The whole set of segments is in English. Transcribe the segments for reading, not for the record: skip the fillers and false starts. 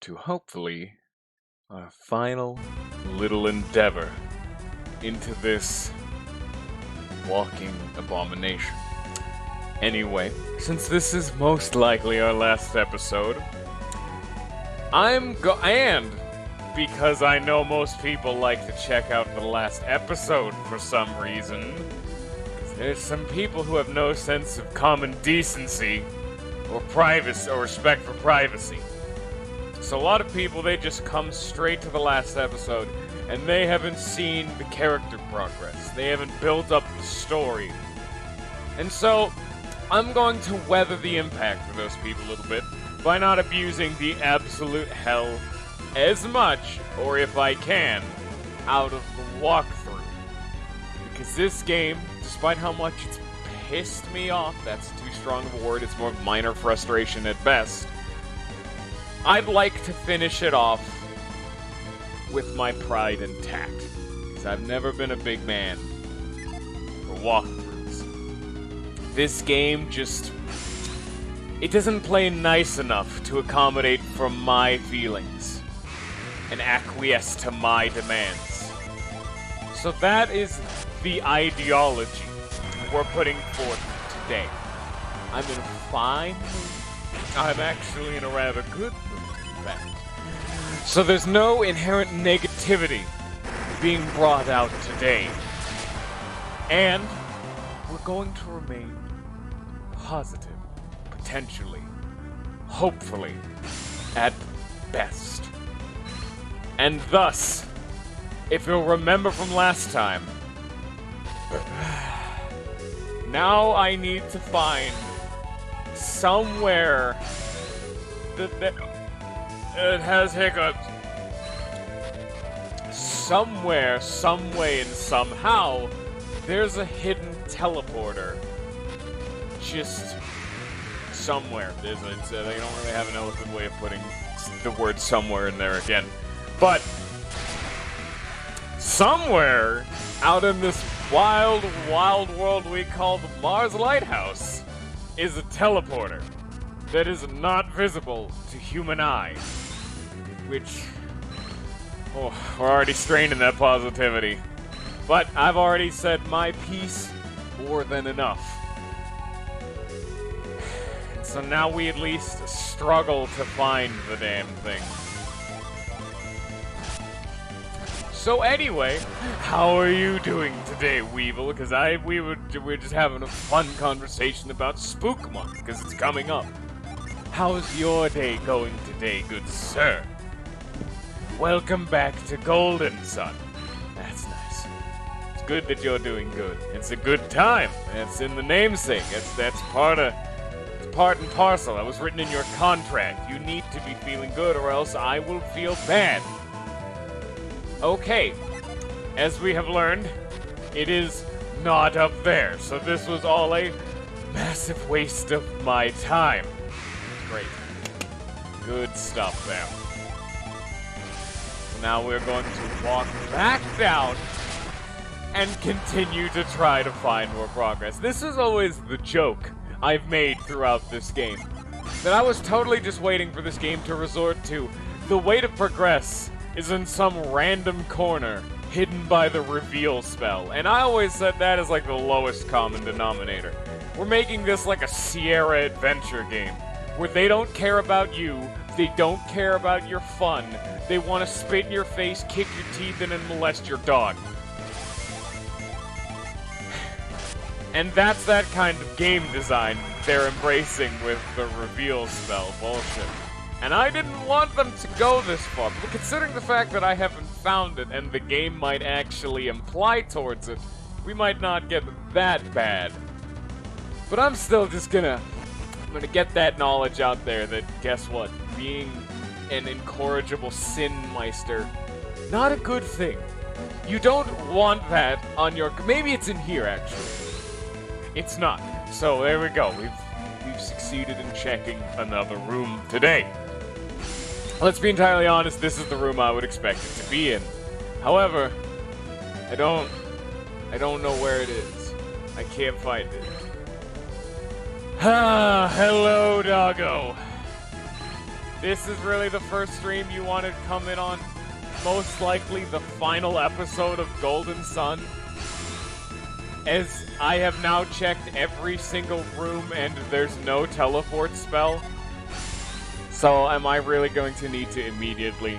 to hopefully our final little endeavor into this walking abomination. Anyway, since this is most likely our last episode, and because I know most people like to check out the last episode for some reason, 'cause there's some people who have no sense of common decency or privacy or respect for privacy. So a lot of people, they just come straight to the last episode and they haven't seen the character progress. They haven't built up the story. And so I'm going to weather the impact of those people a little bit by not abusing the absolute hell as much, or if I can, out of the walkthrough. Because this game, despite how much it's pissed me off, that's too strong of a word, it's more minor frustration at best, I'd like to finish it off with my pride intact. Because I've never been a big man for walkthroughs. This game just... it doesn't play nice enough to accommodate for my feelings and acquiesce to my demands. So that is the ideology we're putting forth today. I'm in a fine mood. I'm actually in a rather good mood, in fact. So there's no inherent negativity being brought out today. And we're going to remain positive, potentially, hopefully, at best. And thus, if you'll remember from last time, now I need to find somewhere that it has hiccups. Somewhere, some way, and somehow, there's a hidden teleporter. Just somewhere. They don't really have an eloquent way of putting the word somewhere in there again. But somewhere out in this wild, wild world we call the Mars Lighthouse is a teleporter that is not visible to human eye. Which, we're already straining that positivity. But I've already said my piece more than enough. So now we at least struggle to find the damn thing. So anyway, how are you doing today, Weevil? Because we're just having a fun conversation about Spook Month, because it's coming up. How's your day going today, good sir? Welcome back to Golden Sun. That's nice. It's good that you're doing good. It's a good time. It's in the namesake. That's part and parcel. That was written in your contract. You need to be feeling good, or else I will feel bad. Okay, as we have learned, it is not up there, so this was all a massive waste of my time. Great. Good stuff there. So now we're going to walk back down and continue to try to find more progress. This is always the joke I've made throughout this game, that I was totally just waiting for this game to resort to the way to progress is in some random corner hidden by the reveal spell. And I always said that is like the lowest common denominator. We're making this like a Sierra adventure game, where they don't care about you, they don't care about your fun, they want to spit in your face, kick your teeth in, and molest your dog. And that's that kind of game design they're embracing with the reveal spell bullshit. And I didn't want them to go this far, but considering the fact that I haven't found it and the game might actually imply towards it, we might not get that bad. But I'm still just gonna get that knowledge out there that, guess what, being an incorrigible sin meister, not a good thing. You don't want that on your... maybe it's in here, actually. It's not. So there we go. We've succeeded in checking another room today. Let's be entirely honest, this is the room I would expect it to be in. However, I don't know where it is. I can't find it. Ah, hello, doggo. this is really the first stream you wanted to come in on? Most likely the final episode of Golden Sun? As I have now checked every single room and there's no teleport spell. So am I really going to need to immediately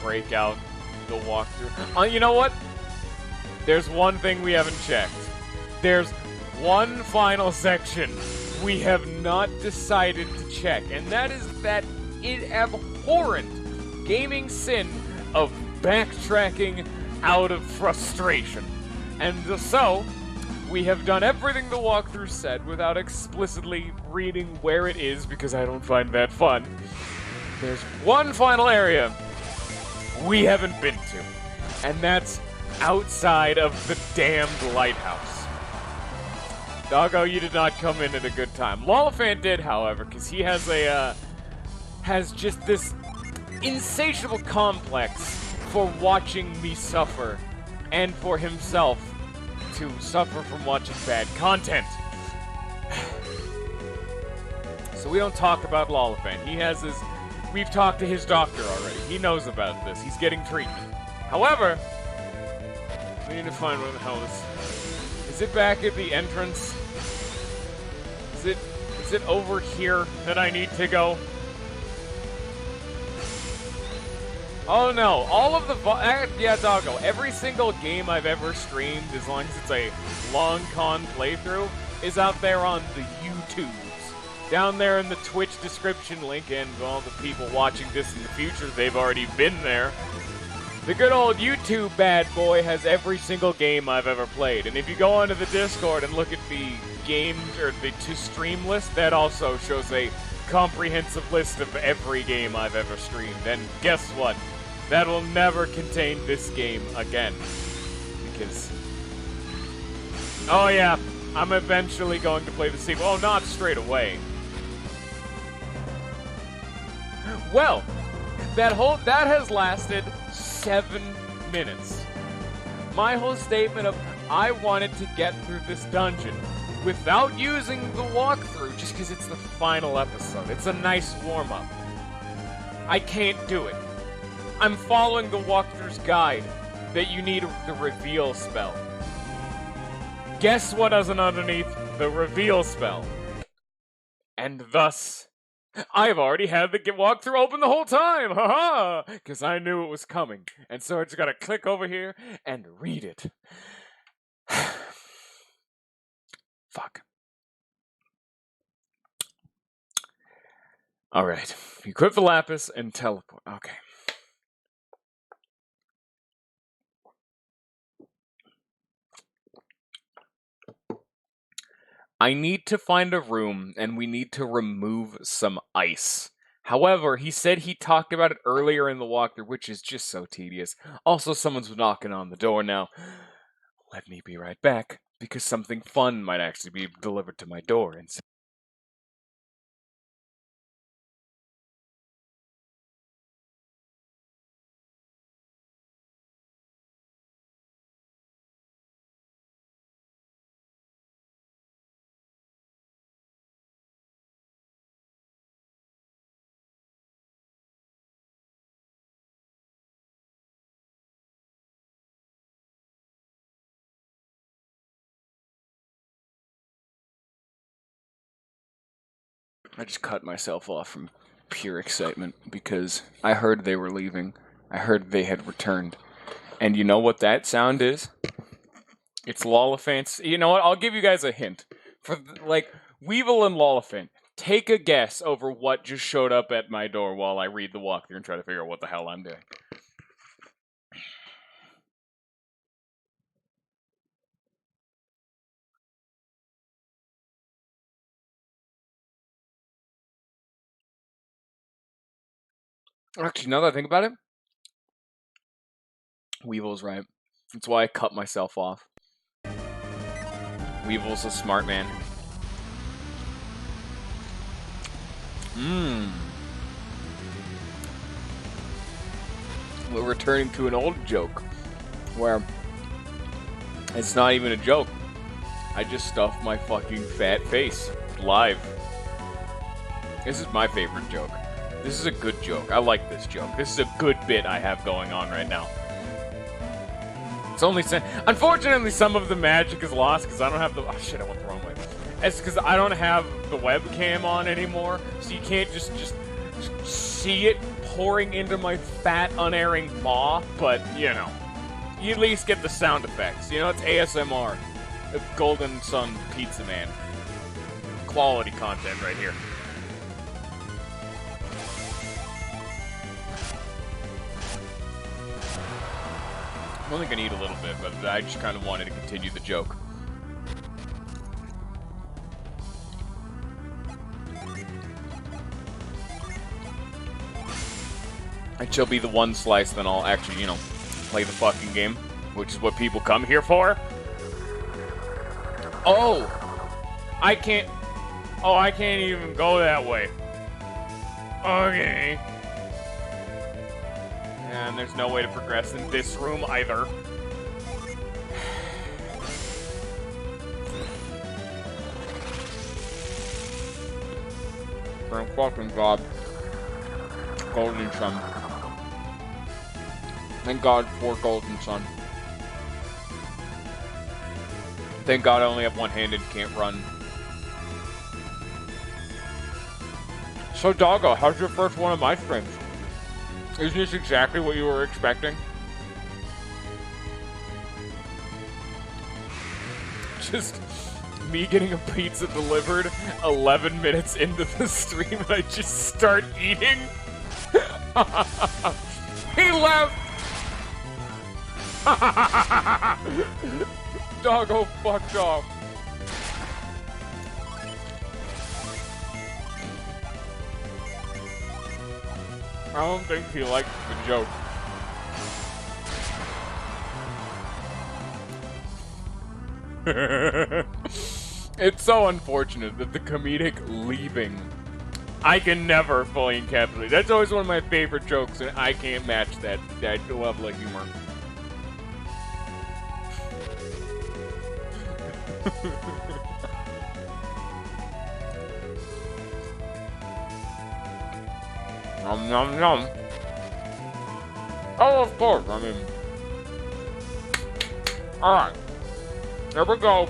break out the walkthrough? You know what? There's one thing we haven't checked. There's one final section we have not decided to check, and that is that abhorrent gaming sin of backtracking out of frustration. And so, we have done everything the walkthrough said without explicitly reading where it is, because I don't find that fun. There's one final area we haven't been to, and that's outside of the damned lighthouse. Doggo, you did not come in at a good time. Lollifant did, however, because he has has just this insatiable complex for watching me suffer, and for himself to suffer from watching bad content. So we don't talk about Lollifant. He has his... We've talked to his doctor already. He knows about this. He's getting treatment. However, we need to find where the hell this... Is it back at the entrance? Is it over here that I need to go? Oh no, all of the... yeah, doggo. Every single game I've ever streamed, as long as it's a long con playthrough, is out there on the YouTubes. Down there in the Twitch description link, and all the people watching this in the future, they've already been there. The good old YouTube bad boy has every single game I've ever played. And if you go onto the Discord and look at the games, or the to-stream list, that also shows a comprehensive list of every game I've ever streamed. And guess what? That will never contain this game again. Because... oh yeah, I'm eventually going to play the sequel. Oh, not straight away. Well, that has lasted 7 minutes. My whole statement of, I wanted to get through this dungeon without using the walkthrough, just because it's the final episode. It's a nice warm-up. I can't do it. I'm following the walkthrough's guide that you need the reveal spell. Guess what isn't underneath the reveal spell? And thus... I've already had the walkthrough open the whole time, haha! Because I knew it was coming. And so I just gotta click over here and read it. Fuck. Alright. Equip the lapis and teleport. Okay. I need to find a room, and we need to remove some ice. However, he said he talked about it earlier in the walkthrough, which is just so tedious. Also, someone's knocking on the door now. Let me be right back, because something fun might actually be delivered to my door. I just cut myself off from pure excitement because I heard they were leaving. I heard they had returned. And you know what that sound is? It's Lollifant's. You know what? I'll give you guys a hint. For, Weevil and Lollifant, take a guess over what just showed up at my door while I read the walkthrough and try to figure out what the hell I'm doing. Actually, now that I think about it, Weevil's right. That's why I cut myself off. Weevil's a smart man. We're returning to an old joke where it's not even a joke. I just stuffed my fucking fat face live. This is my favorite joke. This is a good joke. I like this joke. This is a good bit I have going on right now. It's only... Unfortunately, some of the magic is lost because I don't have the... Oh, shit, I went the wrong way. It's because I don't have the webcam on anymore, so you can't just see it pouring into my fat, unerring maw, but, you know. You at least get the sound effects. You know, it's ASMR. Golden Sun Pizza Man. Quality content right here. I'm only gonna eat a little bit, but I just kind of wanted to continue the joke. It shall be the one slice, then I'll actually, you know, play the fucking game, which is what people come here for. Oh! I can't even go that way. Okay. And there's no way to progress in this room either. Thank fucking God. Golden Sun. Thank God for Golden Sun. Thank God I only have one hand and can't run. So, Doggo, how's your first one of my streams? Isn't this exactly what you were expecting? Just me getting a pizza delivered 11 minutes into the stream and I just start eating? He left! Doggo fucked off. I don't think he liked the joke. It's so unfortunate that the comedic leaving, I can never fully encapsulate. That's always one of my favorite jokes, and I can't match that level of humor. Nom nom nom. Oh, of course, I mean... Alright. There we go.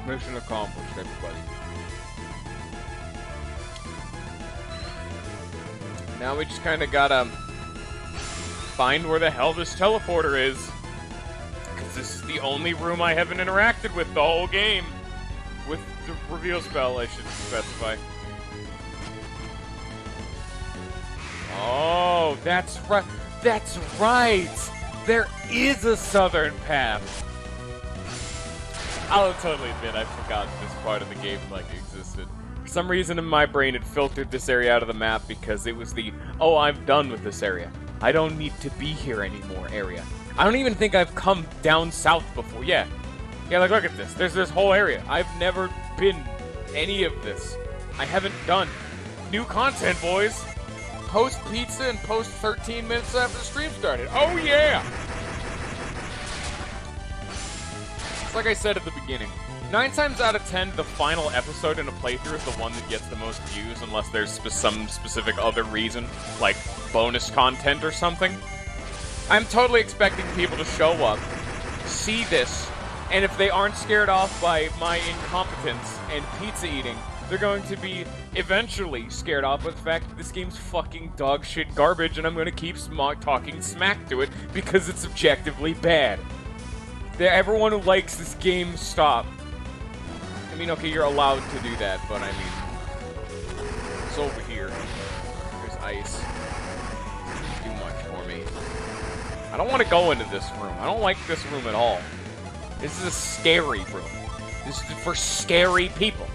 Mission accomplished, everybody. Now we just kind of gotta find where the hell this teleporter is. Because this is the only room I haven't interacted with the whole game. With the reveal spell, I should specify. Oh, that's right. That's right. There is a southern path. I'll totally admit I forgot this part of the game like existed. For some reason in my brain it filtered this area out of the map because it was the, oh, I'm done with this area. I don't need to be here anymore area. I don't even think I've come down south before. Yeah, like look at this. There's this whole area. I've never been any of this. I haven't done. New content, boys. Post pizza and post 13 minutes after the stream started. Oh yeah! Like I said at the beginning, 9 times out of 10, the final episode in a playthrough is the one that gets the most views, unless there's some specific other reason, like bonus content or something. I'm totally expecting people to show up, see this, and if they aren't scared off by my incompetence and pizza eating, they're going to be eventually scared off by the fact that this game's fucking dog shit garbage, and I'm going to keep talking smack to it because it's objectively bad. Everyone who likes this game, stop. I mean, okay, you're allowed to do that, but I mean... It's over here. There's ice. It's too much for me. I don't want to go into this room. I don't like this room at all. This is a scary room. This is for scary people.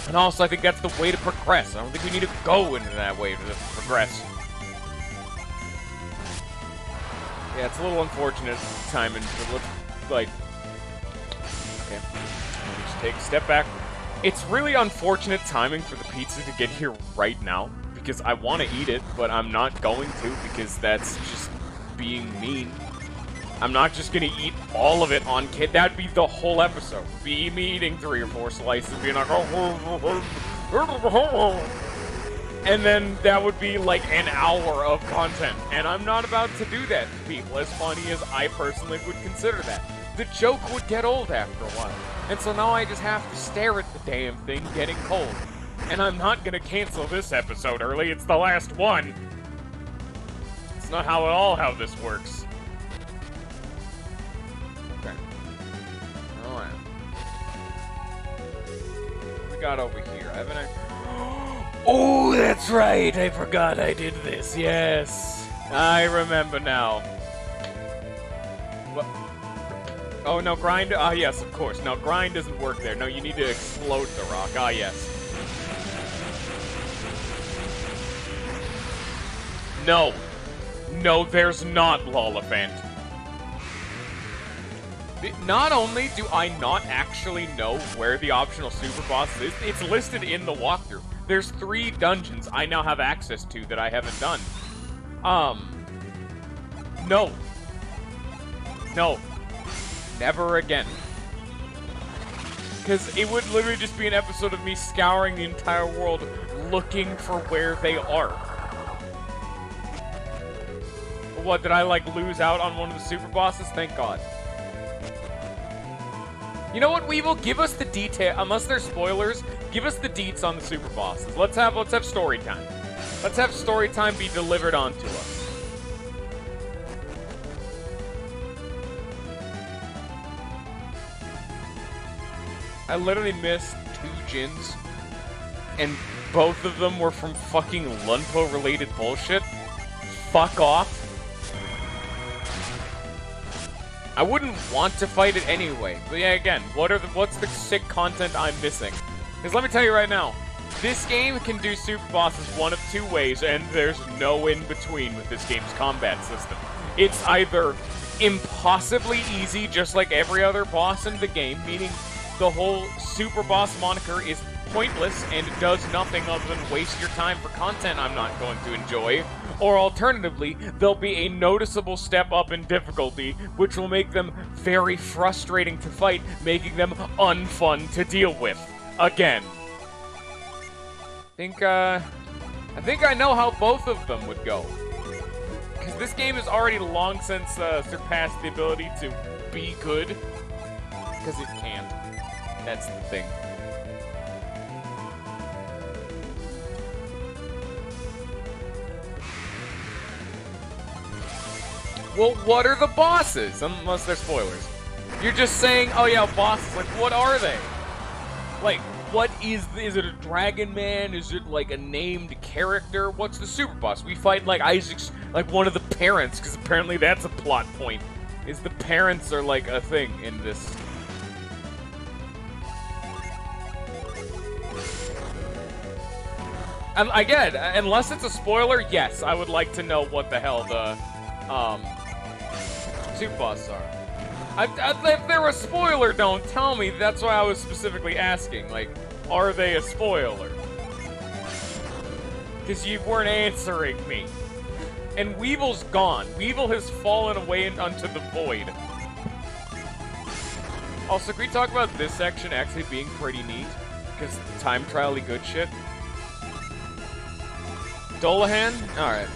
And also, I think that's the way to progress. I don't think we need to go into that way to progress. Yeah, it's a little unfortunate timing. It looks like... Okay. Let me just take a step back. It's really unfortunate timing for the pizza to get here right now, because I want to eat it, but I'm not going to, because that's just being mean. I'm not just gonna eat all of it on kid. That'd be the whole episode. Be me eating 3 or 4 slices, being like, and then that would be like an hour of content. And I'm not about to do that to people, as funny as I personally would consider that. The joke would get old after a while. And so now I just have to stare at the damn thing getting cold. And I'm not gonna cancel this episode early, it's the last one. It's not how at all how this works. Okay. Alright. What we got over here? Haven't I? Oh, that's right! I forgot I did this, yes. I remember now. What? Oh, no, grind? Ah, yes, of course. No, grind doesn't work there. No, you need to explode the rock. Ah, yes. No. No, there's not, Lollifant. Not only do I not actually know where the optional super boss is, it's listed in the walkthrough. There's 3 dungeons I now have access to that I haven't done. No. No. Never again. Because it would literally just be an episode of me scouring the entire world looking for where they are. What, did I, like, lose out on one of the super bosses? Thank God. You know what, Weevil? Give us the detail. Unless they're spoilers, give us the deets on the super bosses. Let's have story time. Let's have story time be delivered onto us. I literally missed 2 Jins, and both of them were from fucking Lunpo-related bullshit. Fuck off. I wouldn't want to fight it anyway. But yeah, again, what's the sick content I'm missing? Because let me tell you right now, this game can do super bosses one of 2 ways, and there's no in-between with this game's combat system. It's either impossibly easy, just like every other boss in the game, meaning the whole super boss moniker is pointless and does nothing other than waste your time for content I'm not going to enjoy. Or alternatively, there'll be a noticeable step up in difficulty, which will make them very frustrating to fight, making them unfun to deal with. Again. I think I know how both of them would go. Because this game has already long since surpassed the ability to be good. Because it can't. That's the thing. Well, what are the bosses? Unless they're spoilers. You're just saying, oh yeah, bosses. Like, what are they? Like, what is it a Dragon Man? Is it like a named character? What's the super boss? We fight like Isaac's, like one of the parents, because apparently that's a plot point. Is the parents are like a thing in this. And again, unless it's a spoiler, yes, I would like to know what the hell the super bosses are. If they're a spoiler, don't tell me. That's why I was specifically asking. Like, are they a spoiler? Because you weren't answering me. And Weevil's gone. Weevil has fallen away onto the void. Also, can we talk about this section actually being pretty neat? Because time trial-y good shit. Dullahan? Alright.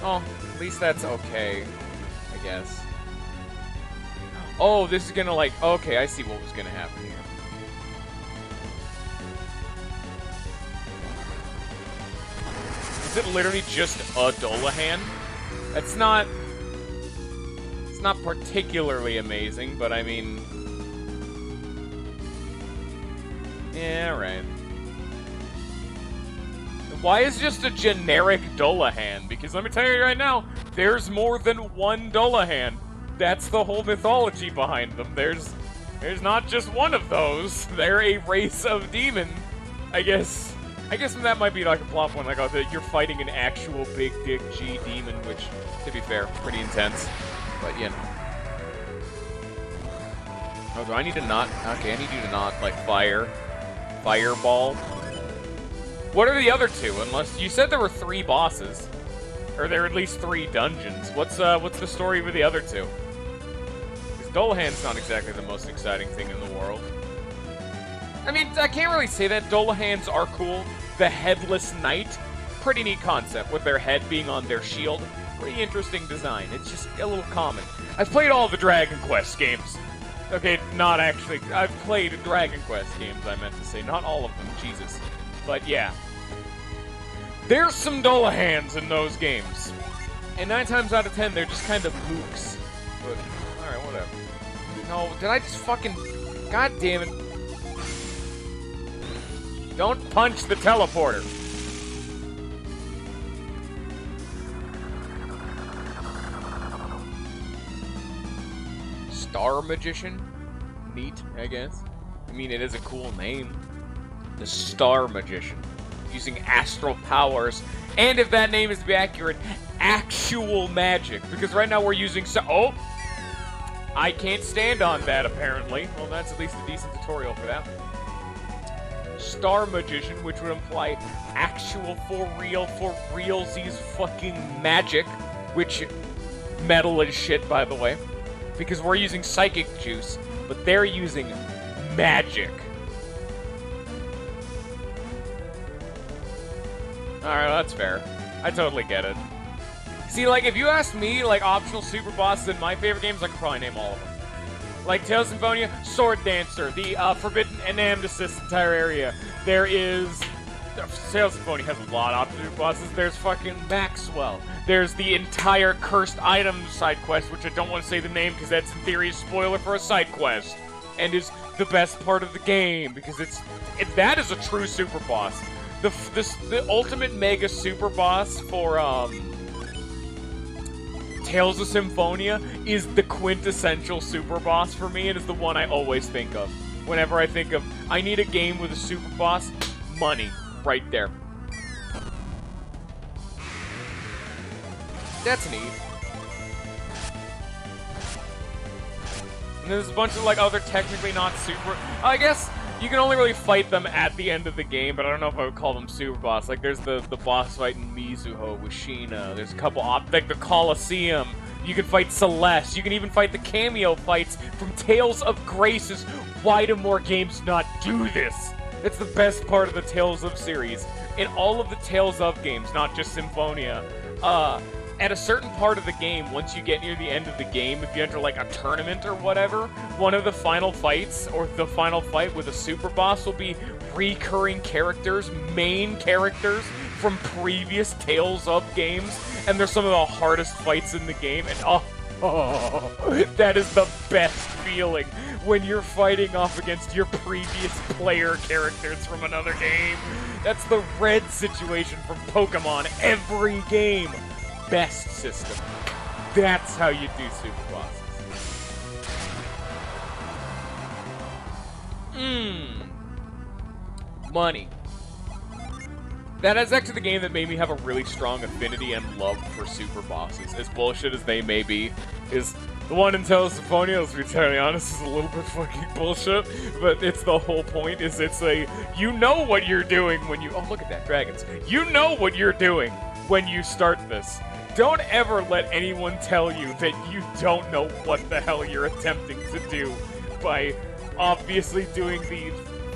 Oh, at least that's okay, I guess. Oh, this is gonna like... Okay, I see what was gonna happen here. Is it literally just a Dullahan? That's not... It's not particularly amazing, but I mean... Yeah, right. Why is just a generic Dullahan? Because let me tell you right now, there's more than one Dullahan. That's the whole mythology behind them. There's not just one of those. They're a race of demon. I guess that might be like a plot point, like that you're fighting an actual big dick G demon, which, to be fair, pretty intense. But you know. Oh, do I need to not? Okay, I need you to not like fireball. What are the other 2? Unless you said there were 3 bosses. Or there are at least 3 dungeons. What's the story with the other 2? Because Dullahan's not exactly the most exciting thing in the world. I mean, I can't really say that. Dullahans are cool. The Headless Knight, pretty neat concept, with their head being on their shield. Pretty interesting design. It's just a little common. I've played all the Dragon Quest games. Okay, not actually. I've played Dragon Quest games, I meant to say. Not all of them, Jesus. But yeah. There's some Dullahans in those games. And 9 times out of 10, they're just kind of mooks. But, alright, whatever. No, did I just fucking... God damn it. Don't punch the teleporter. Star Magician? Neat, I guess. I mean, it is a cool name. The Star Magician. Using astral powers. And if that name is to be accurate, actual magic. Because right now we're using oh! I can't stand on that, apparently. Well, that's at least a decent tutorial for that. Star Magician, which would imply actual, for realsies fucking magic. Which, metal is shit, by the way. Because we're using psychic juice, but they're using magic. Alright, well, that's fair. I totally get it. See, like, if you asked me, like, optional super bosses in my favorite games, I could probably name all of them. Like, Tales of Symphonia, Sword Dancer, the Forbidden Anamnesis entire area. There is... Tales of Symphonia has a lot of optional super bosses. There's fucking Maxwell. There's the entire Cursed Items side quest, which I don't want to say the name because that's in theory a spoiler for a side quest. And is the best part of the game, because that is a true super boss. The ultimate mega super boss for Tales of Symphonia is the quintessential super boss for me, and is the one I always think of. Whenever I think of, I need a game with a super boss, money, right there. That's neat. And there's a bunch of, like, other technically not super... I guess you can only really fight them at the end of the game, but I don't know if I would call them super boss. Like, there's the boss fight in Mizuho with Sheena. There's a couple like the Colosseum. You can fight Celeste. You can even fight the cameo fights from Tales of Graces. Why do more games not do this? It's the best part of the Tales of series. In all of the Tales of games, not just Symphonia, at a certain part of the game, once you get near the end of the game, if you enter, like, a tournament or whatever, one of the final fights, or the final fight with a super boss, will be recurring characters, main characters from previous Tales of games, and they're some of the hardest fights in the game, and that is the best feeling when you're fighting off against your previous player characters from another game. That's the Red situation from Pokemon every game. Best system. That's how you do super bosses. Money. That is actually the game that made me have a really strong affinity and love for super bosses. As bullshit as they may be, is the one in Tales of Symphonia, let's be entirely honest, is a little bit fucking bullshit, but it's the whole point, is it's a, you know what you're doing when you, oh look at that, dragons. You know what you're doing when you start this. Don't ever let anyone tell you that you don't know what the hell you're attempting to do by obviously doing these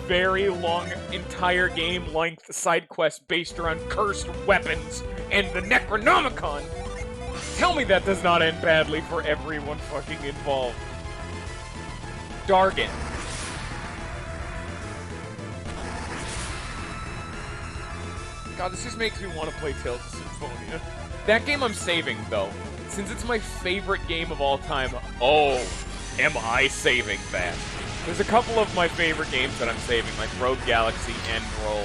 very long, entire game-length side quests based around cursed weapons and the Necronomicon. Tell me that does not end badly for everyone fucking involved. Dargan. God, this just makes me want to play Tales of Symphonia. That game I'm saving, though. Since it's my favorite game of all time, oh, am I saving that. There's a couple of my favorite games that I'm saving, like Rogue Galaxy and Roll.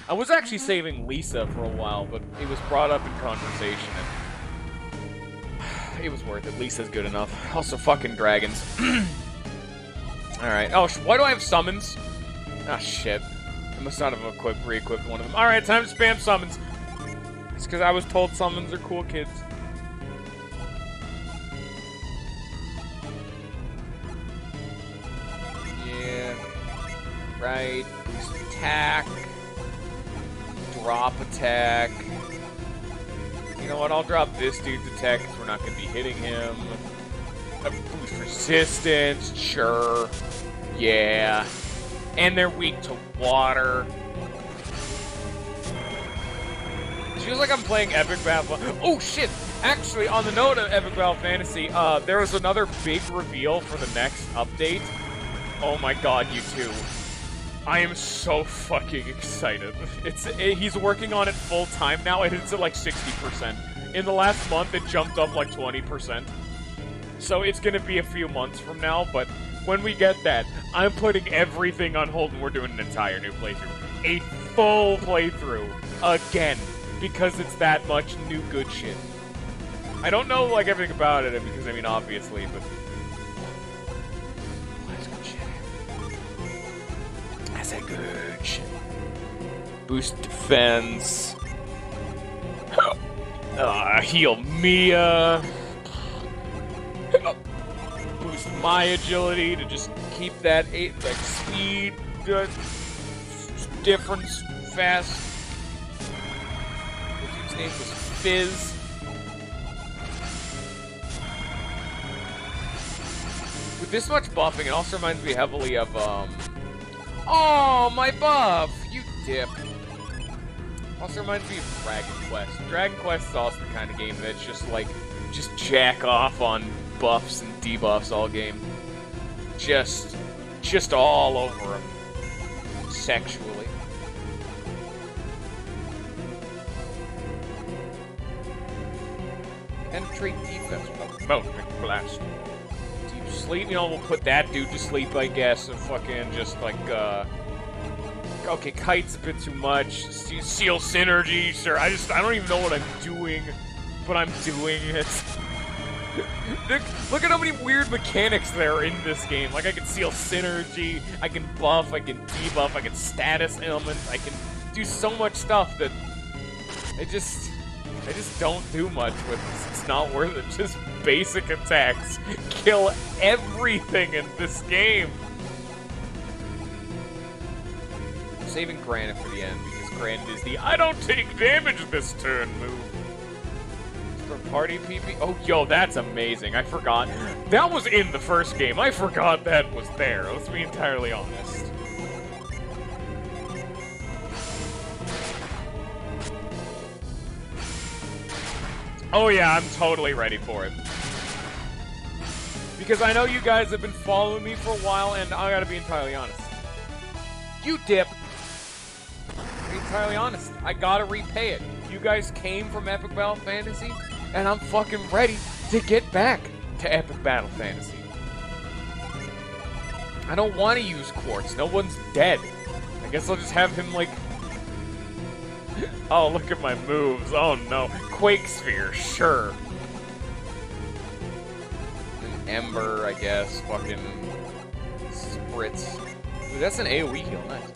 I was actually saving Lisa for a while, but it was brought up in conversation, and it was worth it. Lisa's good enough. Also, fucking dragons. Alright. Oh, why do I have summons? Ah, shit. I must not have re-equipped one of them. Alright, time to spam summons. It's because I was told summons are cool, kids. Yeah. Right. Boost attack. Drop attack. You know what? I'll drop this dude's attack because we're not going to be hitting him. Boost resistance, sure. Yeah. And they're weak to water. It feels like I'm playing Epic Battle. Oh shit! Actually, on the note of Epic Battle Fantasy, there was another big reveal for the next update. Oh my god, you two. I am so fucking excited. He's working on it full time now, and it's at like 60%. In the last month, it jumped up like 20%. So it's gonna be a few months from now, but when we get that, I'm putting everything on hold and we're doing an entire new playthrough. A full playthrough. Again. Because it's that much new good shit. I don't know, like, everything about it, because, I mean, obviously, but... That's good shit. That's a good shit. Boost defense. Heal Mia. Boost my agility to just keep that speed difference fast. His name was Fizz. With this much buffing, it also reminds me heavily of oh, my buff! You dip. Also reminds me of Dragon Quest. Dragon Quest is also the kind of game that's just like, just jack off on buffs and debuffs all game. Just all over them. Sexually. Penetrate defense with a melting blast. Deep sleep, you know, we'll put that dude to sleep, I guess, and fucking just like, okay, Kite's a bit too much. Seal synergy, sure. I don't even know what I'm doing, but I'm doing it. Look at how many weird mechanics there are in this game. Like, I can seal synergy, I can buff, I can debuff, I can status elements, I can do so much stuff that I just don't do much with this. It's not worth it. Just basic attacks kill everything in this game. I'm saving Granite for the end because Granite is the I don't take damage this turn move. For party PP. Oh, yo, that's amazing. I forgot. That was in the first game. I forgot that was there. Let's be entirely honest. Oh yeah, I'm totally ready for it. Because I know you guys have been following me for a while, and I gotta be entirely honest. You dip. To be entirely honest, I gotta repay it. You guys came from Epic Battle Fantasy, and I'm fucking ready to get back to Epic Battle Fantasy. I don't want to use Quartz. No one's dead. I guess I'll just have him, like... Oh, look at my moves. Oh, no. Quake Sphere, sure. An Ember, I guess. Fucking... Spritz. Ooh, that's an AoE heal. Nice.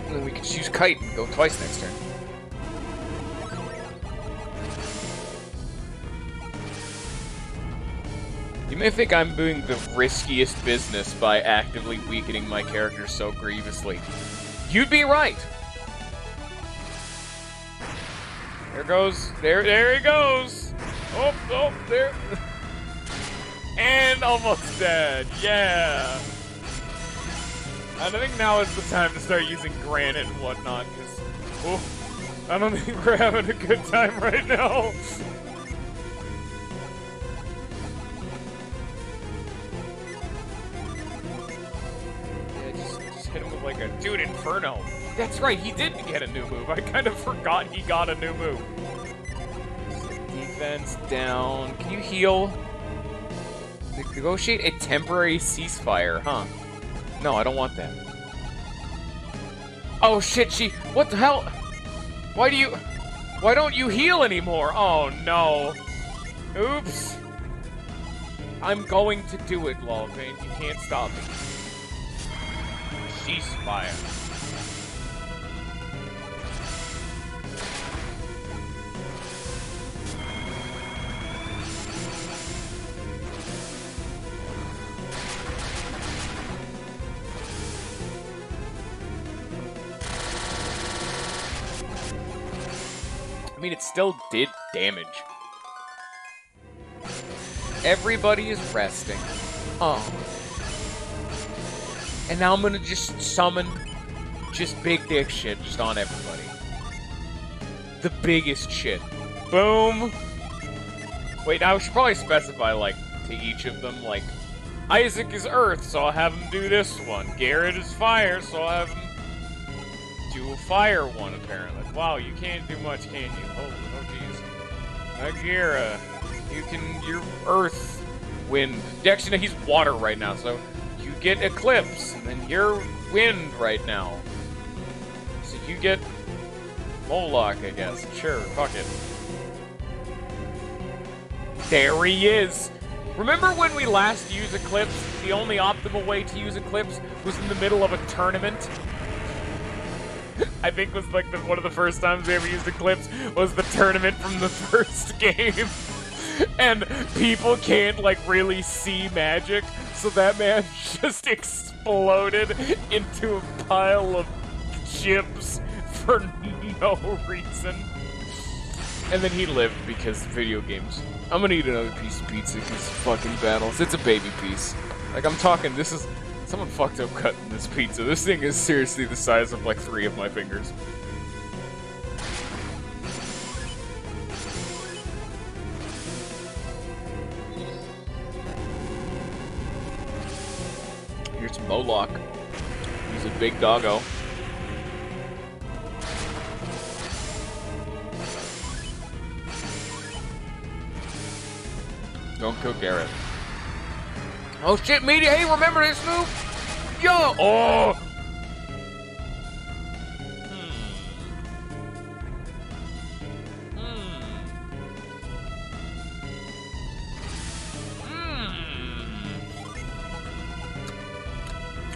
And then we can just use Kite and go twice next turn. You may think I'm doing the riskiest business by actively weakening my character so grievously. You'd be right! There goes, there he goes! Oh, there. And almost dead, yeah! I think now is the time to start using Granite and whatnot, because, oh, I don't think we're having a good time right now. Hit him with like a dude Inferno. That's right, he did get a new move. I kind of forgot he got a new move. Defense down. Can you heal? Negotiate a temporary ceasefire, huh? No, I don't want that. Oh shit, what the hell? Why don't you heal anymore? Oh no. Oops. I'm going to do it, Lolvane. You can't stop me. Ceasefire. mean, it still did damage. Everybody is resting. Oh. And now I'm gonna just summon just big dick shit just on everybody. The biggest shit. Boom. Wait, I should probably specify, like, to each of them, like, Isaac is Earth, so I'll have him do this one. Garrett is Fire, so I'll have him do a Fire one, apparently. Wow, you can't do much, can you? Oh jeez. Agera, you're Earth, Wind. Actually, no, he's Water right now, so you get Eclipse, and then you're Wind right now. So you get Moloch, I guess. Sure, fuck it. There he is! Remember when we last used Eclipse? The only optimal way to use Eclipse was in the middle of a tournament? I think was like one of the first times we ever used Eclipse was the tournament from the first game. And people can't like really see magic, so that man just exploded into a pile of chips for no reason. And then he lived because video games. I'm gonna eat another piece of pizza because fucking battles. It's a baby piece. Like, I'm talking, this is... Someone fucked up cutting this pizza. This thing is seriously the size of, like, 3 of my fingers. Here's Moloch. He's a big doggo. Don't kill Garrett. Oh shit, media! Hey, remember this move? Yo! Oh!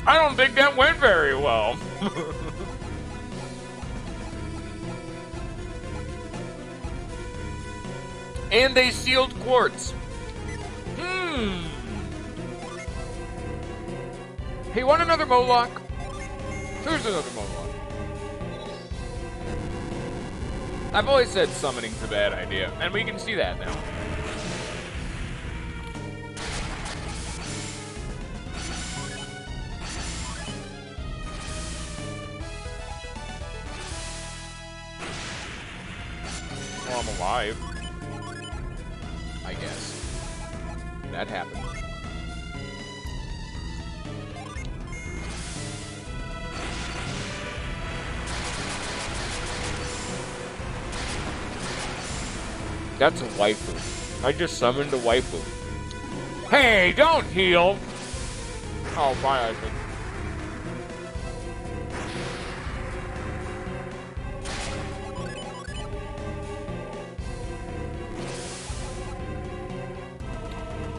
I don't think that went very well. And they sealed quartz. Hey, want another Moloch? Here's another Moloch. I've always said summoning's a bad idea, and we can see that now. Well, I'm alive. I guess. That happened. That's a waifu. I just summoned a waifu. Hey, don't heal! Oh, bye, Isaac.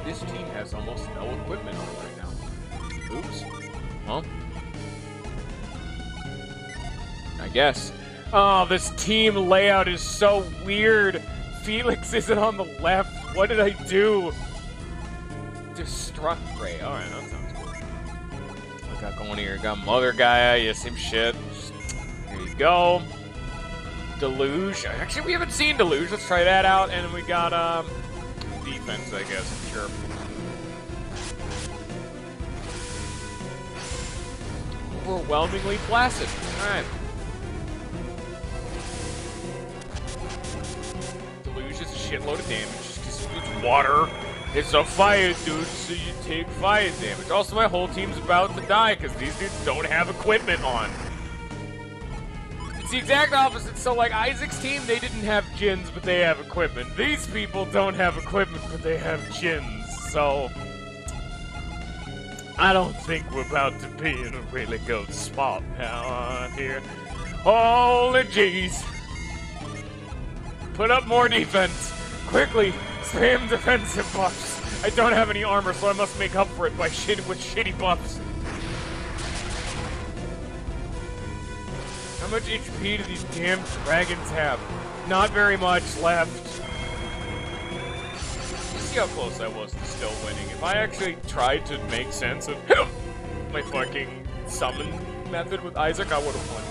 This team has almost no equipment on right now. Oops. Huh? I guess. Oh, this team layout is so weird. Felix isn't on the left. What did I do? Destruct Ray. Alright, that sounds cool. I got going here. Got Mother Gaia. Yeah, same shit. Here you go. Deluge. Actually, we haven't seen Deluge. Let's try that out. And we got, defense, I guess. Sure. Overwhelmingly placid. Alright. Deluge is a shitload of damage just because it's water. It's a fire dude, so you take fire damage. Also, my whole team's about to die because these dudes don't have equipment on. It's the exact opposite. So, like, Isaac's team, they didn't have gins, but they have equipment. These people don't have equipment, but they have gins. So, I don't think we're about to be in a really good spot now here. Holy jeez. Put up more defense. Quickly. Spam defensive buffs. I don't have any armor, so I must make up for it by with shitty buffs. How much HP do these damn dragons have? Not very much left. You see how close I was to still winning. If I actually tried to make sense of my fucking summon method with Isaac, I would have won.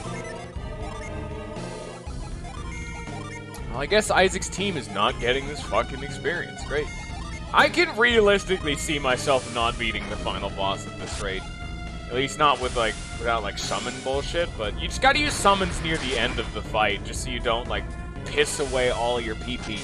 Well, I guess Isaac's team is not getting this fucking experience. Great. I can realistically see myself not beating the final boss at this rate. At least not with, like, without, like, summon bullshit, but you just gotta use summons near the end of the fight, just so you don't, like, piss away all your PP.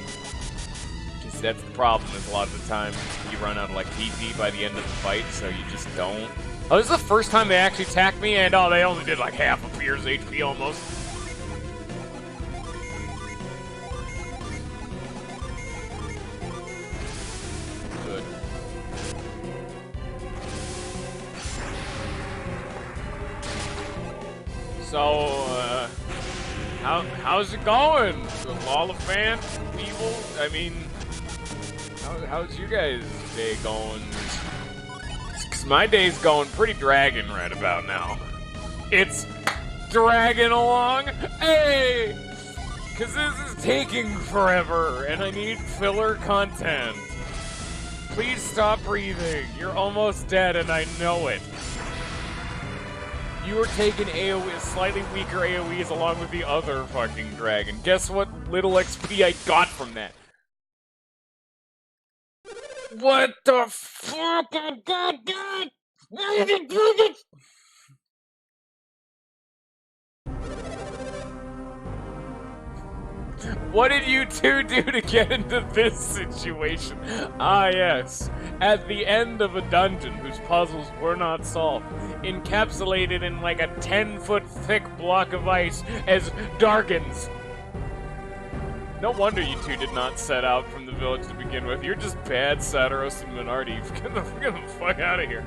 Because that's the problem, is a lot of the time you run out of, like, PP by the end of the fight, so you just don't. Oh, this is the first time they actually attacked me, and oh, they only did, like, half of Pier's HP almost. So, how's it going? Lollifant people? I mean, how's your guys' day going? Because my day's going pretty dragging right about now. It's dragging along. Hey! Because this is taking forever, and I need filler content. Please stop breathing. You're almost dead, and I know it. You were taking AoE, slightly weaker AoEs along with the other fucking dragon. Guess what little XP I got from that? What the fuck? God. What did you two do to get into this situation? Ah, yes. At the end of a dungeon whose puzzles were not solved, encapsulated in like a 10-foot thick block of ice as Dargans. No wonder you two did not set out from the village to begin with. You're just bad, Saturos and Minardi. Get the fuck out of here.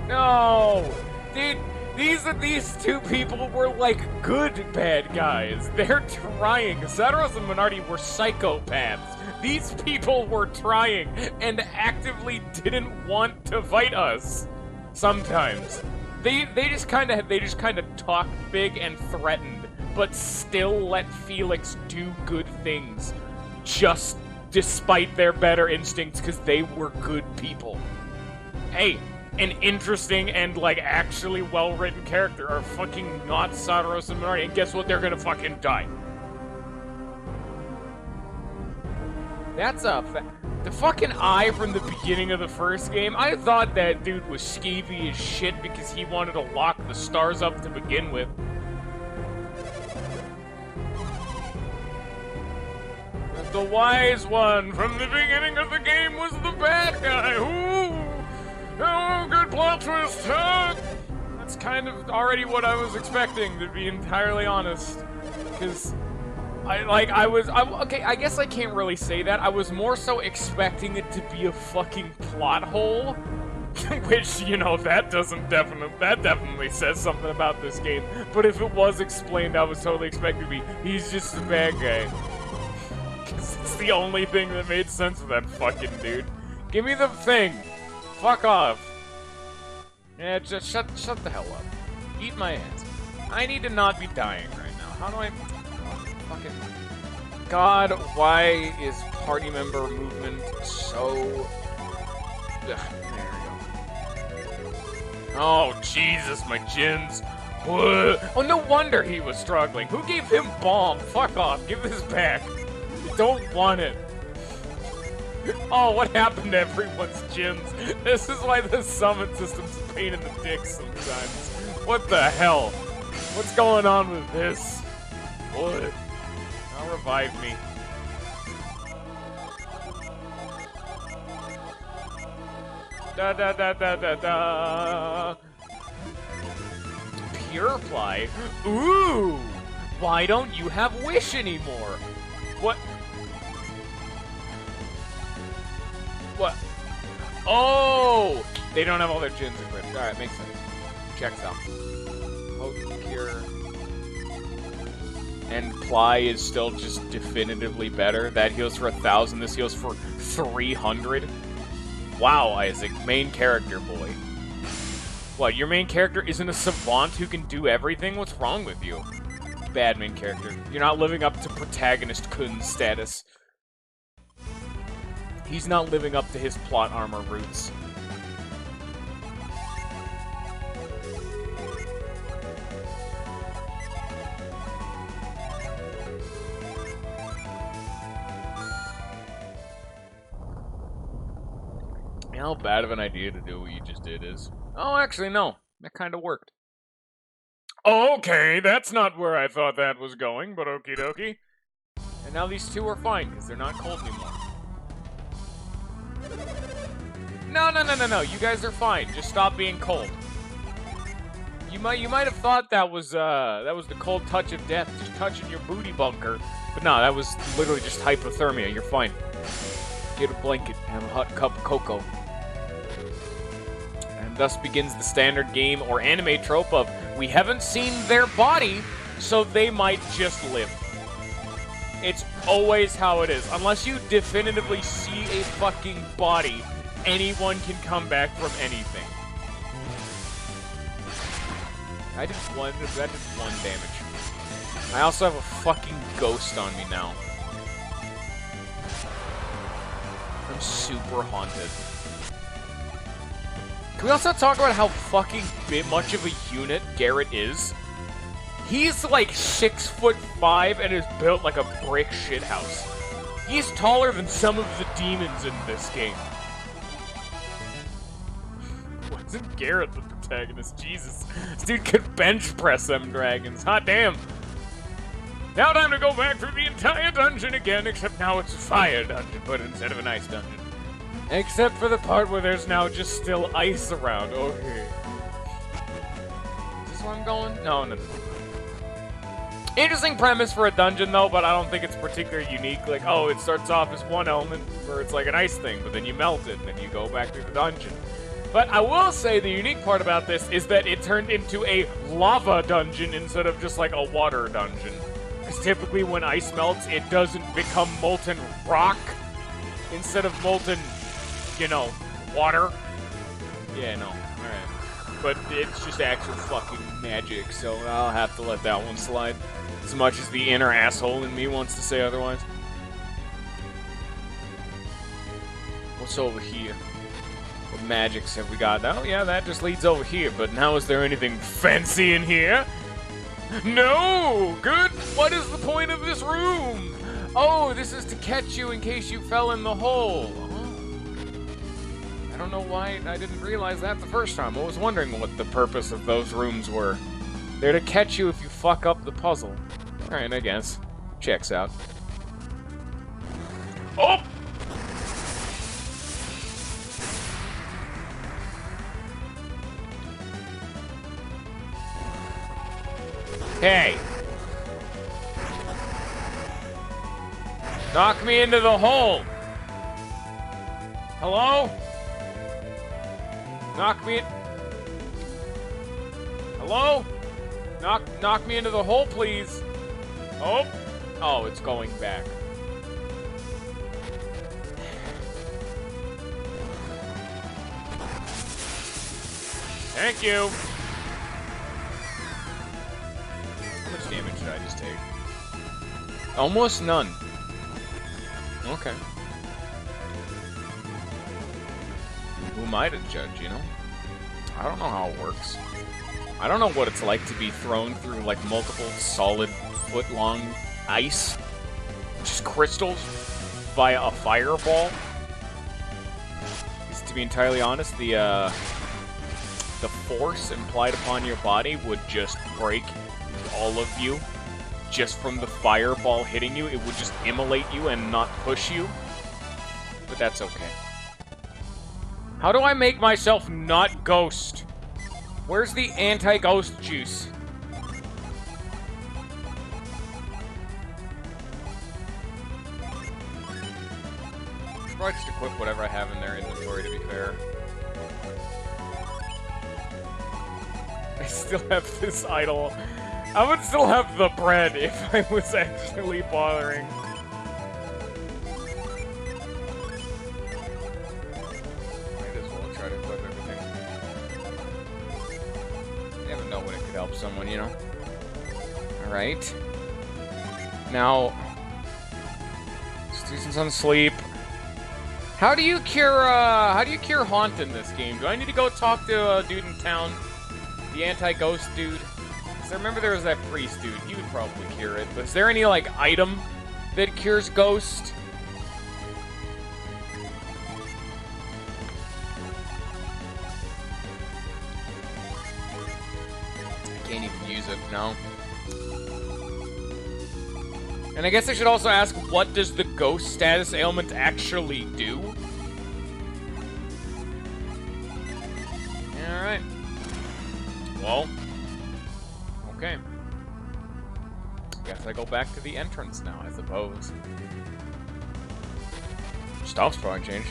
No! These two people were like good bad guys. They're trying. Saturos and Minardi were psychopaths. These people were trying and actively didn't want to fight us. Sometimes. They just kind of talked big and threatened, but still let Felix do good things. Just despite their better instincts, because they were good people. Hey, an interesting and, like, actually well-written character are fucking not Saturos and Minardi, and guess what? They're gonna fucking die. That's the fucking eye from the beginning of the first game. I thought that dude was skeevy as shit because he wanted to lock the stars up to begin with. The wise one from the beginning of the game was the bad guy. Ooh! Oh, good plot twist, huh? That's kind of already what I was expecting, to be entirely honest. Because, okay, I guess I can't really say that. I was more so expecting it to be a fucking plot hole. Which, you know, that definitely says something about this game. But if it was explained, I was totally expecting to be, he's just a bad guy. Because it's the only thing that made sense of that fucking dude. Give me the thing. Fuck off. Yeah, just shut the hell up. Eat my ass. I need to not be dying right now. How do I... fucking... God, why is party member movement so... Ugh, there we go. Oh, Jesus, my gins. Oh, no wonder he was struggling. Who gave him bomb? Fuck off. Give this back. You don't want it. Oh, what happened to everyone's gyms? This is why the summon system's a pain in the dick sometimes. What the hell? What's going on with this? What? Now revive me. Da da da da da da. Purify? Ooh! Why don't you have wish anymore? What? What? Oh! They don't have all their gyms equipped. Alright, makes sense. Checks out. Potent Cure. And Ply is still just definitively better. That heals for 1,000, this heals for 300. Wow, Isaac. Main character, boy. What, your main character isn't a savant who can do everything? What's wrong with you? bad main character. You're not living up to protagonist Kun's status. He's not living up to his plot armor roots. How bad of an idea to do what you just did is. Oh, actually, no. That kind of worked. Okay, that's not where I thought that was going, but okie dokie. And now these two are fine, because they're not cold anymore. No. You guys are fine. Just stop being cold. You might have thought that was the cold touch of death, just touching your booty bunker. But no, that was literally just hypothermia. You're fine. Get a blanket and a hot cup of cocoa. And thus begins the standard game or anime trope of, we haven't seen their body, so they might just live. It's always how it is. Unless you definitively see a fucking body, anyone can come back from anything. That did one damage. I also have a fucking ghost on me now. I'm super haunted. Can we also talk about how fucking much of a unit Garrett is? He's like 6'5" and is built like a brick shithouse. He's taller than some of the demons in this game. Wasn't Garrett the protagonist? Jesus. This dude could bench press them dragons. Hot damn. Now time to go back through the entire dungeon again, except now it's a fire dungeon, but instead of an ice dungeon. Except for the part where there's now just still ice around. Okay. Is this where I'm going? No. Interesting premise for a dungeon, though, but I don't think it's particularly unique. Like, oh, it starts off as one element where it's like an ice thing, but then you melt it, and then you go back through the dungeon. But I will say the unique part about this is that it turned into a lava dungeon instead of just like a water dungeon. Because typically when ice melts, it doesn't become molten rock instead of molten, you know, water. Yeah, no. Alright. But it's just actual fucking magic, so I'll have to let that one slide. As much as the inner asshole in me wants to say otherwise. What's over here? What magics have we got? Oh, yeah, that just leads over here. But now is there anything fancy in here? No! Good! What is the point of this room? Oh, this is to catch you in case you fell in the hole. Oh. I don't know why I didn't realize that the first time. I was wondering what the purpose of those rooms were. They're to catch you if you fuck up the puzzle. Alright, I guess. Checks out. Oh! Hey! Knock me into the hole! Hello? Knock me in... Hello? Knock me into the hole, please. Oh! Oh, it's going back. Thank you! How much damage did I just take? Almost none. Okay. Who am I to judge, you know? I don't know how it works. I don't know what it's like to be thrown through, like, multiple solid foot-long ice. Just crystals via a fireball. Because to be entirely honest, the force implied upon your body would just break all of you. Just from the fireball hitting you, it would just immolate you and not push you. But that's okay. How do I make myself not ghost? Where's the anti-ghost juice? Should probably just equip whatever I have in their inventory, to be fair. I still have this idol. I would still have the bread if I was actually bothering. Might as well try to equip everything. You never know when it could help someone, you know? Alright. Now, Susan's on sleep. How do you cure Haunt in this game? Do I need to go talk to a dude in town? The anti-ghost dude? Because I remember there was that priest dude. He would probably cure it. But is there any, like, item that cures ghost? I can't even use it, no. And I guess I should also ask, what does the ghost status ailment actually do? Alright. Well. Okay. Guess I go back to the entrance now, I suppose. Stuff's probably changed.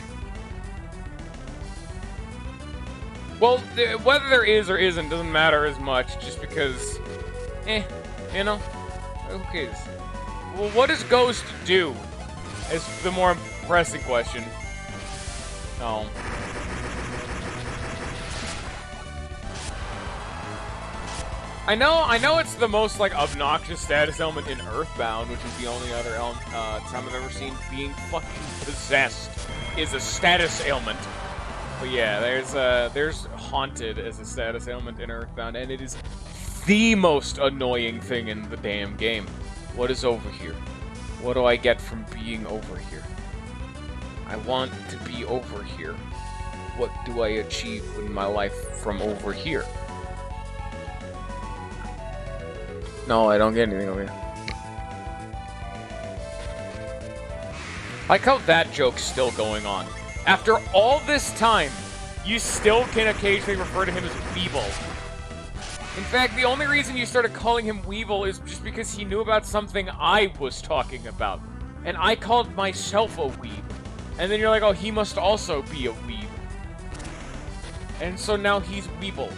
Well, whether there is or isn't doesn't matter as much, just because... you know? Who cares? Well, what does Ghost do? Is the more pressing question. Oh. I know it's the most, like, obnoxious status element in Earthbound, which is the only other time I've ever seen being fucking possessed is a status ailment. But yeah, there's Haunted as a status ailment in Earthbound, and it is the most annoying thing in the damn game. What is over here? What do I get from being over here? I want to be over here. What do I achieve in my life from over here? No, I don't get anything over here. I like how that joke's still going on. After all this time, you still can occasionally refer to him as Weevil. In fact, the only reason you started calling him Weevil is just because he knew about something I was talking about. And I called myself a weeb. And then you're like, oh, he must also be a weeb. And so now he's Weeble.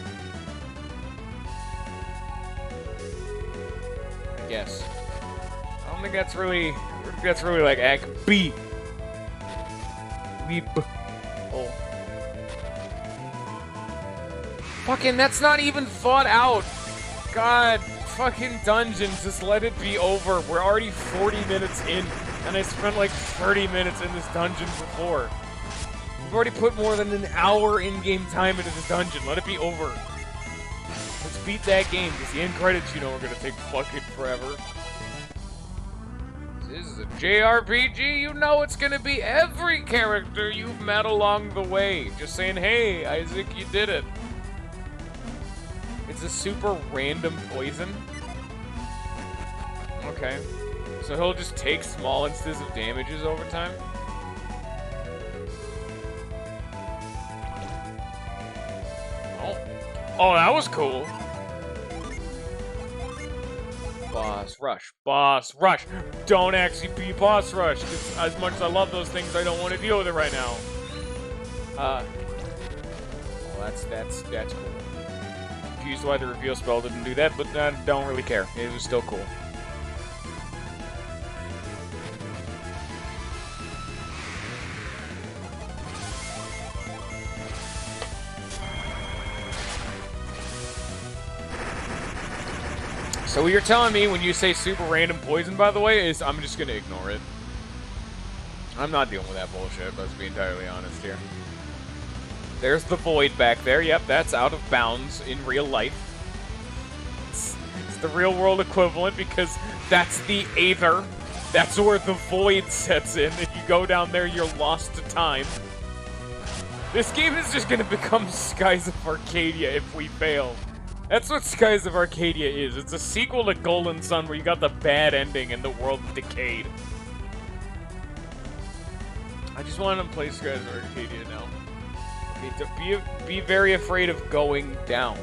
I guess. I don't think that's really like Act B. Weeb. Oh. Fucking, that's not even thought out. God, fucking dungeons, just let it be over. We're already 40 minutes in, and I spent like 30 minutes in this dungeon before. We've already put more than an hour in-game time into this dungeon. Let it be over. Let's beat that game, because the end credits, you know, are gonna take fucking forever. This is a JRPG, you know it's gonna be every character you've met along the way. Just saying, hey, Isaac, you did it. It's a super random poison. Okay. So he'll just take small instances of damages over time? Oh. Oh, that was cool. Boss Rush. Boss Rush. Don't actually be Boss Rush. Because as much as I love those things, I don't want to deal with it right now. Well, that's cool. Confused why the reveal spell didn't do that, but I don't really care. It was still cool. So what you're telling me when you say super random poison, by the way, is I'm just gonna ignore it. I'm not dealing with that bullshit, let's be entirely honest here. There's the void back there. Yep, that's out of bounds in real life. It's the real world equivalent because that's the Aether. That's where the void sets in. If you go down there, you're lost to time. This game is just gonna become Skies of Arcadia if we fail. That's what Skies of Arcadia is. It's a sequel to Golden Sun where you got the bad ending and the world decayed. I just want to play Skies of Arcadia now. To be very afraid of going down.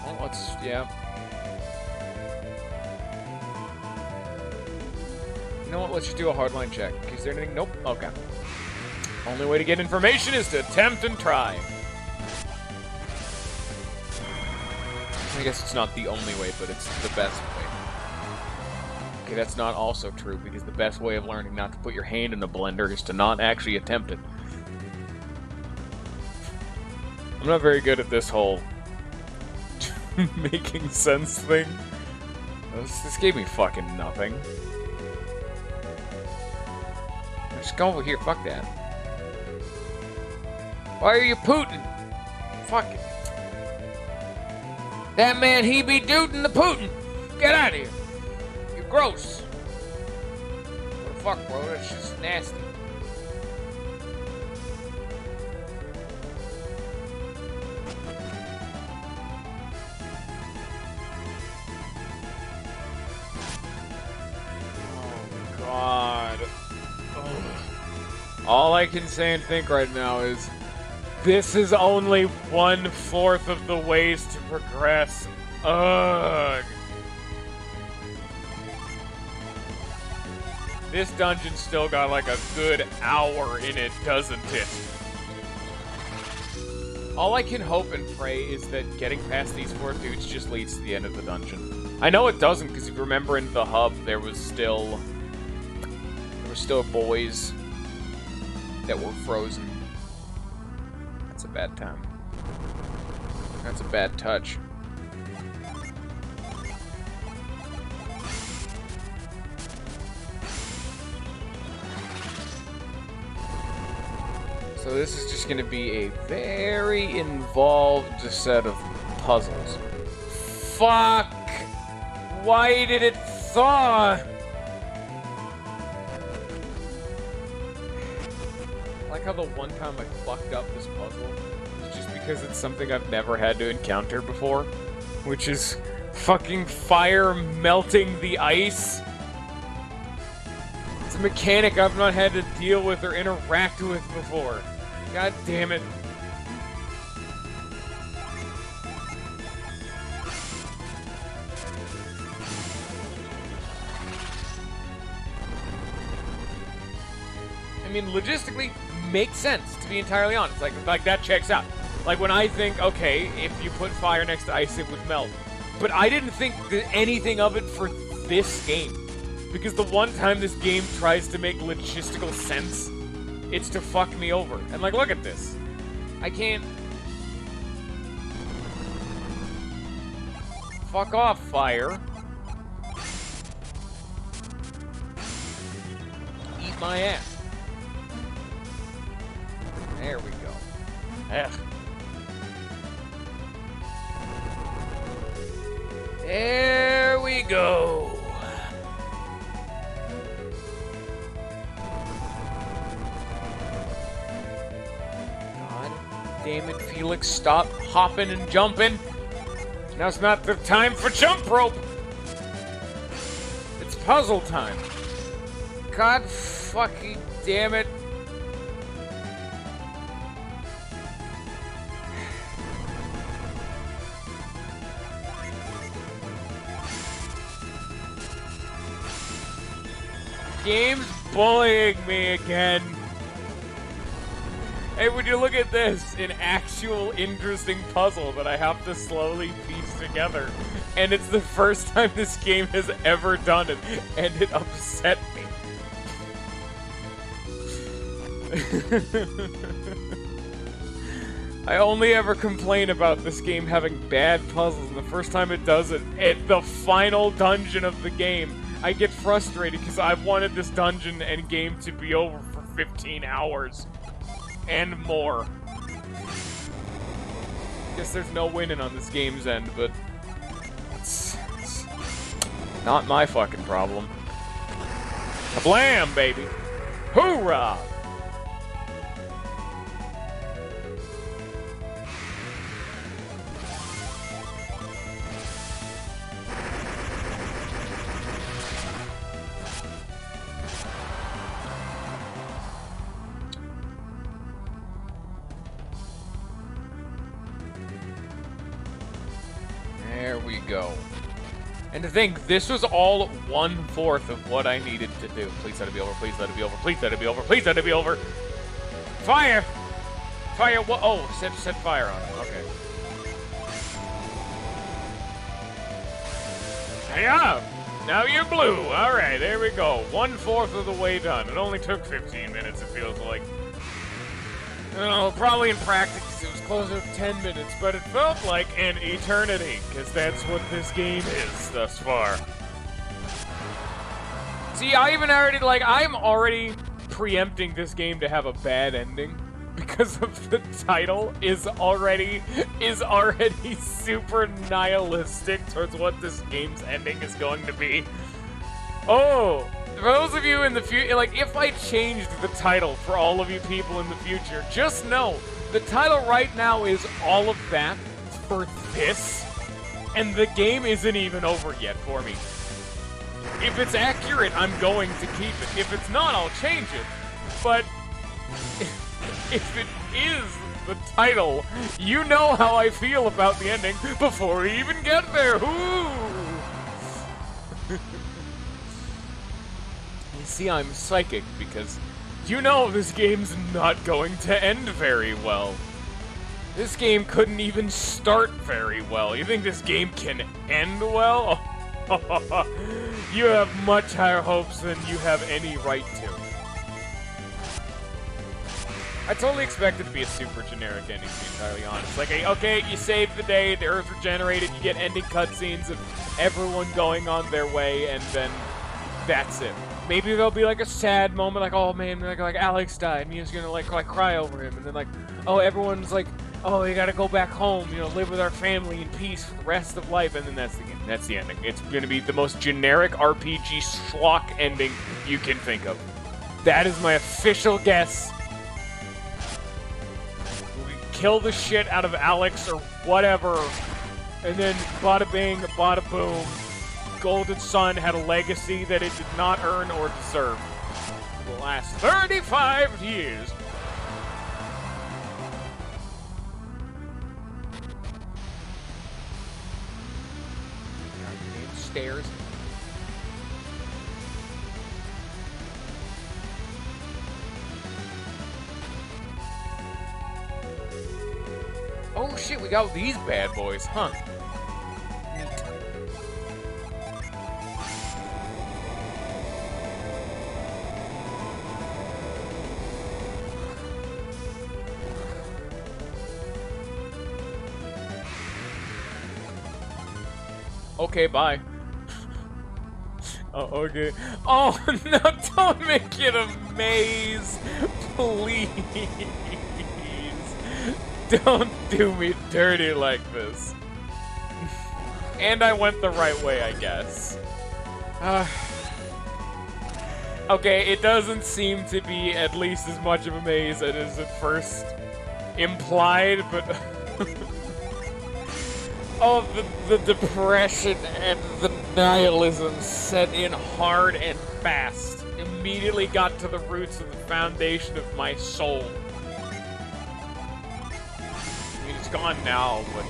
Well, let's, yeah. You know what, let's just do a hardline check. Is there anything? Nope. Okay. Only way to get information is to attempt and try. I guess it's not the only way, but it's the best way. Okay, that's not also true, because the best way of learning not to put your hand in the blender is to not actually attempt it. I'm not very good at this whole making sense thing. This gave me fucking nothing. Just go over here, fuck that. Why are you Putin? Fuck it. That man, he be dootin' the Putin. Get out of here. You're gross. What the fuck, bro? That's just nasty. Oh, God. Ugh. All I can say and think right now is, this is only 1/4 of the ways to progress. Ugh. This dungeon still got like a good hour in it, doesn't it? All I can hope and pray is that getting past these 4 dudes just leads to the end of the dungeon. I know it doesn't, because if you remember in the hub, there were still boys that were frozen. That's a bad time. That's a bad touch. So this is just going to be a very involved set of puzzles. Fuck! Why did it thaw? I like how the one time I fucked up this puzzle is just because it's something I've never had to encounter before, which is fucking fire melting the ice. It's a mechanic I've not had to deal with or interact with before. God damn it. I mean, logistically, makes sense, to be entirely honest. Like that checks out. Like, when I think, okay, if you put fire next to ice, it would melt. But I didn't think anything of it for this game. Because the one time this game tries to make logistical sense, it's to fuck me over. And, like, look at this. I can't... Fuck off, fire. Eat my ass. There we go. Ugh. There we go. God damn it, Felix, stop hopping and jumping. Now's not the time for jump rope. It's puzzle time. God fucking damn it. Game's bullying me again. Hey, would you look at this? An actual interesting puzzle that I have to slowly piece together. And it's the first time this game has ever done it. And it upset me. I only ever complain about this game having bad puzzles. And the first time it does it, at the final dungeon of the game, I get frustrated because I've wanted this dungeon and game to be over for 15 hours. And more. Guess there's no winning on this game's end, but... It's not my fucking problem. Kablam, baby! Hoorah! There we go. And to think, this was all 1/4 of what I needed to do. Please let it be over, please let it be over, please let it be over, please let it be over. Fire! Fire, what? Oh, set fire on it, okay. Hiya! Now you're blue. Alright, there we go. 1/4 of the way done. It only took 15 minutes, it feels like. You know, probably in practice it was closer to 10 minutes, but it felt like an eternity, because that's what this game is thus far. See, I'm already preempting this game to have a bad ending, because of the title is already super nihilistic towards what this game's ending is going to be. Oh, for those of you in the future, like, if I changed the title for all of you people in the future, just know, the title right now is all of that for this, and the game isn't even over yet for me. If it's accurate, I'm going to keep it. If it's not, I'll change it. But if it is the title, you know how I feel about the ending before we even get there. Ooh! You see, I'm psychic because you know this game's not going to end very well. This game couldn't even start very well. You think this game can end well? You have much higher hopes than you have any right to. I totally expect it to be a super generic ending, to be entirely honest. Like, okay, you save the day, the Earth regenerated, you get ending cutscenes of everyone going on their way, and then that's it. Maybe there'll be like a sad moment, like, oh man, like Alex died, and Mia's gonna like cry over him, and then like, oh, everyone's like, oh, you gotta go back home, you know, live with our family in peace for the rest of life, and then that's the game. That's the ending. It's gonna be the most generic RPG schlock ending you can think of. That is my official guess. We kill the shit out of Alex or whatever, and then bada bing, bada boom. Golden Sun had a legacy that it did not earn or deserve. It will last 35 years. Stairs. Oh shit, we got these bad boys, huh? Neat. Okay, bye. Oh, okay. Oh, no, don't make it a maze. Please. Don't do me dirty like this. And I went the right way, I guess. Okay, it doesn't seem to be at least as much of a maze as it is at first implied, but... Oh, the depression and the nihilism set in hard and fast. Immediately got to the roots of the foundation of my soul. I mean, it's gone now, but...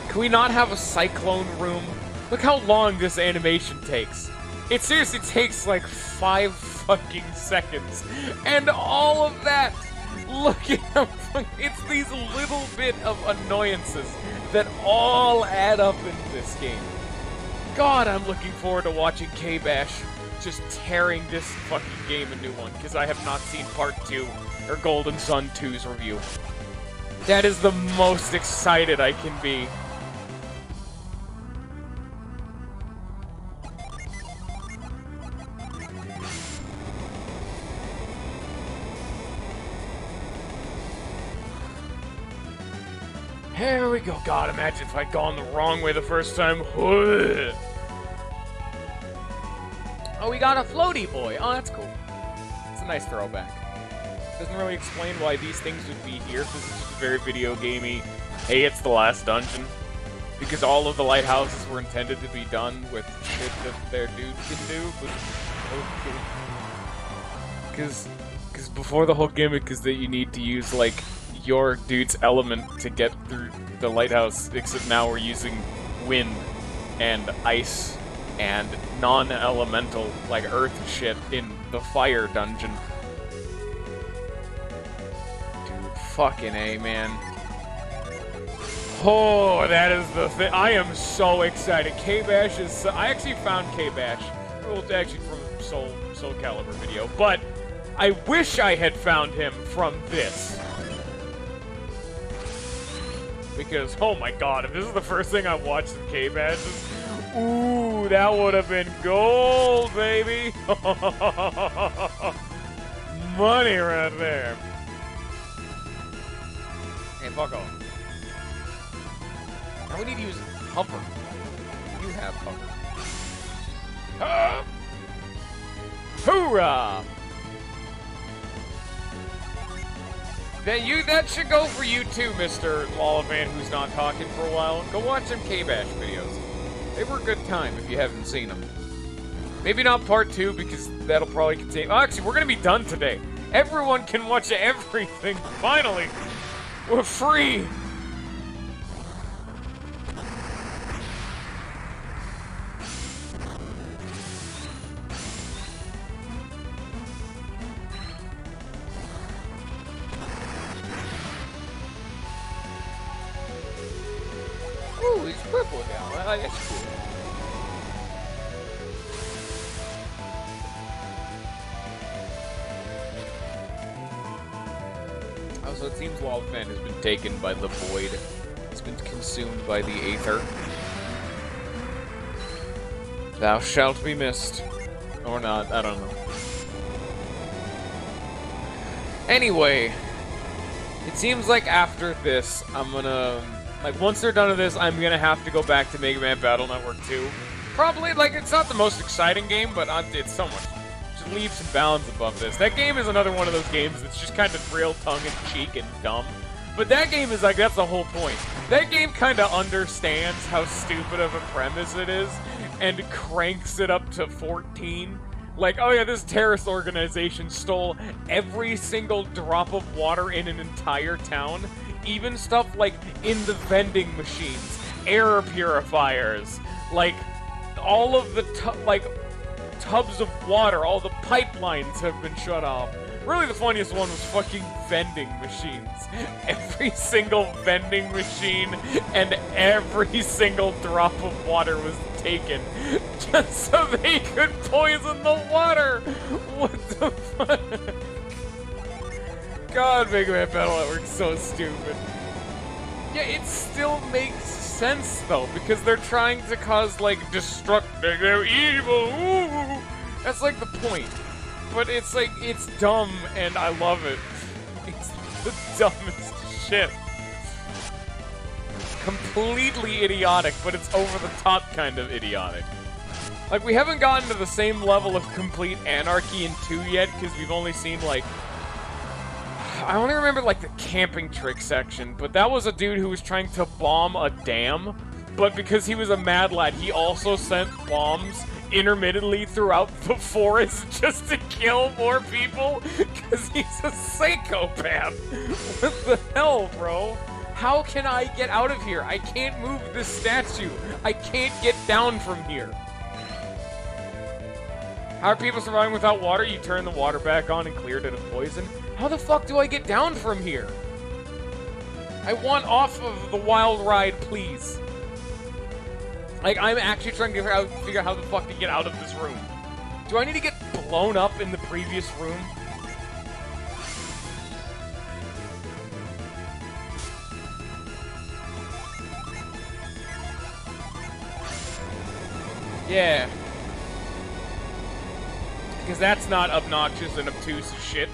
Can we not have a cyclone room? Look how long this animation takes. It seriously takes like 5 fucking seconds. And all of that! Look at how it's these little bit of annoyances that all add up in this game. God, I'm looking forward to watching K-Bash just tearing this fucking game a new one, because I have not seen Part 2 or Golden Sun 2's review. That is the most excited I can be. Here we go. God, imagine if I'd gone the wrong way the first time. Oh, we got a floaty boy. Oh, that's cool. It's a nice throwback. Doesn't really explain why these things would be here, because it's just a very video gamey, hey, it's the last dungeon. Because all of the lighthouses were intended to be done with shit that their dude can do, but... Okay. Because before the whole gimmick is that you need to use, like, your dude's element to get through the lighthouse, except now we're using wind and ice and non-elemental, like earth shit in the fire dungeon. Dude, fucking A, man. Oh, that is the thing. I am so excited. K-Bash is... I actually found K-Bash. Well, actually from the Soul Calibur video, but I wish I had found him from this. because, oh my god, if this is the first thing I watched in K-Badges, ooh, that would have been gold, baby! Money right there. Hey, fuck off. Now we need to use hover. You have hover. Hoorah! That should go for you too, Mr. Lolavan, who's not talking for a while. Go watch some K-Bash videos. They were a good time if you haven't seen them. Maybe not part 2, because that'll probably contain... Oh, actually, we're gonna be done today. Everyone can watch everything, finally! We're free! Ooh, he's purple now. That's cool. So it seems Lolfan has been taken by the void. It's been consumed by the aether. Thou shalt be missed. Or not, I don't know. Anyway, it seems like after this, I'm gonna... Like, once they're done with this, I'm gonna have to go back to Mega Man Battle Network 2. Probably, like, it's not the most exciting game, but it's so much. Just leaps and bounds above this. That game is another one of those games that's just kind of real tongue-in-cheek and dumb. But that game is like, that's the whole point. That game kind of understands how stupid of a premise it is, and cranks it up to 14. Like, oh yeah, this terrorist organization stole every single drop of water in an entire town. Even stuff like in the vending machines, air purifiers, like all of the tubs of water, all the pipelines have been shut off. Really, the funniest one was fucking vending machines. Every single vending machine and every single drop of water was taken just so they could poison the water. What the fuck? God, Mega Man Battle Network's so stupid. Yeah, it still makes sense, though, because they're trying to cause, like, destructive, they're evil, ooh! That's, like, the point. But it's, like, it's dumb, and I love it. It's the dumbest shit. Completely idiotic, but it's over-the-top kind of idiotic. Like, we haven't gotten to the same level of complete anarchy in 2 yet, because we've only seen, like... I only remember, like, the camping trick section, but that was a dude who was trying to bomb a dam, but because he was a mad lad, he also sent bombs intermittently throughout the forest just to kill more people, because he's a psychopath. What the hell, bro? How can I get out of here? I can't move this statue. I can't get down from here. How are people surviving without water? You turn the water back on and cleared it of poison. How the fuck do I get down from here? I want off of the wild ride, please. Like, I'm actually trying to figure out how the fuck to get out of this room. Do I need to get blown up in the previous room? Yeah. Because that's not obnoxious and obtuse as shit.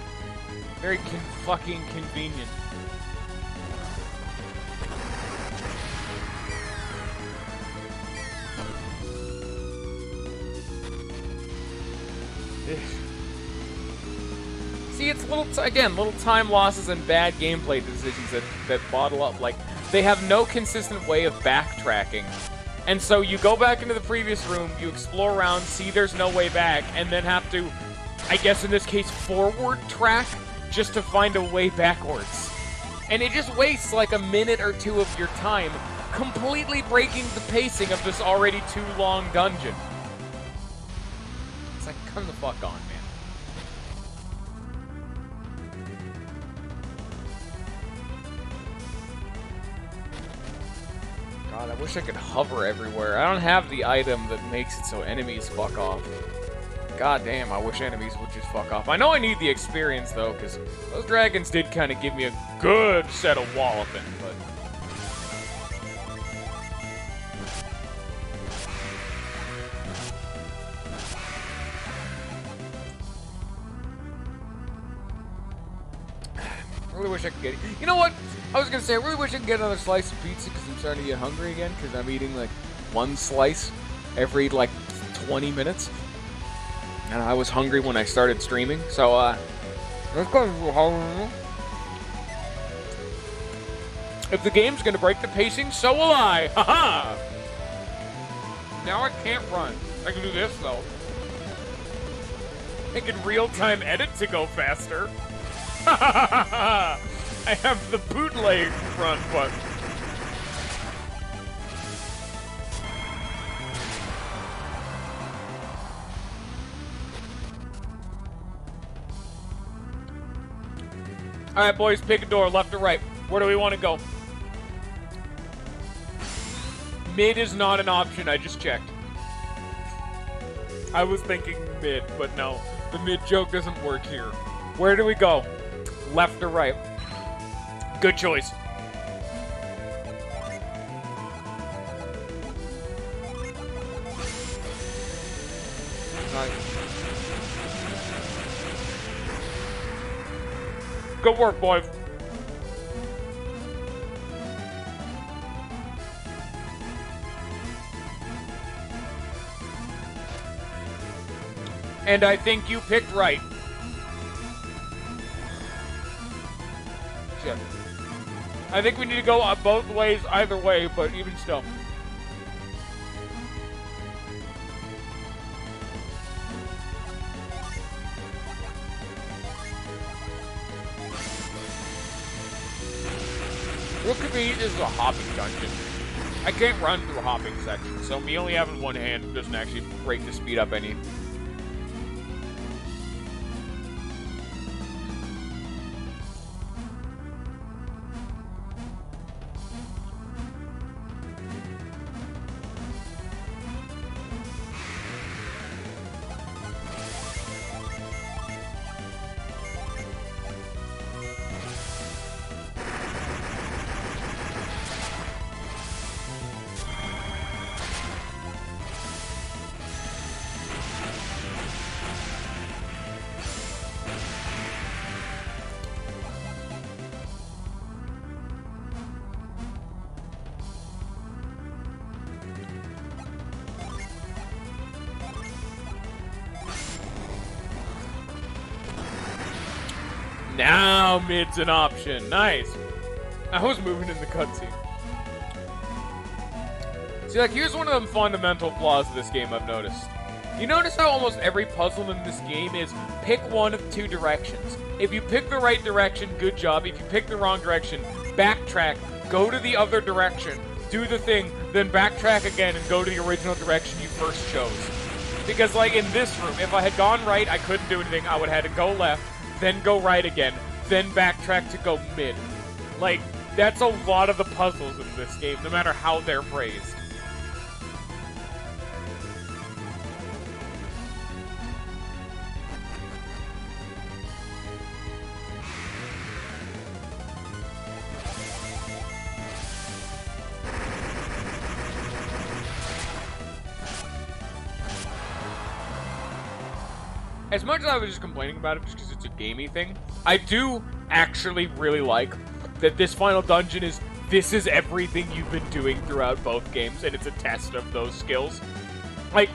Very fucking convenient. See, it's little time losses and bad gameplay decisions that bottle up. Like, they have no consistent way of backtracking. And so you go back into the previous room, you explore around, see there's no way back, and then have to, I guess in this case, forward track just to find a way backwards. And it just wastes like a minute or two of your time, completely breaking the pacing of this already too long dungeon. It's like, come the fuck on, man. God, I wish I could hover everywhere. I don't have the item that makes it so enemies fuck off. God damn, I wish enemies would just fuck off. I know I need the experience, though, because those dragons did kind of give me a good set of walloping, but... really wish I could get it. You know what? I was gonna say I really wish I could get another slice of pizza because I'm starting to get hungry again because I'm eating like one slice every like 20 minutes. And I was hungry when I started streaming, so let's go. If the game's gonna break the pacing, so will I. Haha! Now I can't run. I can do this though. I can real-time edit to go faster. I have the bootleg front button. All right, boys, pick a door, left or right. Where do we want to go? Mid is not an option. I just checked. I was thinking mid, but no. The mid joke doesn't work here. Where do we go? Left or right? Good choice. Nice. Good work, boys. And I think you picked right. Shit. I think we need to go both ways either way, but even still. What could be this is a hopping dungeon. I can't run through a hopping section, so me only having one hand doesn't actually break the speed up any. Now mid's an option. Nice. I was moving in the cutscene. See, like, here's one of them fundamental flaws of this game I've noticed. You notice how almost every puzzle in this game is pick one of two directions. If you pick the right direction, good job. If you pick the wrong direction, backtrack, go to the other direction, do the thing, then backtrack again and go to the original direction you first chose. Because, like, in this room, if I had gone right, I couldn't do anything. I would have had to go left, then go right again, then backtrack to go mid. Like, that's a lot of the puzzles in this game, no matter how they're phrased. As much as I was just complaining about it just because it's a gamey thing, I do actually really like that this final dungeon this is everything you've been doing throughout both games, and it's a test of those skills. Like,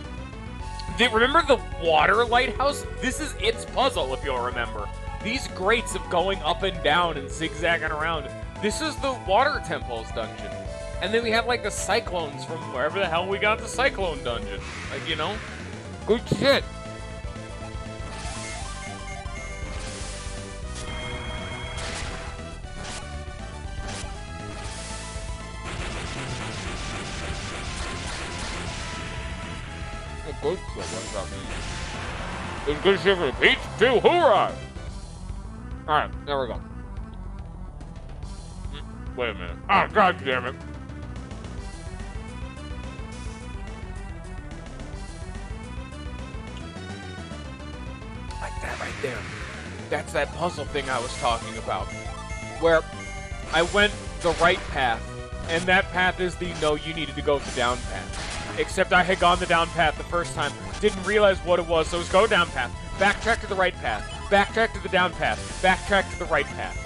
remember the water lighthouse? This is its puzzle, if you'll remember. These grates of going up and down and zigzagging around. This is the water temples dungeon. And then we have, like, the cyclones from wherever the hell we got the cyclone dungeon. Like, you know? Good shit. Good shit, what's that mean? It's good shit for the peach too, hoorah! Alright, there we go. Wait a minute. Oh, god damn it. Like that right there. That's that puzzle thing I was talking about. Where I went the right path, and that path is the no, you needed to go the down path. Except I had gone the down path the first time, didn't realize what it was, so it was go down path, backtrack to the right path, backtrack to the down path, backtrack to the right path.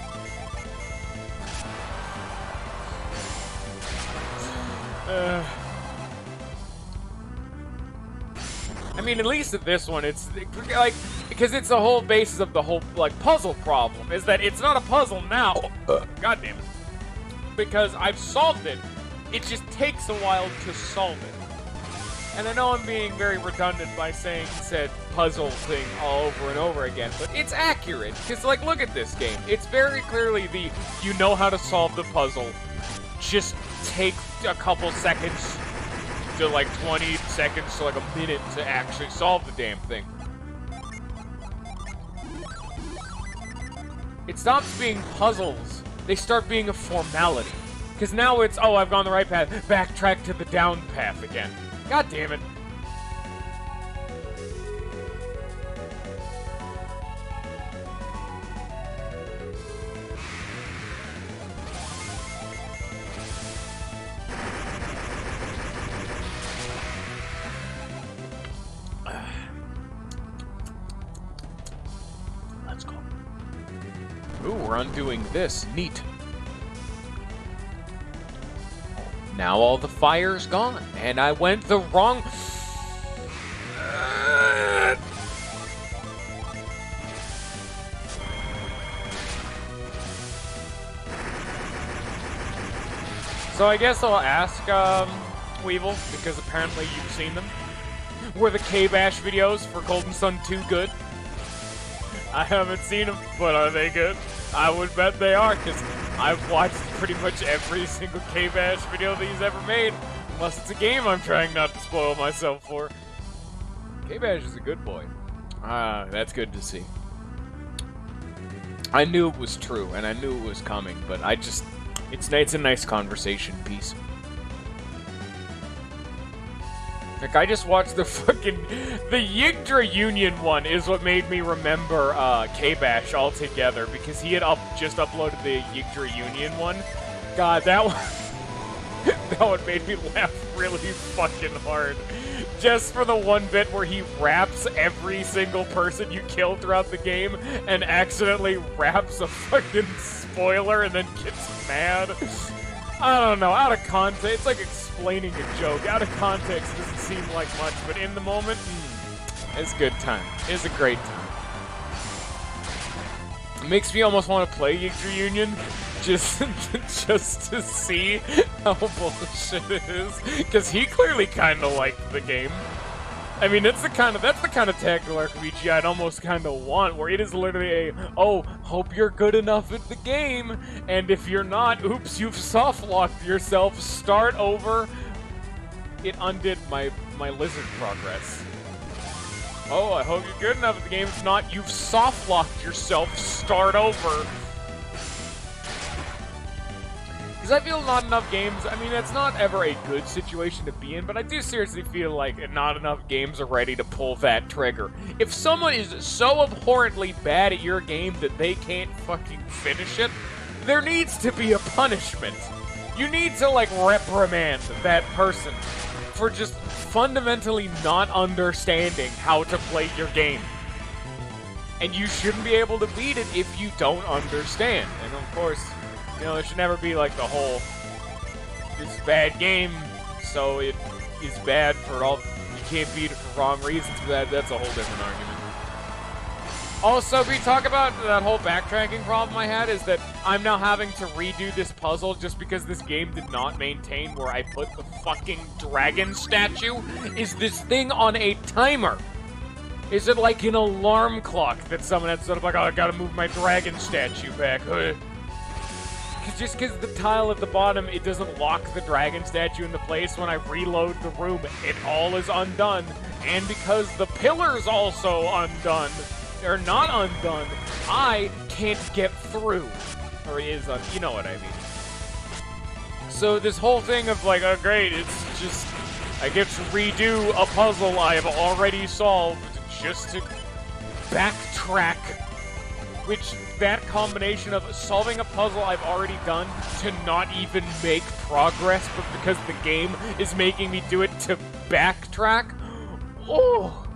I mean, at least at this one, it's like, because it's the whole basis of the whole, like, puzzle problem, is that it's not a puzzle now. God damn it. Because I've solved it. It just takes a while to solve it. And I know I'm being very redundant by saying said puzzle thing all over and over again, but it's accurate. Because, like, look at this game. It's very clearly the, you know how to solve the puzzle. Just take a couple seconds to, like, 20 seconds to, like, a minute to actually solve the damn thing. It stops being puzzles. They start being a formality. Because now it's, oh, I've gone the right path. Backtrack to the down path again. God damn it. Let's go. Ooh, we're undoing this. Neat. Now all the fire's gone, and I went the wrong... So I guess I'll ask Weevil, because apparently you've seen them. Were the K-Bash videos for Golden Sun 2 good? I haven't seen them, but are they good? I would bet they are, because I've watched pretty much every single K-Bash video that he's ever made, unless it's a game I'm trying not to spoil myself for. K-Bash is a good boy. That's good to see. I knew it was true, and I knew it was coming, but I just... It's a nice conversation piece. Like, I just watched the fucking... The Yggdra Union one is what made me remember K-Bash altogether, because he had just uploaded the Yggdra Union one. God, that one... that one made me laugh really fucking hard. Just for the one bit where he raps every single person you kill throughout the game, and accidentally raps a fucking spoiler and then gets mad. I don't know, out of context, it's like explaining a joke. Out of context, it doesn't seem like much, but in the moment, it's a good time. It's a great time. It makes me almost want to play Yggdra Union, just to see how bullshit it is, because he clearly kind of liked the game. I mean, that's the kind of tactical RPG I'd almost kind of want, where it is literally a, oh, hope you're good enough at the game, and if you're not, oops, you've soft-locked yourself, start over. It undid my lizard progress. Oh, I hope you're good enough at the game, if not, you've soft-locked yourself, start over. Because I feel not enough games, I mean, it's not ever a good situation to be in, but I do seriously feel like not enough games are ready to pull that trigger. If someone is so abhorrently bad at your game that they can't fucking finish it, there needs to be a punishment. You need to, like, reprimand that person for just fundamentally not understanding how to play your game. And you shouldn't be able to beat it if you don't understand. And of course, you know, it should never be like the whole, it's a bad game, so it is bad for all, you can't beat it for wrong reasons, but that's a whole different argument. Also, we talk about that whole backtracking problem I had, is that I'm now having to redo this puzzle just because this game did not maintain where I put the fucking dragon statue. Is this thing on a timer? Is it like an alarm clock that someone had set up, like, oh, I gotta move my dragon statue back? Just because the tile at the bottom, it doesn't lock the dragon statue into place when I reload the room, it all is undone. And because the pillar's also undone, or not undone, I can't get through. Or is, you know what I mean. So this whole thing of like, oh great, it's just, I get to redo a puzzle I have already solved just to backtrack. Which, that combination of solving a puzzle I've already done to not even make progress, but because the game is making me do it to backtrack, oh,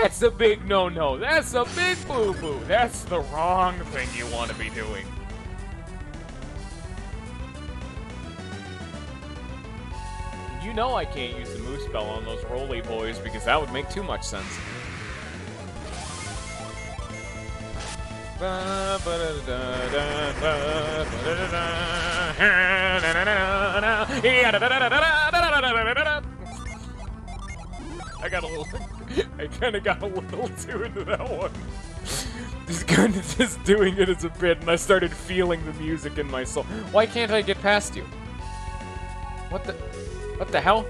that's a big no-no. That's a big boo-boo. That's the wrong thing you want to be doing. You know I can't use the move spell on those roly boys because that would make too much sense. I kind of got a little too into that one. Just kind of just doing it as a bit, and I started feeling the music in my soul. Why can't I get past you? What the hell?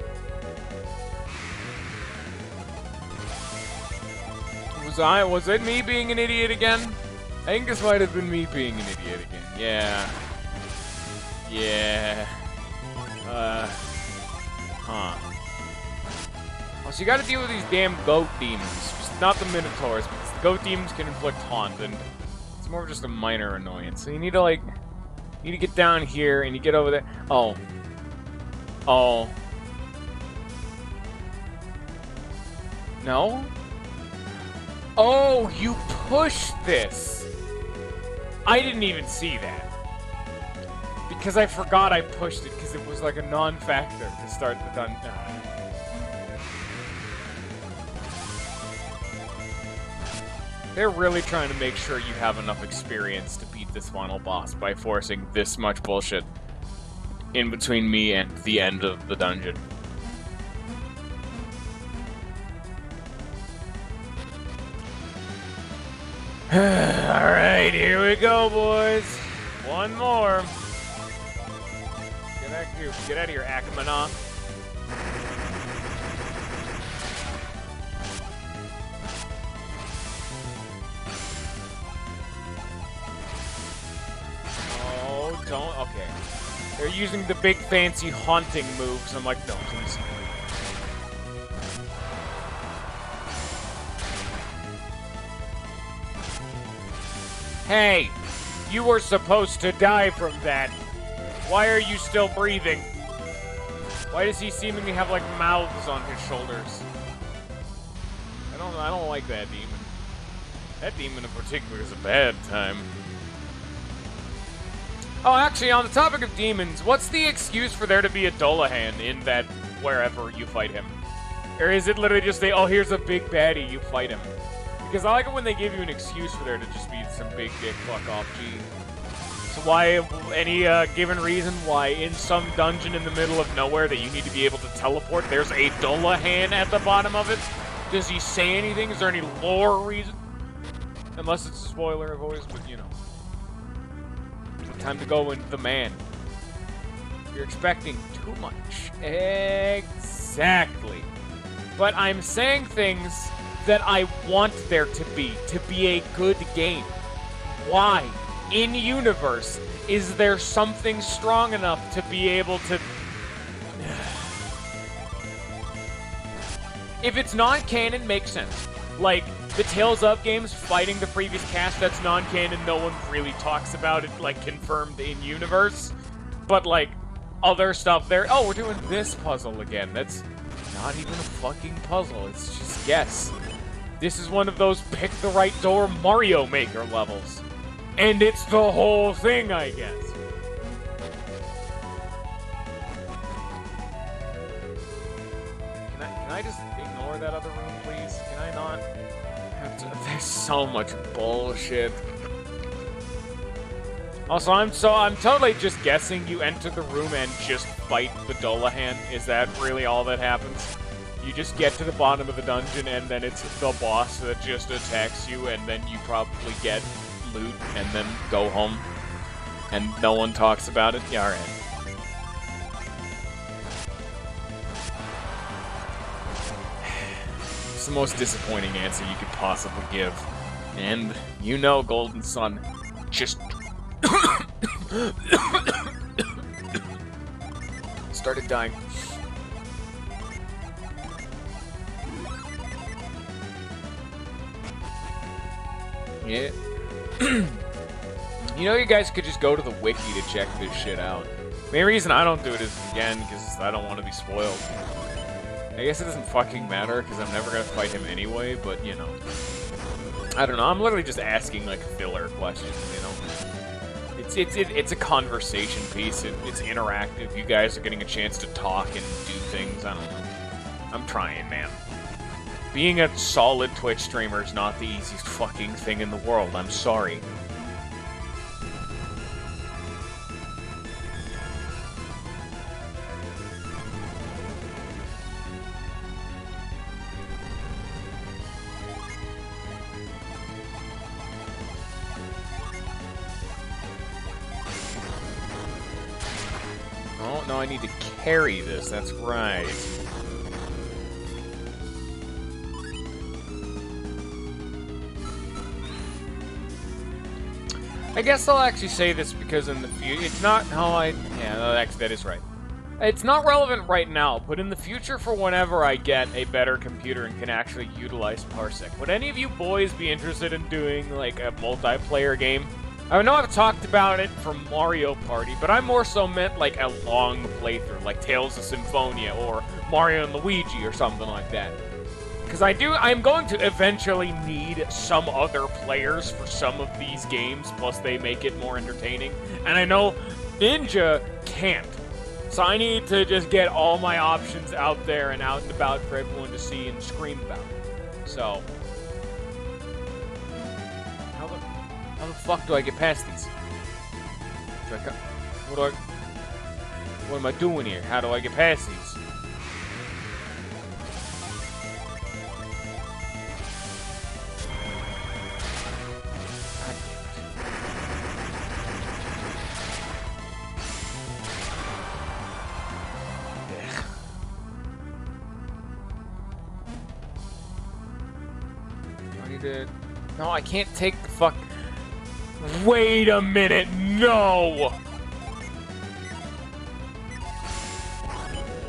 Was it me being an idiot again? I think this might have been me being an idiot again. Yeah. Yeah. Huh. Oh, so you gotta deal with these damn goat demons. Just not the Minotaurs, because the goat demons can inflict haunt, and it's more of just a minor annoyance. So you need to, like, get down here, and you get over there. Oh. Oh. No? Oh, you push this! I didn't even see that. Because I forgot I pushed it, because it was like a non-factor to start the dungeon. They're really trying to make sure you have enough experience to beat this final boss by forcing this much bullshit in between me and the end of the dungeon. Alright, here we go, boys. One more. Get out of here, Akamana. Oh, don't. Okay. They're using the big fancy haunting moves. I'm like, no, please. Hey, you were supposed to die from that. Why are you still breathing? Why does he seemingly have like mouths on his shoulders? I don't like that demon. That demon in particular is a bad time. Oh, actually, on the topic of demons, what's the excuse for there to be a Dolahan in that wherever you fight him? Or is it literally just oh, here's a big baddie, you fight him? Because I like it when they give you an excuse for there to just be some big dick fuck off G. So why, any given reason why in some dungeon in the middle of nowhere that you need to be able to teleport, there's a Dolahan at the bottom of it? Does he say anything? Is there any lore reason? Unless it's a spoiler, of course, but you know. Time to go into the man. You're expecting too much. Exactly. But I'm saying things that I want there to be a good game. Why? In universe, is there something strong enough to be able to... If it's non-canon, makes sense. Like, the Tales of games fighting the previous cast, that's non-canon, no one really talks about it, like, confirmed in universe. But, like, other stuff there, oh, we're doing this puzzle again. That's not even a fucking puzzle, it's just guess. This is one of those pick the right door Mario Maker levels. And it's the whole thing, I guess. Can I just ignore that other room, please? Can I not? There's so much bullshit. Also, I'm totally just guessing you enter the room and just fight the Dolahan. Is that really all that happens? You just get to the bottom of the dungeon and then it's the boss that just attacks you and then you probably get loot and then go home. And no one talks about it? Yeah, alright. It's the most disappointing answer you could possibly give. And you know, Golden Sun, just... started dying. Yeah. You know, you guys could just go to the wiki to check this shit out. The main reason I don't do it is, again, because I don't want to be spoiled. I guess it doesn't fucking matter, because I'm never gonna fight him anyway, but, you know. I don't know, I'm literally just asking, like, filler questions, you know? It's a conversation piece. It's interactive. You guys are getting a chance to talk and do things. I don't know. I'm trying, man. Being a solid Twitch streamer is not the easiest fucking thing in the world. I'm sorry. Oh, no, I need to carry this. That's right. I guess I'll actually say this because in the future, it's not how I... Yeah, no, that is right. It's not relevant right now, but in the future for whenever I get a better computer and can actually utilize Parsec, would any of you boys be interested in doing, like, a multiplayer game? I know I've talked about it for Mario Party, but I more so meant, like, a long playthrough, like Tales of Symphonia or Mario and Luigi or something like that. Because I'm going to eventually need some other players for some of these games, plus they make it more entertaining. And I know Ninja can't. So I need to just get all my options out there and out and about for everyone to see and scream about. So, how the fuck do I get past these? What am I doing here? How do I get past these? No, I can't take the fuck... Wait a minute, no!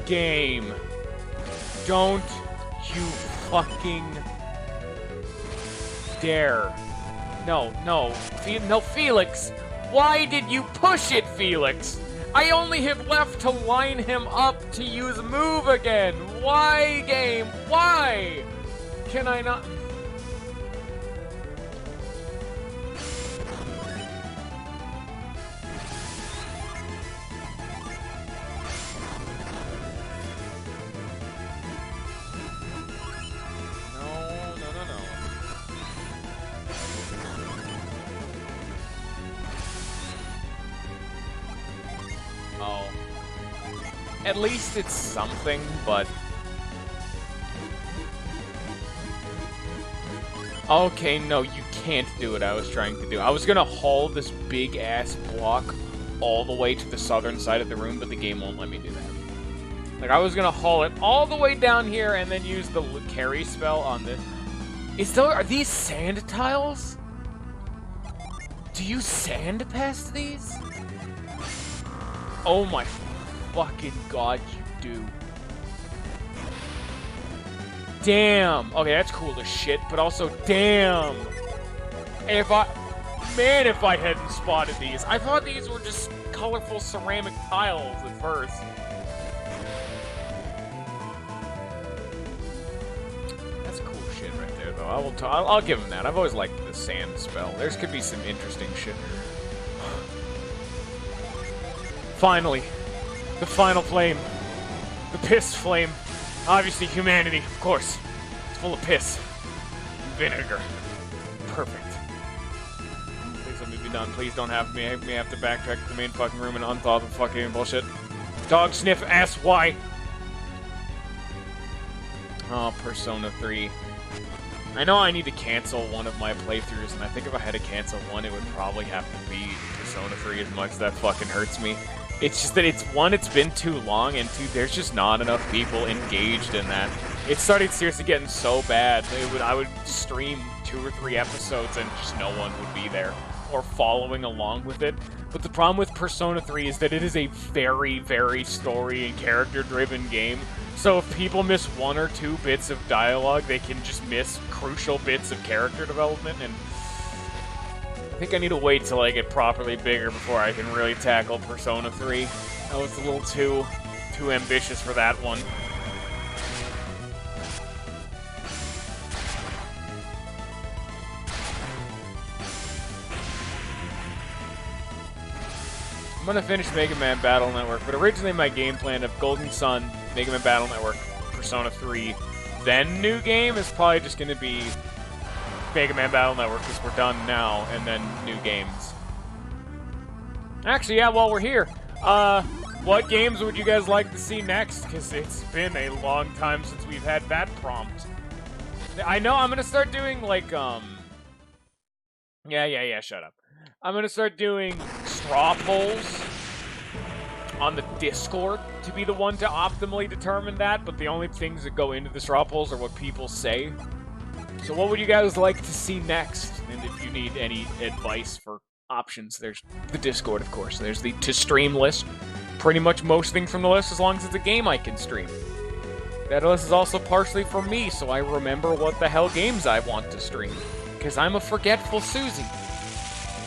Game. Don't you fucking dare. No, Felix! Why did you push it, Felix? I only have left to line him up to use move again! Why, game? Why? Can I not... At least it's something, but... Okay, no, you can't do what I was trying to do. I was gonna haul this big-ass block all the way to the southern side of the room, but the game won't let me do that. Like, I was gonna haul it all the way down here and then use the carry spell on this. Are these sand tiles? Do you sand past these? Oh my fucking god, you do. Damn. Okay, that's cool as shit, but also, damn. If I hadn't spotted these. I thought these were just colorful ceramic tiles at first. That's cool shit right there, though. I'll give him that. I've always liked the sand spell. There's could be some interesting shit. Finally. The final flame. The piss flame. Obviously humanity, of course. It's full of piss. Vinegar. Perfect. Please let me be done. Please don't have me have to backtrack to the main fucking room and unthaw the fucking bullshit. Dog sniff ass why? Oh, Persona 3. I know I need to cancel one of my playthroughs, and I think if I had to cancel one, it would probably have to be Persona 3 as much as that fucking hurts me. It's just that it's been too long, and two, there's just not enough people engaged in that. It started seriously getting so bad, I would stream 2 or 3 episodes and just no one would be there, or following along with it. But the problem with Persona 3 is that it is a very, very story and character-driven game, so if people miss 1 or 2 bits of dialogue, they can just miss crucial bits of character development, and I think I need to wait till I get properly bigger before I can really tackle Persona 3. That was a little too ambitious for that one. gonna finish Mega Man Battle Network, but originally my game plan of Golden Sun, Mega Man Battle Network, Persona 3, then new game is probably just gonna be Mega Man Battle Network because we're done now, and then new games. Actually, yeah, while we're here, what games would you guys like to see next? Because it's been a long time since we've had that prompt. I know I'm gonna start doing, like, Yeah, shut up. I'm gonna start doing straw polls on the Discord to be the one to optimally determine that, but the only things that go into the straw polls are what people say. So what would you guys like to see next? And if you need any advice for options, there's the Discord, of course. There's the to-stream list. Pretty much most things from the list, as long as it's a game I can stream. That list is also partially for me, so I remember what the hell games I want to stream. Because I'm a forgetful Susie.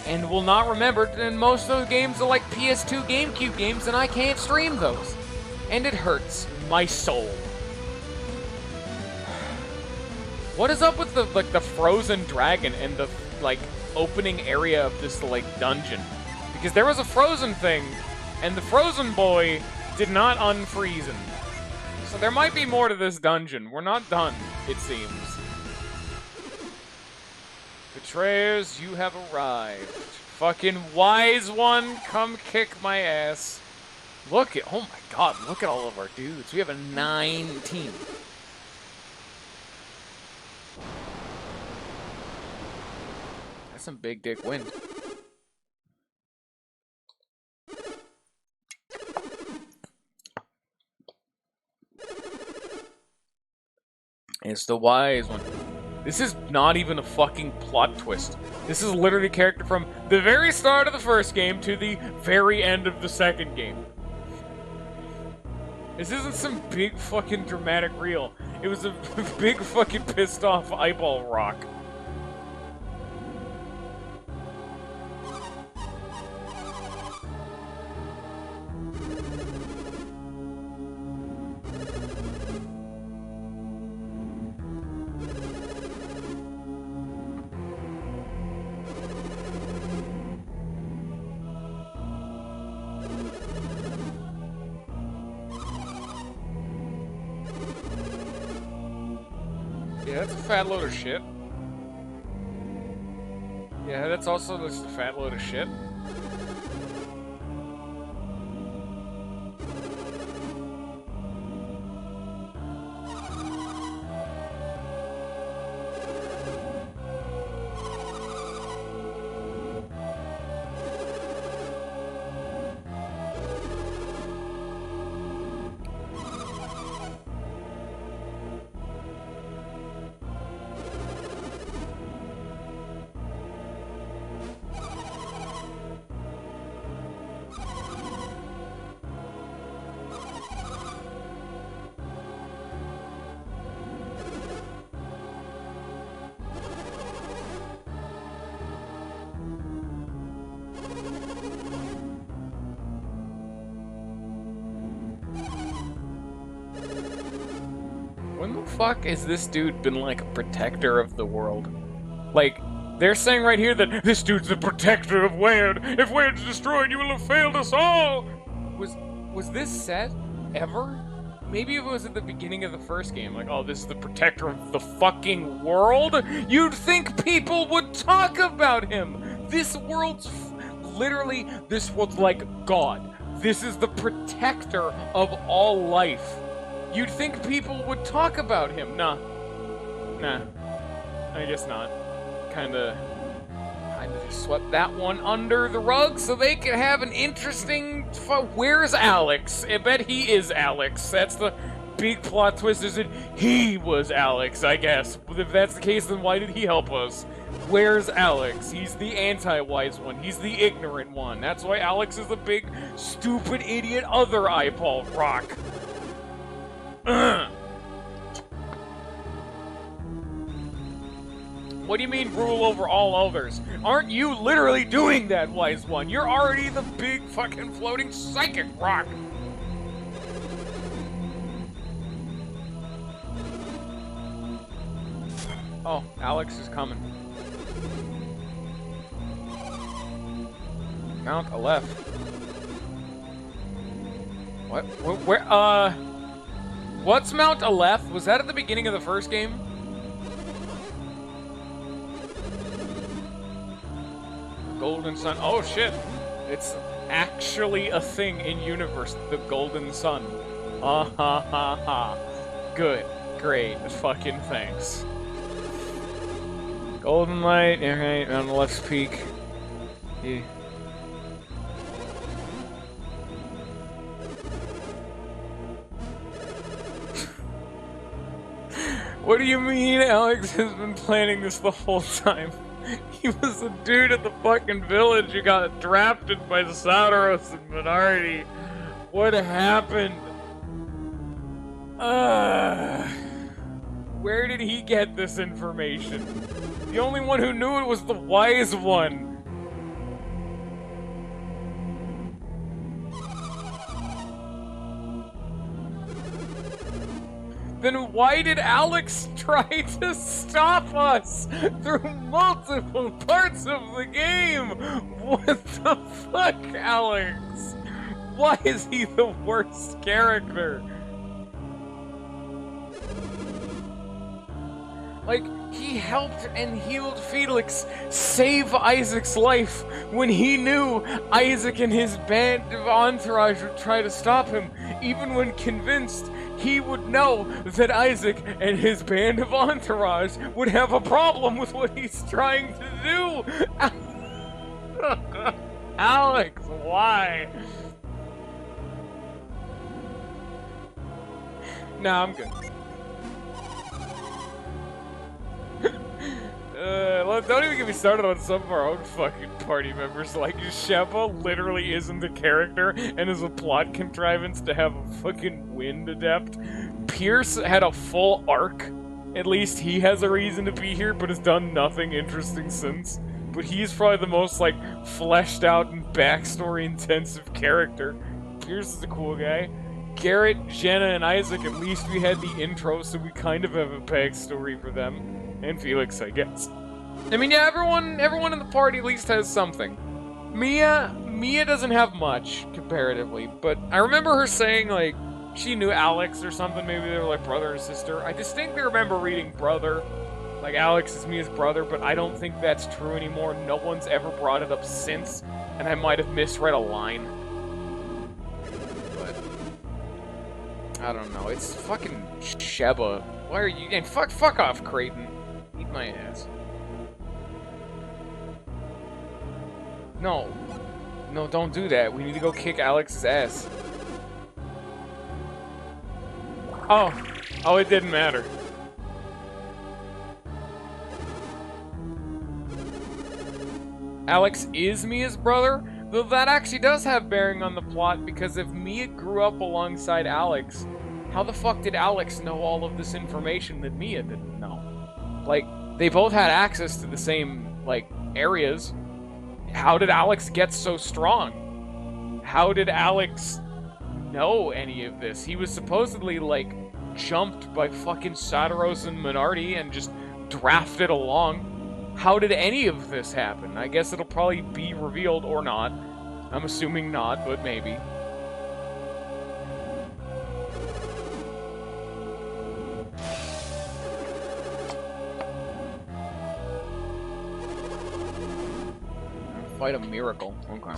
And will not remember, and most of those games are like PS2 GameCube games, and I can't stream those. And it hurts my soul. What is up with the frozen dragon and the, like, opening area of this, like, dungeon? Because there was a frozen thing, and the frozen boy did not unfreeze him. So there might be more to this dungeon. We're not done, it seems. Betrayers, you have arrived. Fucking wise one, come kick my ass. Look at, oh my god, look at all of our dudes. We have a 9 team. That's some big dick wind. It's the wise one. This is not even a fucking plot twist. This is literally a character from the very start of the first game to the very end of the second game. This isn't some big fucking dramatic reel. It was a big fucking pissed off eyeball rock. Yeah, that's a fat load of shit. Yeah, that's also just a fat load of shit. When the fuck has this dude been like a protector of the world? Like, they're saying right here that this dude's the protector of Wyrd. If Wyrd's destroyed, you will have failed us all. Was this said ever? Maybe it was at the beginning of the first game, like, oh, this is the protector of the fucking world? You'd think people would talk about him! This world's literally, this world's like God. This is the protector of all life. You'd think people would talk about him. Nah. I guess not. Kinda just swept that one under the rug so they could have an interesting... Where's Alex? I bet he is Alex. That's the big plot twist, is that he was Alex, I guess. If that's the case, then why did he help us? Where's Alex? He's the anti-wise one. He's the ignorant one. That's why Alex is the big, stupid, idiot other eyeball rock. What do you mean rule over all others? Aren't you literally doing that, wise one? You're already the big fucking floating psychic rock. Oh, Alex is coming. Mount a left. What? Where? What's Mount Aleph? Was that at the beginning of the first game? Golden Sun. Oh shit! It's actually a thing in universe. The Golden Sun. Ha ha ha. Good. Great. Fucking thanks. Golden light. Alright, on the left peak. Yeah. What do you mean Alex has been planning this the whole time? He was the dude at the fucking village who got drafted by Sauros and Minardi. What happened? Where did he get this information? The only one who knew it was the wise one. Then why did Alex try to stop us through multiple parts of the game? What the fuck, Alex? Why is he the worst character? Like, he helped and healed Felix save Isaac's life when he knew Isaac and his band of entourage would try to stop him, even when convinced he would know that Isaac and his band of entourage would have a problem with what he's trying to do. Alex, why? Nah, I'm good. Don't even get me started on some of our own fucking party members. Like, Sheppa literally isn't a character and is a plot contrivance to have a fucking wind adept. Pierce had a full arc. At least he has a reason to be here, but has done nothing interesting since. But he's probably the most, like, fleshed out and backstory intensive character. Pierce is a cool guy. Garrett, Jenna, and Isaac, at least we had the intro, so we kind of have a backstory for them. And Felix, I guess. I mean, yeah, everyone in the party at least has something. Mia doesn't have much, comparatively, but I remember her saying, like, she knew Alex or something, maybe they were like brother and sister. I distinctly remember reading brother, like Alex is Mia's brother, but I don't think that's true anymore. No one's ever brought it up since, and I might have misread a line. But I don't know, it's fucking Sheba. Why are you, and fuck off, Creighton. Eat my ass. No, don't do that. We need to go kick Alex's ass. Oh, it didn't matter. Alex is Mia's brother? Though that actually does have bearing on the plot, because if Mia grew up alongside Alex, how the fuck did Alex know all of this information that Mia didn't know? Like, they both had access to the same, like, areas. How did Alex get so strong? How did Alex know any of this? He was supposedly, like, jumped by fucking Sauros and Minardi and just drafted along. How did any of this happen? I guess it'll probably be revealed or not. I'm assuming not, but maybe. Fight a miracle. Okay.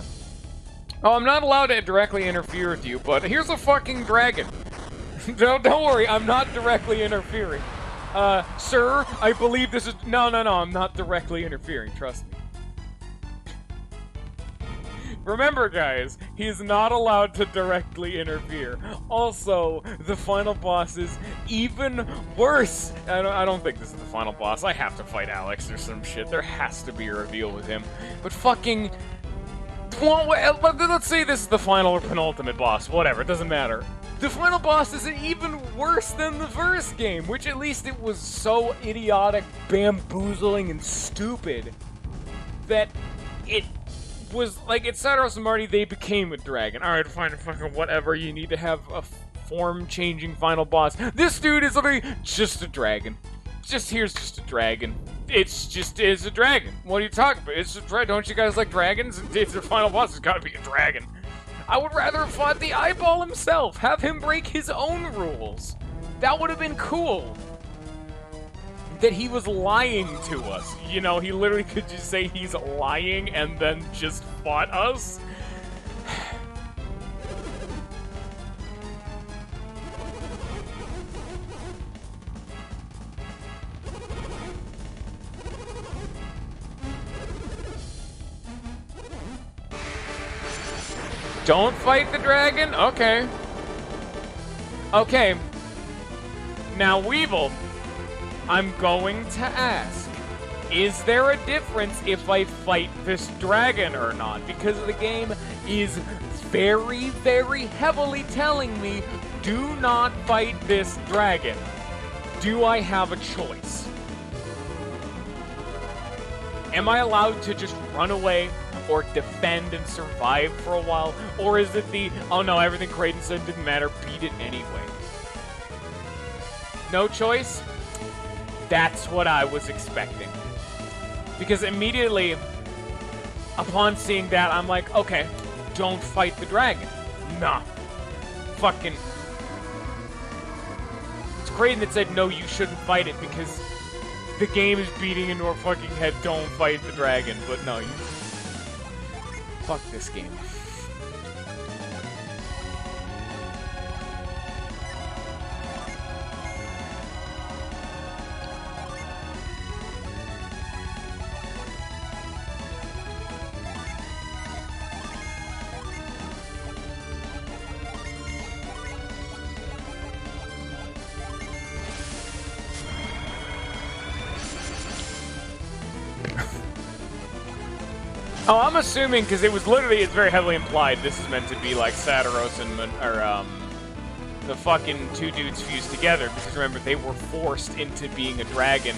Oh, I'm not allowed to directly interfere with you, but here's a fucking dragon. Don't worry, I'm not directly interfering. Sir, I believe this is... No, I'm not directly interfering, trust me. Remember, guys, he's not allowed to directly interfere. Also, the final boss is even worse. I don't think this is the final boss. I have to fight Alex or some shit. There has to be a reveal with him. But fucking... Well, let's say this is the final or penultimate boss. Whatever, it doesn't matter. The final boss is even worse than the first game, which at least it was so idiotic, bamboozling, and stupid that it was like, it's Sauros and Marty, they became a dragon. Alright, fine, fucking whatever, you need to have a form-changing final boss. This dude is literally just a dragon. Here's just a dragon. It's a dragon. What are you talking about? It's a dragon. Don't you guys like dragons? It's the final boss, it's gotta be a dragon. I would rather have fought the eyeball himself. Have him break his own rules. That would have been cool. That he was lying to us. You know, he literally could just say he's lying and then just fought us. Don't fight the dragon? Okay. Okay. Now, Weevil, I'm going to ask, is there a difference if I fight this dragon or not? Because the game is very, very heavily telling me, do not fight this dragon. Do I have a choice? Am I allowed to just run away or defend and survive for a while? Or is it the, oh no, everything Kraden said didn't matter, beat it anyway? No choice? That's what I was expecting. Because immediately, upon seeing that, I'm like, okay, don't fight the dragon. Nah. Fucking... It's Kraden that said, no, you shouldn't fight it because the game is beating into our fucking head, don't fight the dragon. But no, you... Fuck this game. Oh, I'm assuming, because it was literally, it's very heavily implied, this is meant to be like Satiros and, the fucking two dudes fused together, because remember, they were forced into being a dragon.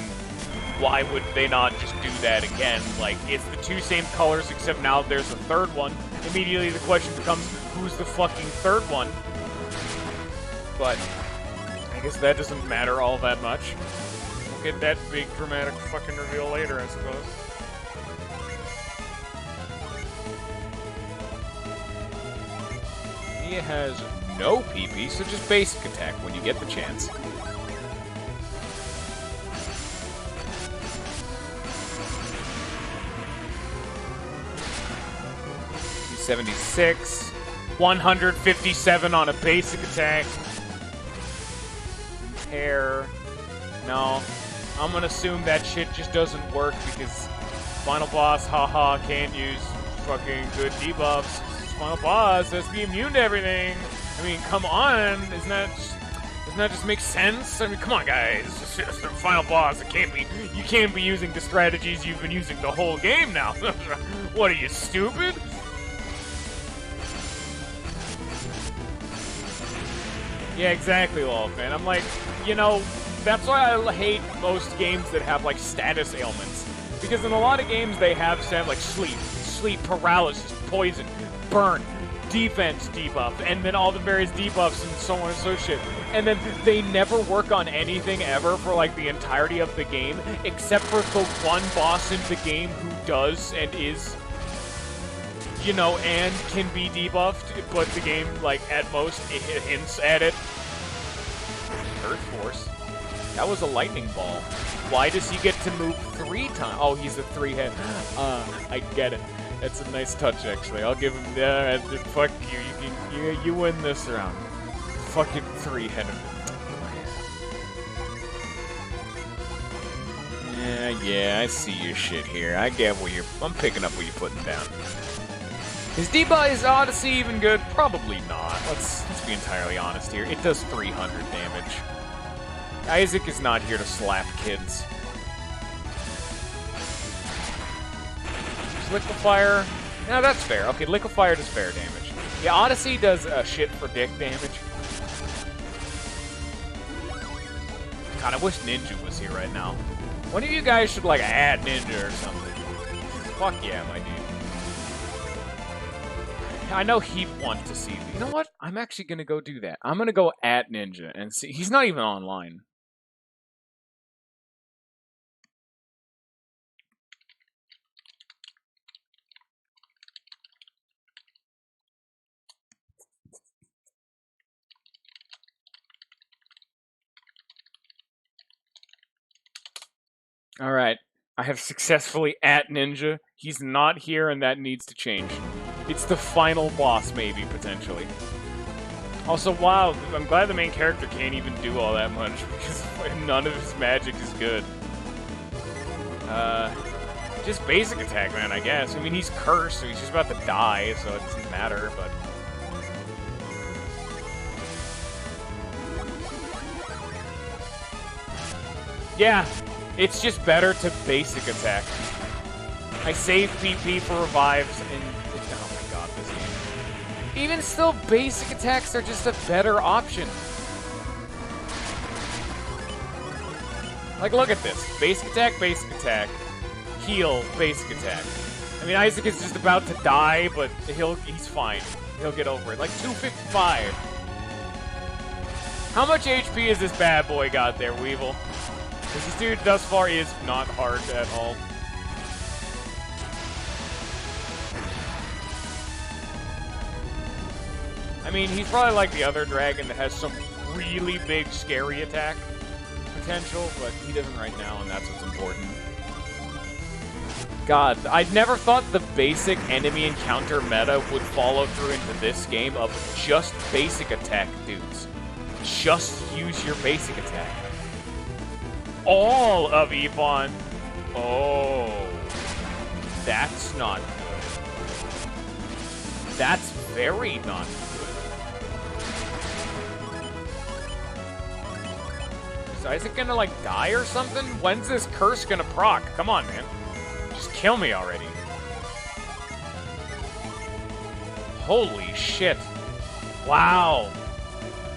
Why would they not just do that again? Like, it's the two same colors, except now there's a third one. Immediately the question becomes, who's the fucking third one? But, I guess that doesn't matter all that much. We'll get that big dramatic fucking reveal later, I suppose. He has no PP, so just basic attack when you get the chance. $76, 157 on a basic attack. Hair. No. I'm gonna assume that shit just doesn't work because final boss, haha, can't use fucking good debuffs. Final boss has to be immune to everything. I mean, come on, doesn't that just make sense? I mean, come on, guys, it's just a final boss. It can't be. You can't be using the strategies you've been using the whole game now. What are you, stupid? Yeah, exactly, Wolfman. I'm like, you know, that's why I hate most games that have like status ailments, because in a lot of games they have like sleep paralysis, poison, burn, defense debuff, and then all the various debuffs and so on and so shit. And then they never work on anything ever for like the entirety of the game, except for the one boss in the game who does and is, you know, and can be debuffed, but the game, like, at most, it hints at it. Earth Force. That was a lightning ball. Why does he get to move 3 times? Oh, he's a 3-head. I get it. That's a nice touch, actually. I'll give him fuck you. You win this round. Fucking 3-headed. Yeah, I see your shit here. I get what I'm picking up what you're putting down. Is Is Odyssey even good? Probably not. Let's be entirely honest here. It does 300 damage. Isaac is not here to slap kids. Liquefier. No, that's fair. Okay, Liquefier does fair damage. Yeah, Odyssey does shit for dick damage. God, I wish Ninja was here right now. One of you guys should, like, add Ninja or something. Fuck yeah, my dude. I know he'd want to see me. You know what? I'm actually gonna go do that. I'm gonna go at Ninja and see. He's not even online. Alright. I have successfully at Ninja. He's not here, and that needs to change. It's the final boss, maybe, potentially. Also, wow, I'm glad the main character can't even do all that much, because none of his magic is good. Just basic attack, man, I guess. I mean, he's cursed, so he's just about to die, so it doesn't matter, but... Yeah, it's just better to basic attack. I save PP for revives, and... Oh my god, this game. Even still, basic attacks are just a better option. Like, look at this. Basic attack, heal, basic attack. I mean, Isaac is just about to die, but he's fine. He'll get over it. Like, 255. How much HP has this bad boy got there, Weevil? Because this dude thus far is not hard at all. I mean, he's probably like the other dragon that has some really big, scary attack potential, but he doesn't right now, and that's what's important. God, I'd never thought the basic enemy encounter meta would follow through into this game of just basic attack dudes. Just use your basic attack. All of Ebon. Oh. That's not good. That's very not good. Is Isaac gonna, like, die or something? When's this curse gonna proc? Come on, man. Just kill me already. Holy shit. Wow.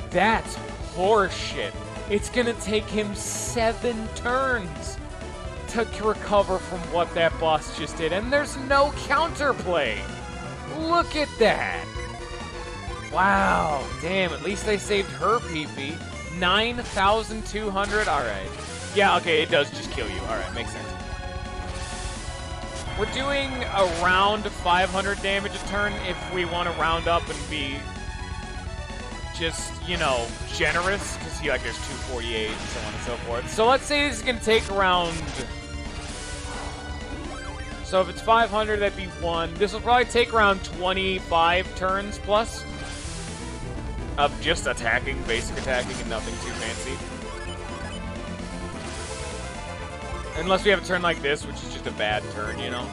That's horseshit. It's gonna take him 7 turns to recover from what that boss just did, and there's no counterplay. Look at that. Wow. Damn, at least they saved her PP. 9,200. Alright. Yeah, okay, it does just kill you. Alright, makes sense. We're doing around 500 damage a turn if we want to round up and be just, you know, generous, because like there's 248 and so on and so forth. So let's say this is going to take around... So if it's 500, that'd be 1. This will probably take around 25 turns plus of just attacking, basic attacking, and nothing too fancy. Unless we have a turn like this, which is just a bad turn, you know?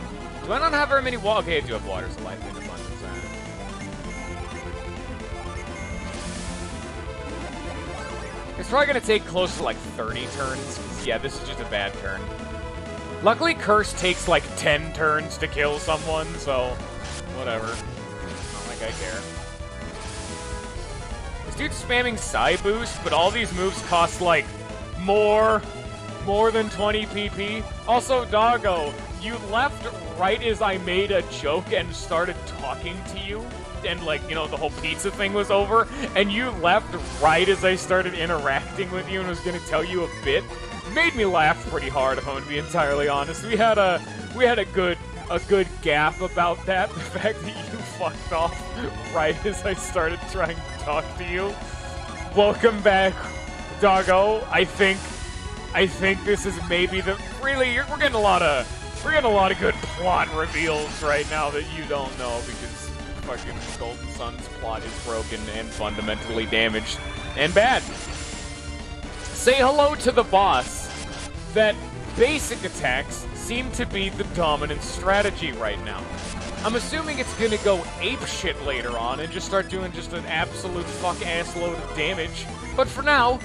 Do I not have very many water? Okay, I do have waters of life in abundance. It's probably going to take close to like 30 turns. Yeah, this is just a bad turn. Luckily, Curse takes like 10 turns to kill someone, so whatever. Not like I care. This dude's spamming Psy Boost, but all these moves cost like more than 20 PP. Also, Doggo, you left right as I made a joke and started talking to you. And, like, you know, the whole pizza thing was over. And you left right as I started interacting with you and was going to tell you a bit. Made me laugh pretty hard, if I'm going to be entirely honest. We had a good gap about that. The fact that you fucked off right as I started trying to talk to you. Welcome back, Doggo. I think this is maybe the we're getting a lot of good plot reveals right now that you don't know, because fucking Golden Sun's plot is broken and fundamentally damaged and bad. Say hello to the boss. That basic attacks seem to be the dominant strategy right now. I'm assuming it's gonna go apeshit later on and just start doing just an absolute fuck-ass load of damage. But for now,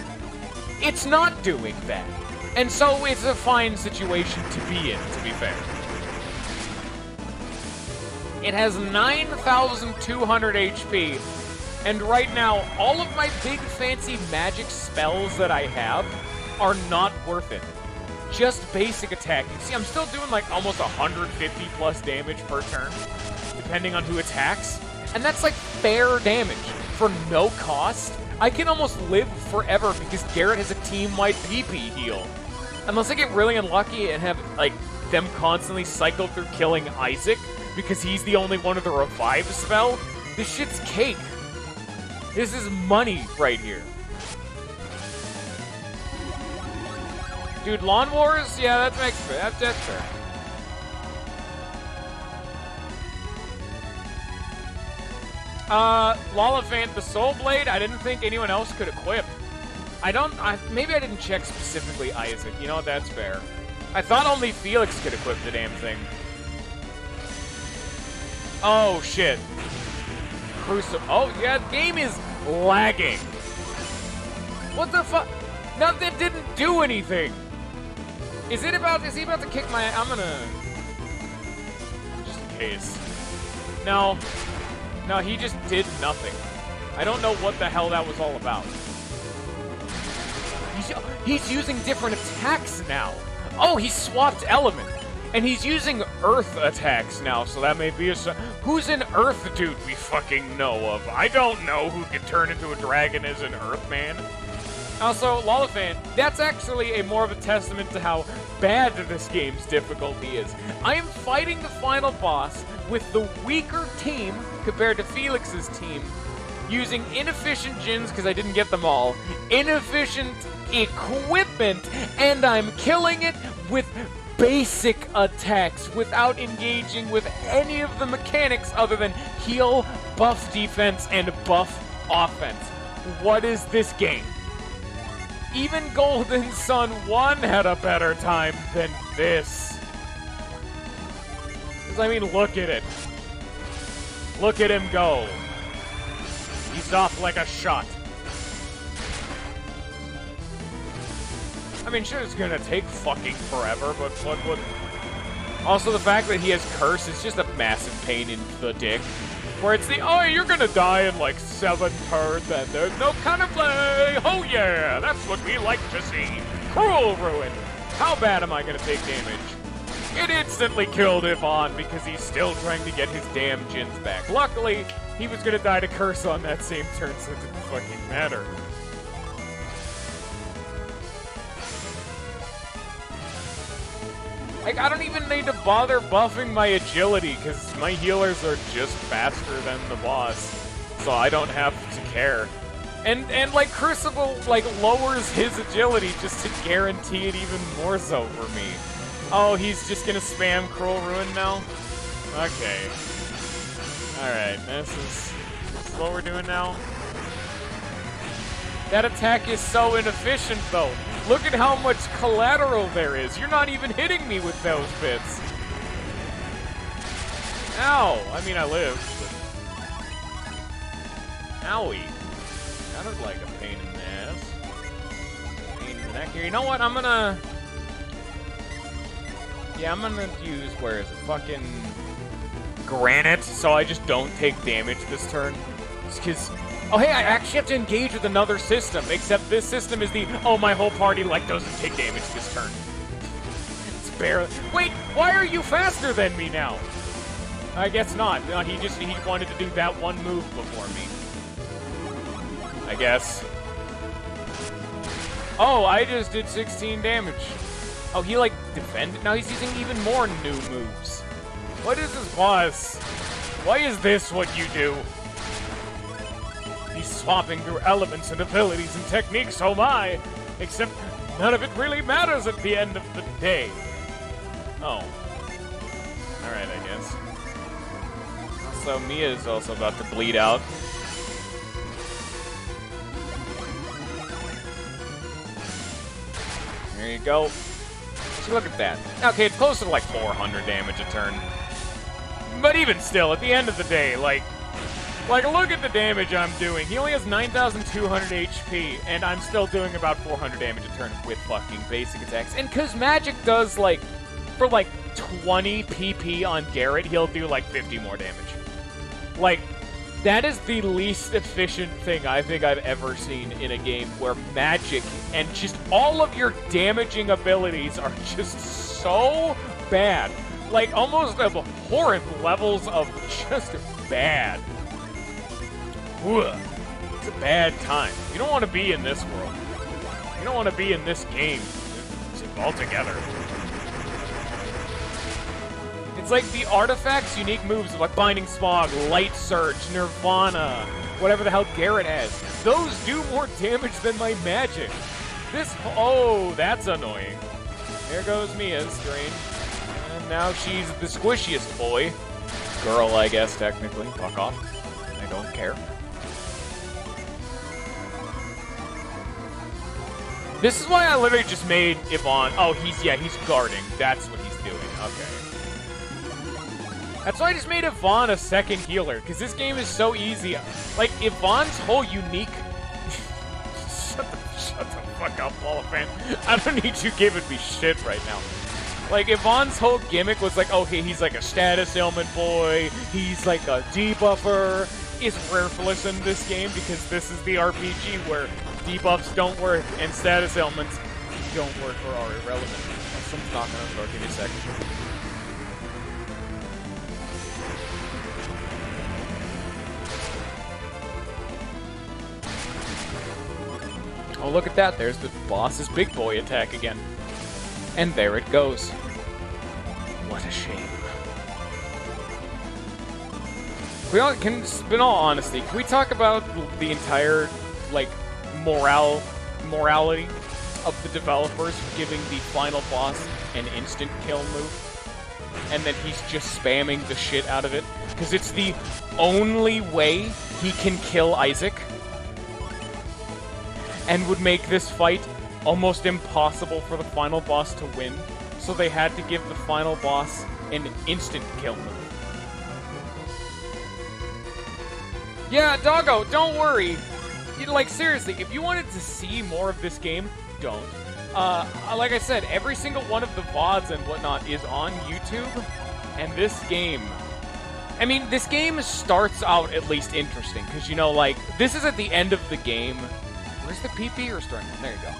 it's not doing that. And so it's a fine situation to be in, to be fair. It has 9,200 HP, and right now, all of my big fancy magic spells that I have are not worth it. Just basic attacking. See, I'm still doing like almost 150 plus damage per turn, depending on who attacks. And that's like fair damage for no cost. I can almost live forever because Garrett has a team-wide PP heal. Unless I get really unlucky and have like them constantly cycle through killing Isaac because he's the only one with a revive spell, this shit's cake. This is money right here. Dude, Lawn Wars? Yeah, that's fair. Lollifant, the Soul Blade, I didn't think anyone else could equip. Maybe I didn't check specifically Isaac. You know what, that's fair. I thought only Felix could equip the damn thing. Oh, shit. Crucible. Oh, yeah, the game is lagging. What the fuck? No, that didn't do anything. Is he about to kick my... I'm gonna... Just in case. No. No, he just did nothing. I don't know what the hell that was all about. He's using different attacks now. Oh, he swapped element. And he's using earth attacks now, so that may be a... Who's an earth dude we fucking know of? I don't know who can turn into a dragon as an earth man. Also, Lollifant, that's actually more of a testament to how bad this game's difficulty is. I am fighting the final boss with the weaker team compared to Felix's team, using inefficient gens because I didn't get them all, inefficient equipment, and I'm killing it with basic attacks without engaging with any of the mechanics other than heal, buff defense, and buff offense. What is this game? Even Golden Sun 1 had a better time than this. Because, I mean, look at it. Look at him go. He's off like a shot. I mean, sure, it's gonna take fucking forever, but what... Also, the fact that he has Curse is just a massive pain in the dick. Where it's the, oh, you're gonna die in like 7 turns and there's no counterplay! Oh yeah, that's what we like to see! Cruel Ruin! How bad am I gonna take damage? It instantly killed Yvonne because he's still trying to get his damn gens back. Luckily, he was gonna die to Curse on that same turn, so it didn't fucking matter. Like, I don't even need to bother buffing my agility, because my healers are just faster than the boss, so I don't have to care. And like, Crucible, like, lowers his agility just to guarantee it even more so for me. Oh, he's just gonna spam Cruel Ruin now? Okay. Alright, this is what we're doing now. That attack is so inefficient, though. Look at how much collateral there is. You're not even hitting me with those bits. Ow! I mean, I lived, but... Owie. That was like a pain in the ass. Pain in the neck here. You know what? I'm gonna... Yeah, I'm gonna use... Where is it? Fucking... Granite, so I just don't take damage this turn. Just because... Oh, hey, I actually have to engage with another system, except this system is the, oh, my whole party, like, doesn't take damage this turn. It's barely... Wait, why are you faster than me now? I guess not. No, he wanted to do that one move before me. I guess. Oh, I just did 16 damage. Oh, he, like, defended? Now he's using even more new moves. What is this boss? Why is this what you do? He's swapping through elements and abilities and techniques, oh my! Except none of it really matters at the end of the day. Oh. Alright, I guess. Also, Mia is also about to bleed out. There you go. So look at that. Okay, it's close to like 400 damage a turn. But even still, at the end of the day, like, look at the damage I'm doing. He only has 9,200 HP, and I'm still doing about 400 damage a turn with fucking basic attacks. And because Magic does, like, for, like, 20 PP on Garrett, he'll do, like, 50 more damage. Like, that is the least efficient thing I think I've ever seen in a game where Magic and just all of your damaging abilities are just so bad. Like, almost abhorrent levels of just bad. It's a bad time. You don't want to be in this world. You don't want to be in this game altogether. It's like the artifacts' unique moves of like Binding Smog, Light Surge, Nirvana, whatever the hell Garrett has. Those do more damage than my magic. This, oh, that's annoying. There goes Mia's drain. And now she's the squishiest boy. Girl, I guess, technically. Fuck off. I don't care. This is why I literally just made Yvonne... Oh, he's guarding. That's what he's doing. Okay. That's why I just made Yvonne a second healer, because this game is so easy. Like, Yvonne's whole unique... Shut the fuck up, Lollifan. I don't need you giving me shit right now. Like, Yvonne's whole gimmick was like, okay, he's like a status ailment boy, he's like a debuffer. Is worthless in this game because this is the RPG where debuffs don't work and status ailments don't work or are irrelevant. Someone's knocking on the door. Give me a second. Oh, look at that. There's the boss's big boy attack again. And there it goes. What a shame. In all honesty, can we talk about the entire, like, morality of the developers giving the final boss an instant kill move? And then he's just spamming the shit out of it? Because it's the only way he can kill Isaac. And would make this fight almost impossible for the final boss to win. So they had to give the final boss an instant kill move. Yeah, Doggo, don't worry. Like, seriously, if you wanted to see more of this game, don't. Like I said, every single one of the VODs and whatnot is on YouTube, and this game... I mean, this game starts out at least interesting, because, you know, like, this is at the end of the game. Where's the PP or starting? There you go.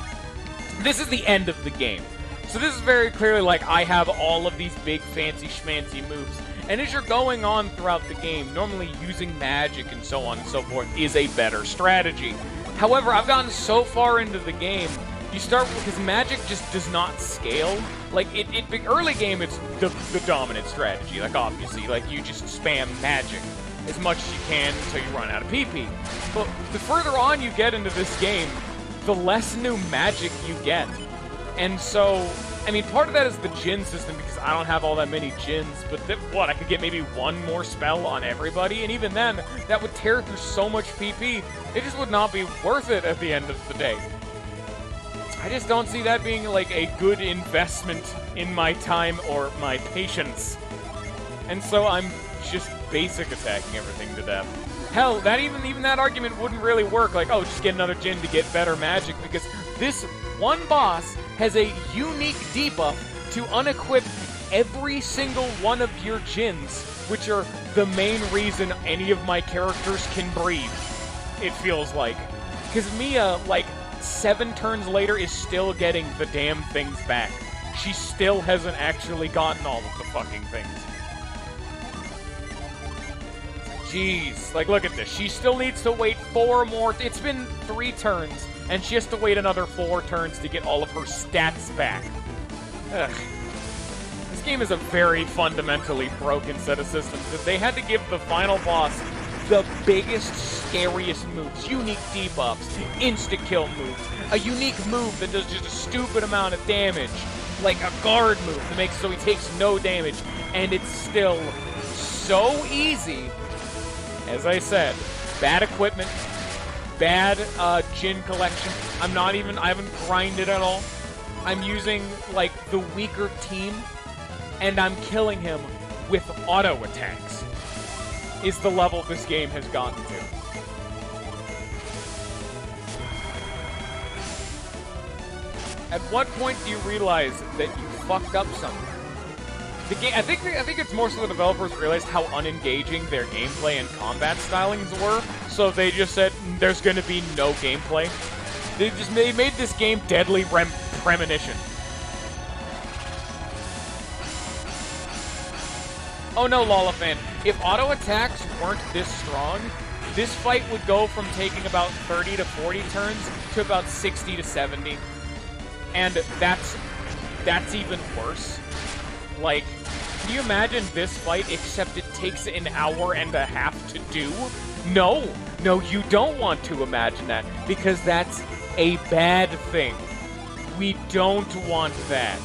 This is the end of the game. So this is very clearly like, I have all of these big fancy schmancy moves. And as you're going on throughout the game, normally using magic and so on and so forth is a better strategy. However, I've gotten so far into the game, you start, because magic just does not scale. Like, early game, it's the dominant strategy. Like, obviously, like, you just spam magic as much as you can until you run out of PP. But the further on you get into this game, the less new magic you get. And so, I mean, part of that is the Djinn system, because I don't have all that many Djinns, but I could get maybe one more spell on everybody, and even then, that would tear through so much PP, it just would not be worth it at the end of the day. I just don't see that being, like, a good investment in my time or my patience. And so I'm just basic attacking everything to death. Hell, that even that argument wouldn't really work, like, oh, just get another Djinn to get better magic, because this one boss has a unique debuff to unequip every single one of your Djinns, which are the main reason any of my characters can breathe, it feels like. Because Mia, like, 7 turns later is still getting the damn things back. She still hasn't actually gotten all of the fucking things. Jeez, like, look at this. She still needs to wait 4 more... It's been 3 turns, and she has to wait another 4 turns to get all of her stats back. Ugh. This game is a very fundamentally broken set of systems. They had to give the final boss the biggest, scariest moves. Unique debuffs, insta-kill moves, a unique move that does just a stupid amount of damage, like a guard move that makes so he takes no damage, and it's still so easy. As I said, bad equipment, bad Djinn collection. I haven't grinded at all. I'm using, like, the weaker team, and I'm killing him with auto attacks, is the level this game has gotten to. At what point do you realize that you fucked up something? The game, I think it's more so the developers realized how unengaging their gameplay and combat stylings were, so they just said there's going to be no gameplay. They made this game deadly premonition. Oh no, Lollifan. If auto attacks weren't this strong, this fight would go from taking about 30 to 40 turns to about 60 to 70. And that's even worse. Like, can you imagine this fight except it takes an hour and a half to do? No, you don't want to imagine that, because that's a bad thing. We don't want that.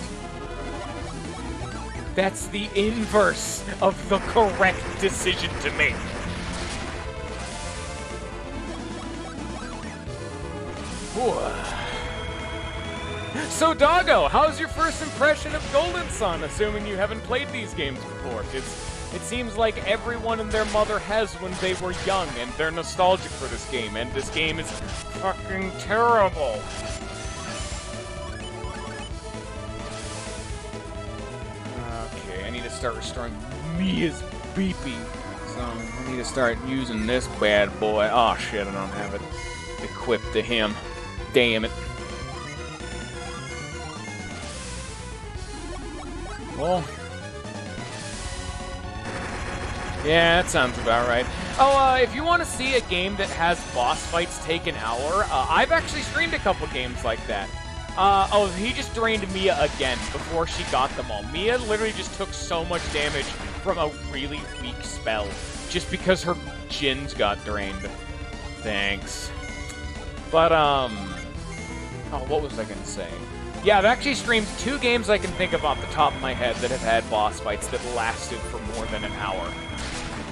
That's the inverse of the correct decision to make. So, Doggo, how's your first impression of Golden Sun, assuming you haven't played these games before? It seems like everyone and their mother has when they were young, and they're nostalgic for this game, and this game is fucking terrible. Okay, I need to start restoring Mia's BP. So, I need to start using this bad boy. Oh shit, I don't have it equipped to him. Damn it. Well, yeah, that sounds about right. Oh, if you want to see a game that has boss fights take an hour, I've actually streamed a couple games like that. Oh, he just drained Mia again before she got them all. Mia literally just took so much damage from a really weak spell just because her gins got drained. Thanks. But, oh, what was I gonna say? Yeah, I've actually streamed 2 games I can think of off the top of my head that have had boss fights that lasted for more than an hour.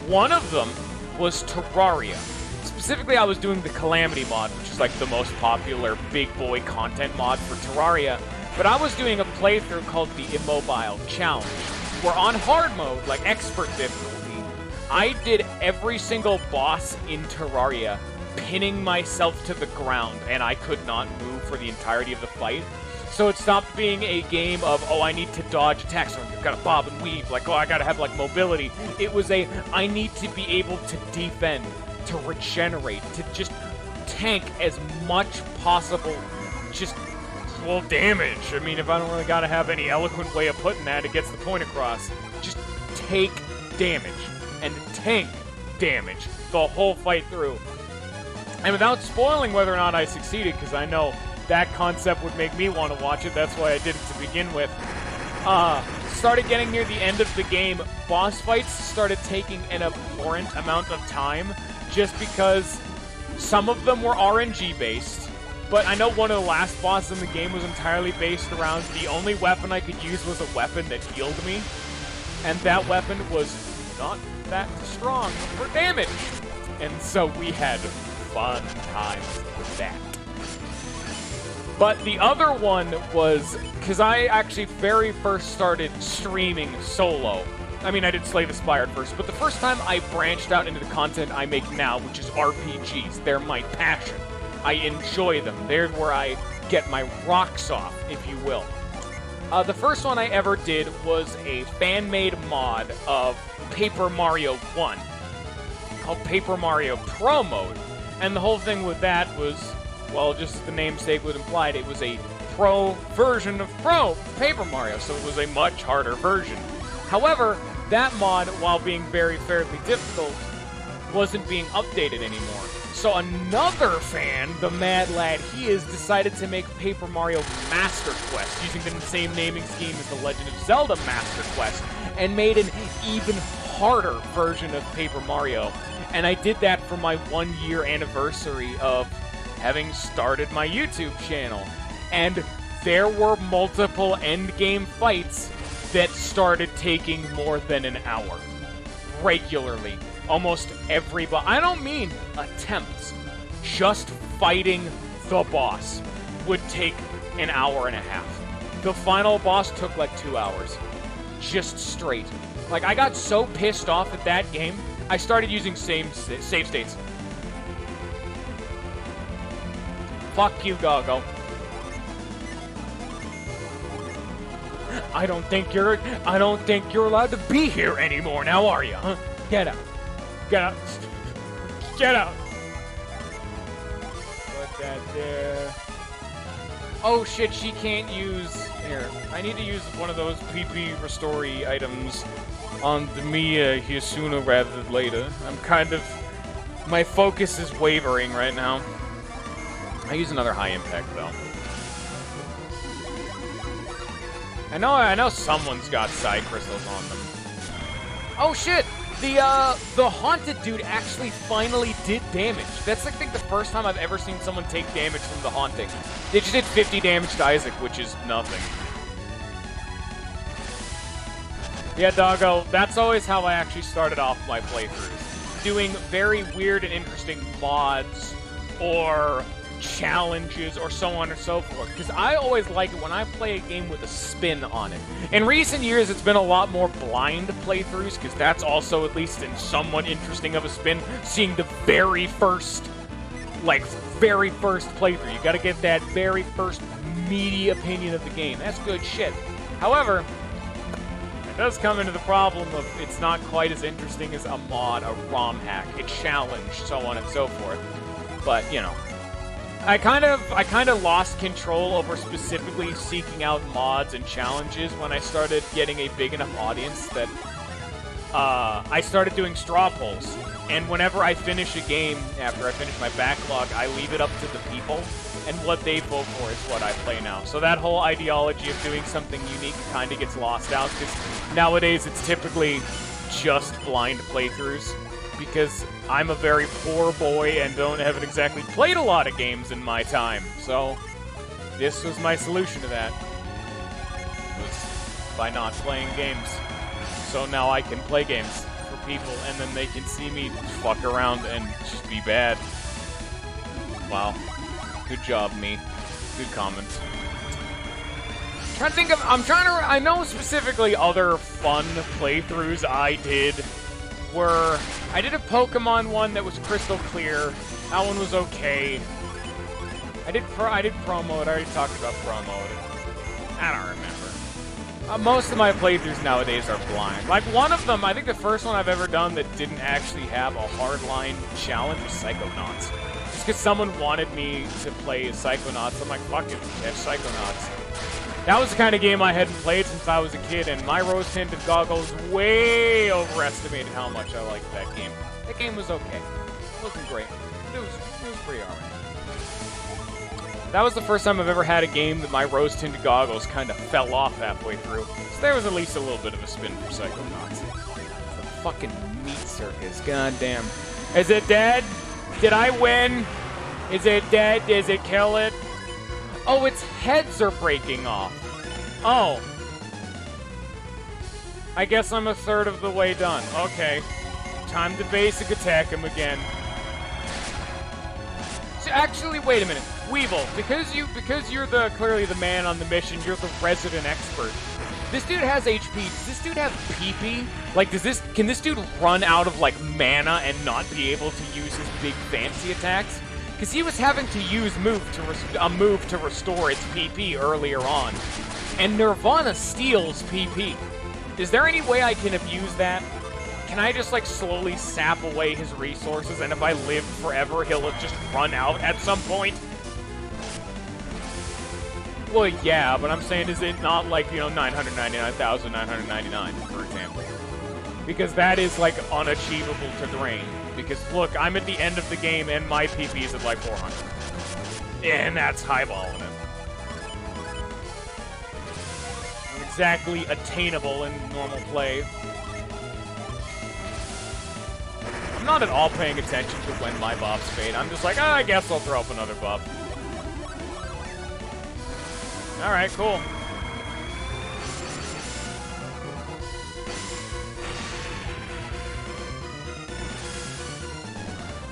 One of them was Terraria. Specifically, I was doing the Calamity mod, which is like the most popular big boy content mod for Terraria. But I was doing a playthrough called the Immobile Challenge, where on hard mode, like expert difficulty, I did every single boss in Terraria, pinning myself to the ground, and I could not move for the entirety of the fight. So it stopped being a game of, oh, I need to dodge attacks, or you've got to bob and weave, like, oh, I gotta have, like, mobility. It was a, I need to be able to defend, to regenerate, to just tank as much possible, just, well, damage. I mean, if I don't really gotta have any eloquent way of putting that, it gets the point across. Just take damage, and tank damage the whole fight through. And without spoiling whether or not I succeeded, because I know that concept would make me want to watch it. That's why I did it to begin with. Started getting near the end of the game. Boss fights started taking an abhorrent amount of time just because some of them were RNG based. But I know one of the last bosses in the game was entirely based around the only weapon I could use was a weapon that healed me. And that weapon was not that strong for damage. And so we had fun times with that. But the other one was, because I actually very first started streaming solo. I mean, I did Slay the Spire first, but the first time I branched out into the content I make now, which is RPGs. They're my passion. I enjoy them. They're where I get my rocks off, if you will. The first one I ever did was a fan-made mod of Paper Mario 1 called Paper Mario Pro Mode. And the whole thing with that was, well, just as the namesake would imply, it was a pro version of Paper Mario, so it was a much harder version. However, that mod, while being very fairly difficult, wasn't being updated anymore. So another fan, the Mad Lad he is, decided to make Paper Mario Master Quest, using the same naming scheme as the Legend of Zelda Master Quest, and made an even harder version of Paper Mario. And I did that for my 1-year anniversary of having started my YouTube channel. And there were multiple endgame fights that started taking more than an hour. Regularly. Almost every boss. I don't mean attempts. Just fighting the boss would take an hour and a half. The final boss took like 2 hours. Just straight. Like, I got so pissed off at that game, I started using save states. Fuck you, Goggo. I don't think you're allowed to be here anymore now, are you, huh? Get out. Get out. Get out. Put that there. Oh shit, she can't use... Here, I need to use one of those PP Restore-y items on the Mia here sooner rather than later. I'm kind of... My focus is wavering right now. I use another high impact, though. I know someone's got side crystals on them. Oh shit! The Haunted dude actually finally did damage. That's, I think, the first time I've ever seen someone take damage from the Haunting. They just did 50 damage to Isaac, which is nothing. Yeah, Doggo, that's always how I actually started off my playthroughs. Doing very weird and interesting mods or challenges or so on and so forth. Because I always like it when I play a game with a spin on it. In recent years, it's been a lot more blind playthroughs, because that's also, at least in somewhat interesting of a spin, seeing the very first playthrough. You gotta get that very first meaty opinion of the game. That's good shit. However, it does come into the problem of it's not quite as interesting as a mod, a ROM hack, a challenge, so on and so forth. But, you know, I kind of lost control over specifically seeking out mods and challenges when I started getting a big enough audience that I started doing straw polls. And whenever I finish a game, after I finish my backlog, I leave it up to the people, and what they vote for is what I play now. So that whole ideology of doing something unique kind of gets lost out, because nowadays it's typically just blind playthroughs, because I'm a very poor boy and haven't exactly played a lot of games in my time. So this was my solution to that, was by not playing games. So now I can play games for people, and then they can see me fuck around and just be bad. Wow. Good job, me. Good comments. I know specifically other fun playthroughs I did were, I did a Pokemon one that was crystal clear. That one was okay. I did Pro Mode. I already talked about Pro Mode. I don't remember. Most of my playthroughs nowadays are blind. Like, one of them, I think the first one I've ever done that didn't actually have a hardline challenge was Psychonauts. Just because someone wanted me to play Psychonauts, I'm like, fuck it, catch Psychonauts. That was the kind of game I hadn't played since I was a kid, and my rose-tinted goggles way overestimated how much I liked that game. That game was okay. It wasn't great. It was pretty alright. That was the first time I've ever had a game that my rose-tinted goggles kind of fell off halfway through. So there was at least a little bit of a spin for Psychonauts. The fucking meat circus, goddamn. Is it dead? Did I win? Is it dead? Is it kill it? Oh, its heads are breaking off. Oh. I guess I'm a third of the way done. Okay. Time to basic attack him again. So actually, wait a minute. Weevil, because you're clearly the man on the mission, you're the resident expert. This dude has HP. Does this dude have PP? Like, can this dude run out of, like, mana and not be able to use his big fancy attacks? Because he was having to use a move to restore its PP earlier on. And Nirvana steals PP. Is there any way I can abuse that? Can I just, like, slowly sap away his resources, and if I live forever, he'll just run out at some point? Well, yeah, but I'm saying, is it not like, you know, 999,999, for example? Because that is, like, unachievable to drain. Because, look, I'm at the end of the game, and my PP is at, like, 400. And that's highballing it. Exactly attainable in normal play. I'm not at all paying attention to when my buffs fade. I'm just like, I guess I'll throw up another buff. Alright, cool.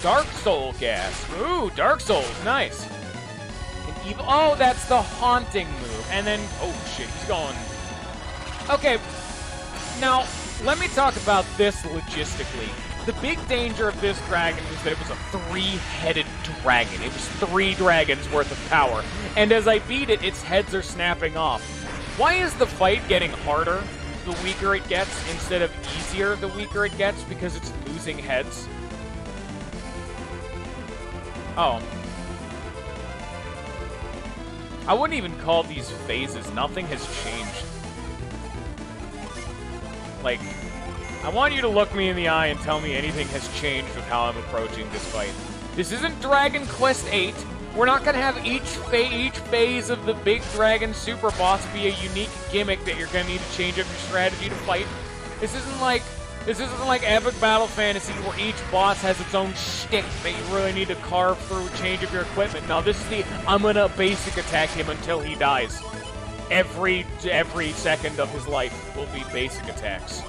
Dark Soul gas. Ooh, Dark Souls, nice. An evil. Oh, that's the haunting move. And then, oh shit, he's going. Okay, now let me talk about this logistically. The big danger of this dragon was that it was a three-headed dragon. It was 3 dragons worth of power. And as I beat it, its heads are snapping off. Why is the fight getting harder the weaker it gets instead of easier the weaker it gets? Because it's losing heads? Oh. I wouldn't even call these phases. Nothing has changed. Like, I want you to look me in the eye and tell me anything has changed with how I'm approaching this fight. This isn't Dragon Quest VIII. We're not going to have each phase of the big dragon super boss be a unique gimmick that you're going to need to change up your strategy to fight. This isn't like Epic Battle Fantasy where each boss has its own shtick that you really need to carve through, change up your equipment. No, this is the I'm going to basic attack him until he dies. every second of his life will be basic attacks.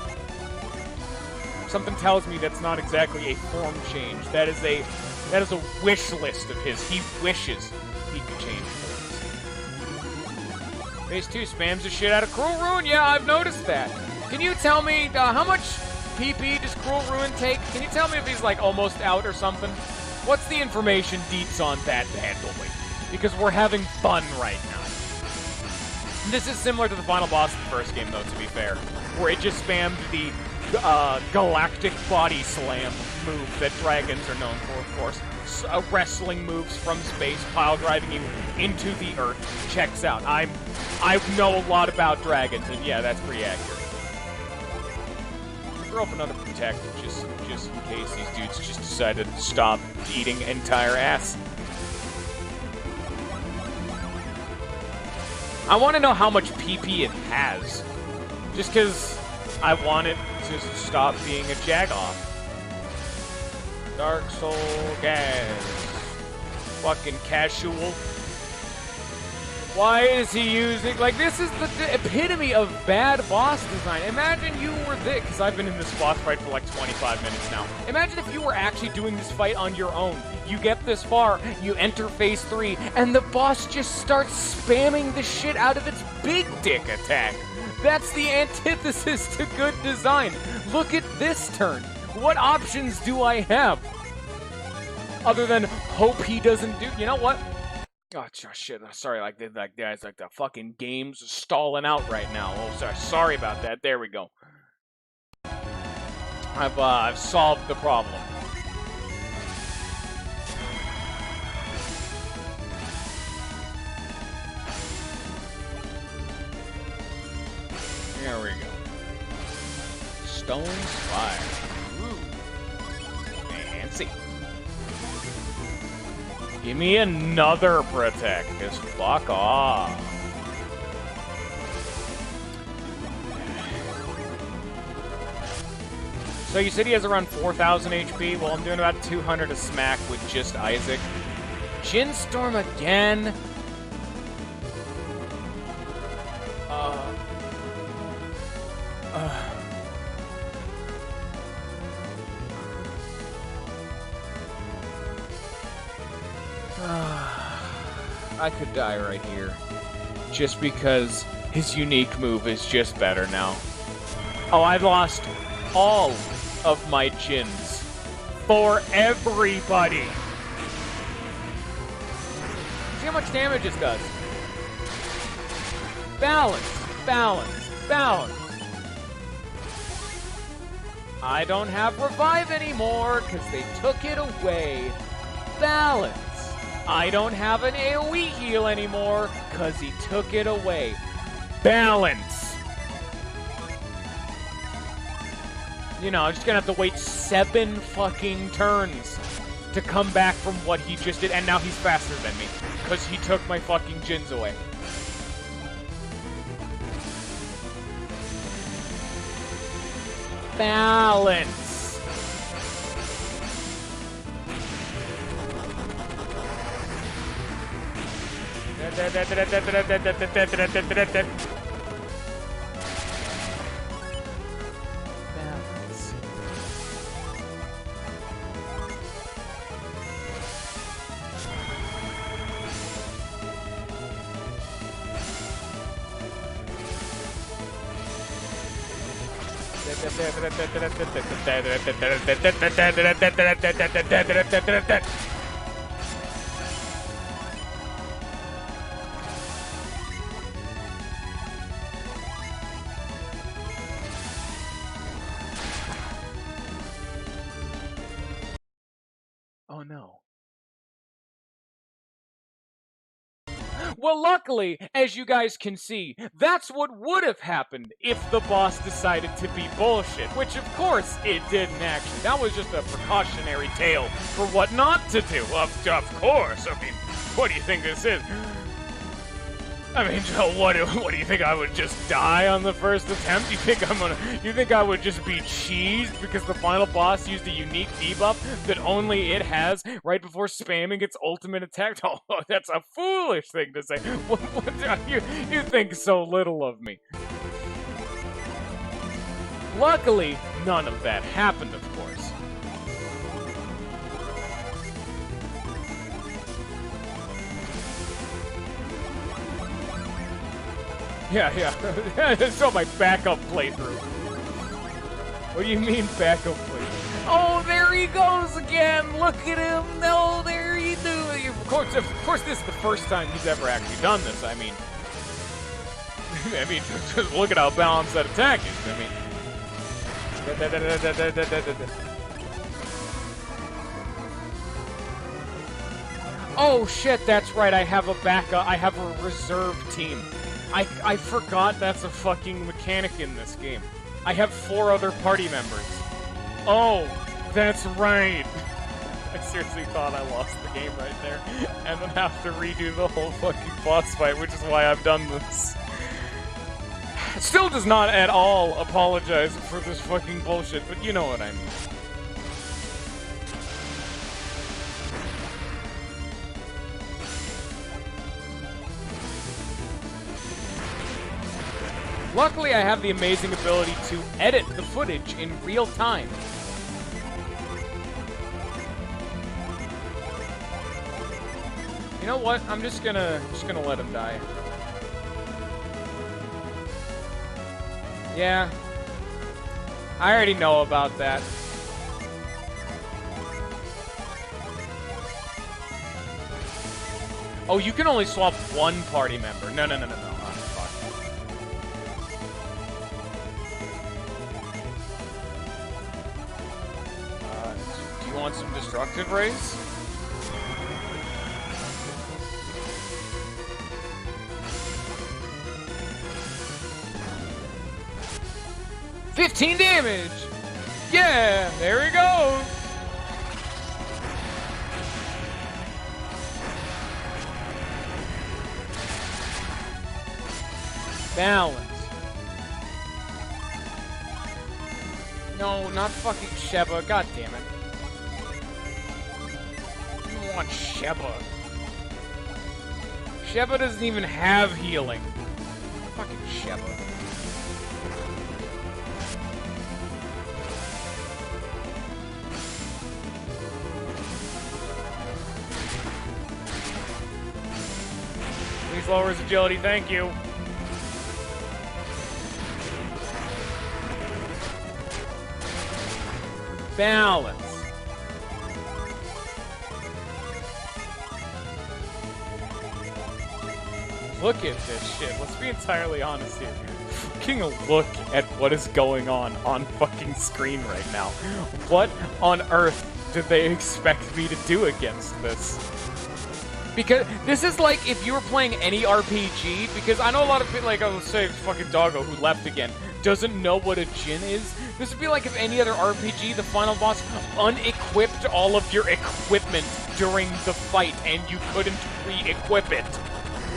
Something tells me that's not exactly a form change. That is a wish list of his. He wishes he could change forms. Phase 2 spams the shit out of Cruel Ruin. Yeah, I've noticed that. Can you tell me how much PP does Cruel Ruin take? Can you tell me if he's like almost out or something? What's the information deets on that handily? Because we're having fun right now. This is similar to the final boss of the first game, though, to be fair, where it just spammed the galactic body slam move that dragons are known for, of course. Wrestling moves from space, pile driving you into the earth. Checks out. I know a lot about dragons, and yeah, that's pretty accurate. Throw up another protect, just in case these dudes just decided to stop eating entire ass. I want to know how much PP it has, just because I want it to stop being a jagoff. Dark Soul Gas. Fucking casual. Why is he using... Like, this is the epitome of bad boss design. Imagine you were this... Because I've been in this boss fight for like 25 minutes now. Imagine if you were actually doing this fight on your own. You get this far, you enter phase 3, and the boss just starts spamming the shit out of its big dick attack. That's the antithesis to good design. Look at this turn. What options do I have? Other than hope he doesn't do... You know what? Oh, shit. Sorry, like the fucking game's stalling out right now. Oh, sorry about that. There we go. I've solved the problem. There we go. Stone Spire. Ooh. Fancy. Give me another protect, because fuck off. So you said he has around 4,000 HP? Well, I'm doing about 200 a smack with just Isaac. Jin Storm again? I could die right here. Just because his unique move is just better now. Oh, I lost all of my Jins. For everybody! See how much damage this does. Balance, balance, balance. I don't have Revive anymore because they took it away. Balance. I don't have an AoE heal anymore because he took it away. Balance. You know, I'm just gonna have to wait 7 fucking turns to come back from what he just did, and now he's faster than me because he took my fucking Jins away. Balance. Oh no. Well, luckily, as you guys can see, that's what would have happened if the boss decided to be bullshit, which of course it didn't actually. That was just a precautionary tale for what not to do. Of course. I mean, what do you think this is? I mean, Joe, what do you think? I would just die on the first attempt? You think I would just be cheesed because the final boss used a unique debuff that only it has right before spamming its ultimate attack? Oh, that's a foolish thing to say. You think so little of me. Luckily, none of that happened, of course. Yeah. So my backup playthrough. What do you mean backup playthrough? Oh, there he goes again! Look at him! No, there he do. Of course, this is the first time he's ever actually done this. I mean, just look at how balanced that attack is. I mean. Oh shit, that's right, I have a backup, I have a reserve team. I forgot that's a fucking mechanic in this game. I have 4 other party members. Oh, that's right. I seriously thought I lost the game right there. And then have to redo the whole fucking boss fight, which is why I've done this. Still does not at all apologize for this fucking bullshit, but you know what I mean. Luckily, I have the amazing ability to edit the footage in real time. You know what? I'm just gonna let him die. Yeah. I already know about that. Oh, you can only swap one party member. No. Oh, fuck. Do you want some destructive rays? $15 damage! Yeah, there he goes! Balance. No, not fucking Sheba. God damn it. I don't want Sheba. Sheba doesn't even have healing. Fucking Sheba. Please lower his agility, thank you. Balance. Look at this shit. Let's be entirely honest here. Fucking look at what is going on fucking screen right now. What on earth did they expect me to do against this? Because this is like if you were playing any RPG, because I know a lot of people, like, I will say fucking Doggo, who left again, doesn't know what a Jin is. This would be like if any other RPG, the final boss unequipped all of your equipment during the fight and you couldn't re-equip it.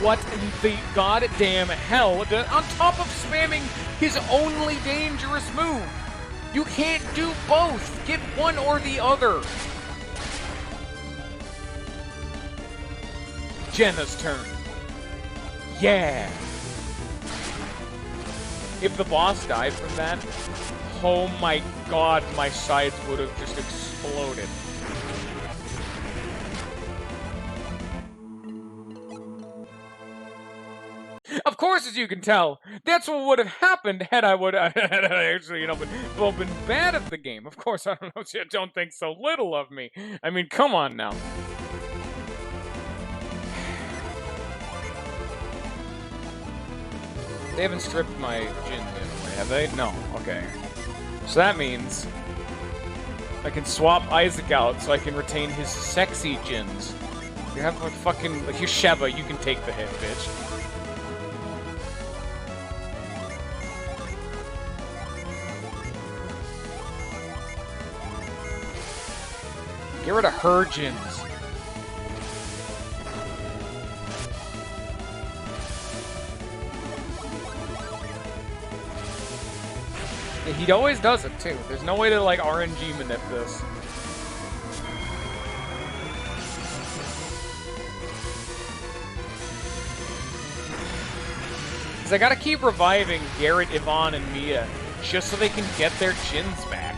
What in the goddamn hell? On top of spamming his only dangerous move. You can't do both. Get one or the other. Jenna's turn. Yeah. If the boss died from that, oh my god, my sides would have just exploded. Of course, as you can tell, that's what would have happened had I actually, been bad at the game. Of course, I don't know, don't think so little of me. I mean, come on now. They haven't stripped my Jin anyway, have they? No, okay. So that means I can swap Isaac out so I can retain his sexy Jins. You have a fucking, like, you're Sheba, you can take the hit, bitch. Get rid of her Jins. He always does it, too. There's no way to, like, RNG manip this. Because I gotta keep reviving Garrett, Yvonne, and Mia just so they can get their chins back.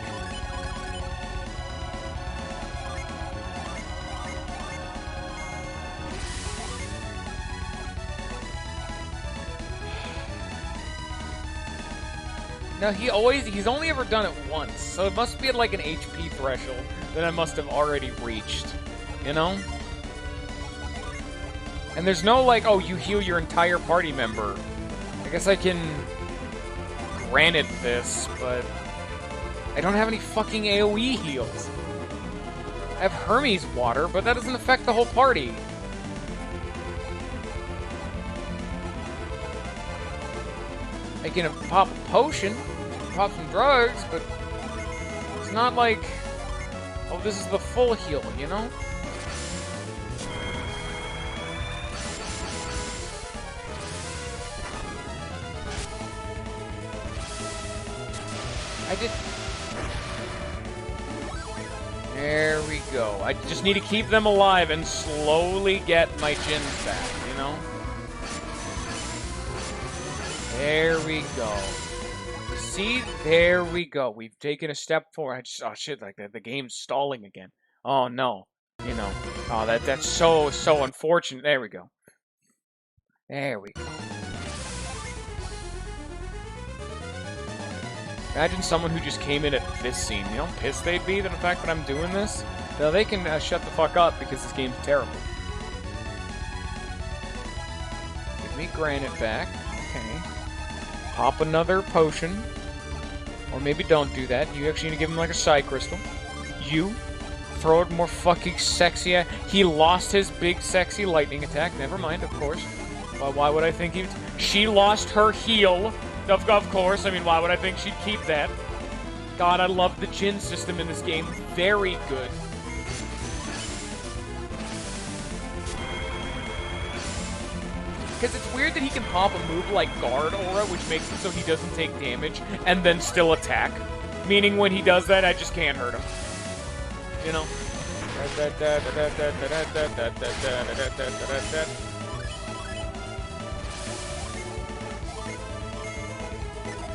No, he's only ever done it once, so it must be at like an HP threshold that I must have already reached, you know? And there's no like, oh, you heal your entire party member. I guess I can grant it this, but I don't have any fucking AoE heals. I have Hermes water, but that doesn't affect the whole party. I can pop a potion, pop some drugs, but it's not like, oh, this is the full heal, you know? There we go. I just need to keep them alive and slowly get my chins back, you know? There we go. See? There we go. We've taken a step forward. Oh shit, like the game's stalling again. Oh no. You know. Oh, that's so unfortunate. There we go. There we go. Imagine someone who just came in at this scene. You know how pissed they'd be that the fact that I'm doing this? No, they can shut the fuck up because this game's terrible. Give me granite back. Okay. Pop another potion. Or maybe don't do that. You actually need to give him like a psi crystal. You throw it more fucking sexy. He lost his big sexy lightning attack. Never mind, of course. Why would I think she lost her heal? Of course. I mean, why would I think she'd keep that? God, I love the Jin system in this game. Very good. Because it's weird that he can pop a move like Guard Aura, which makes it so he doesn't take damage, and then still attack. Meaning when he does that, I just can't hurt him. You know?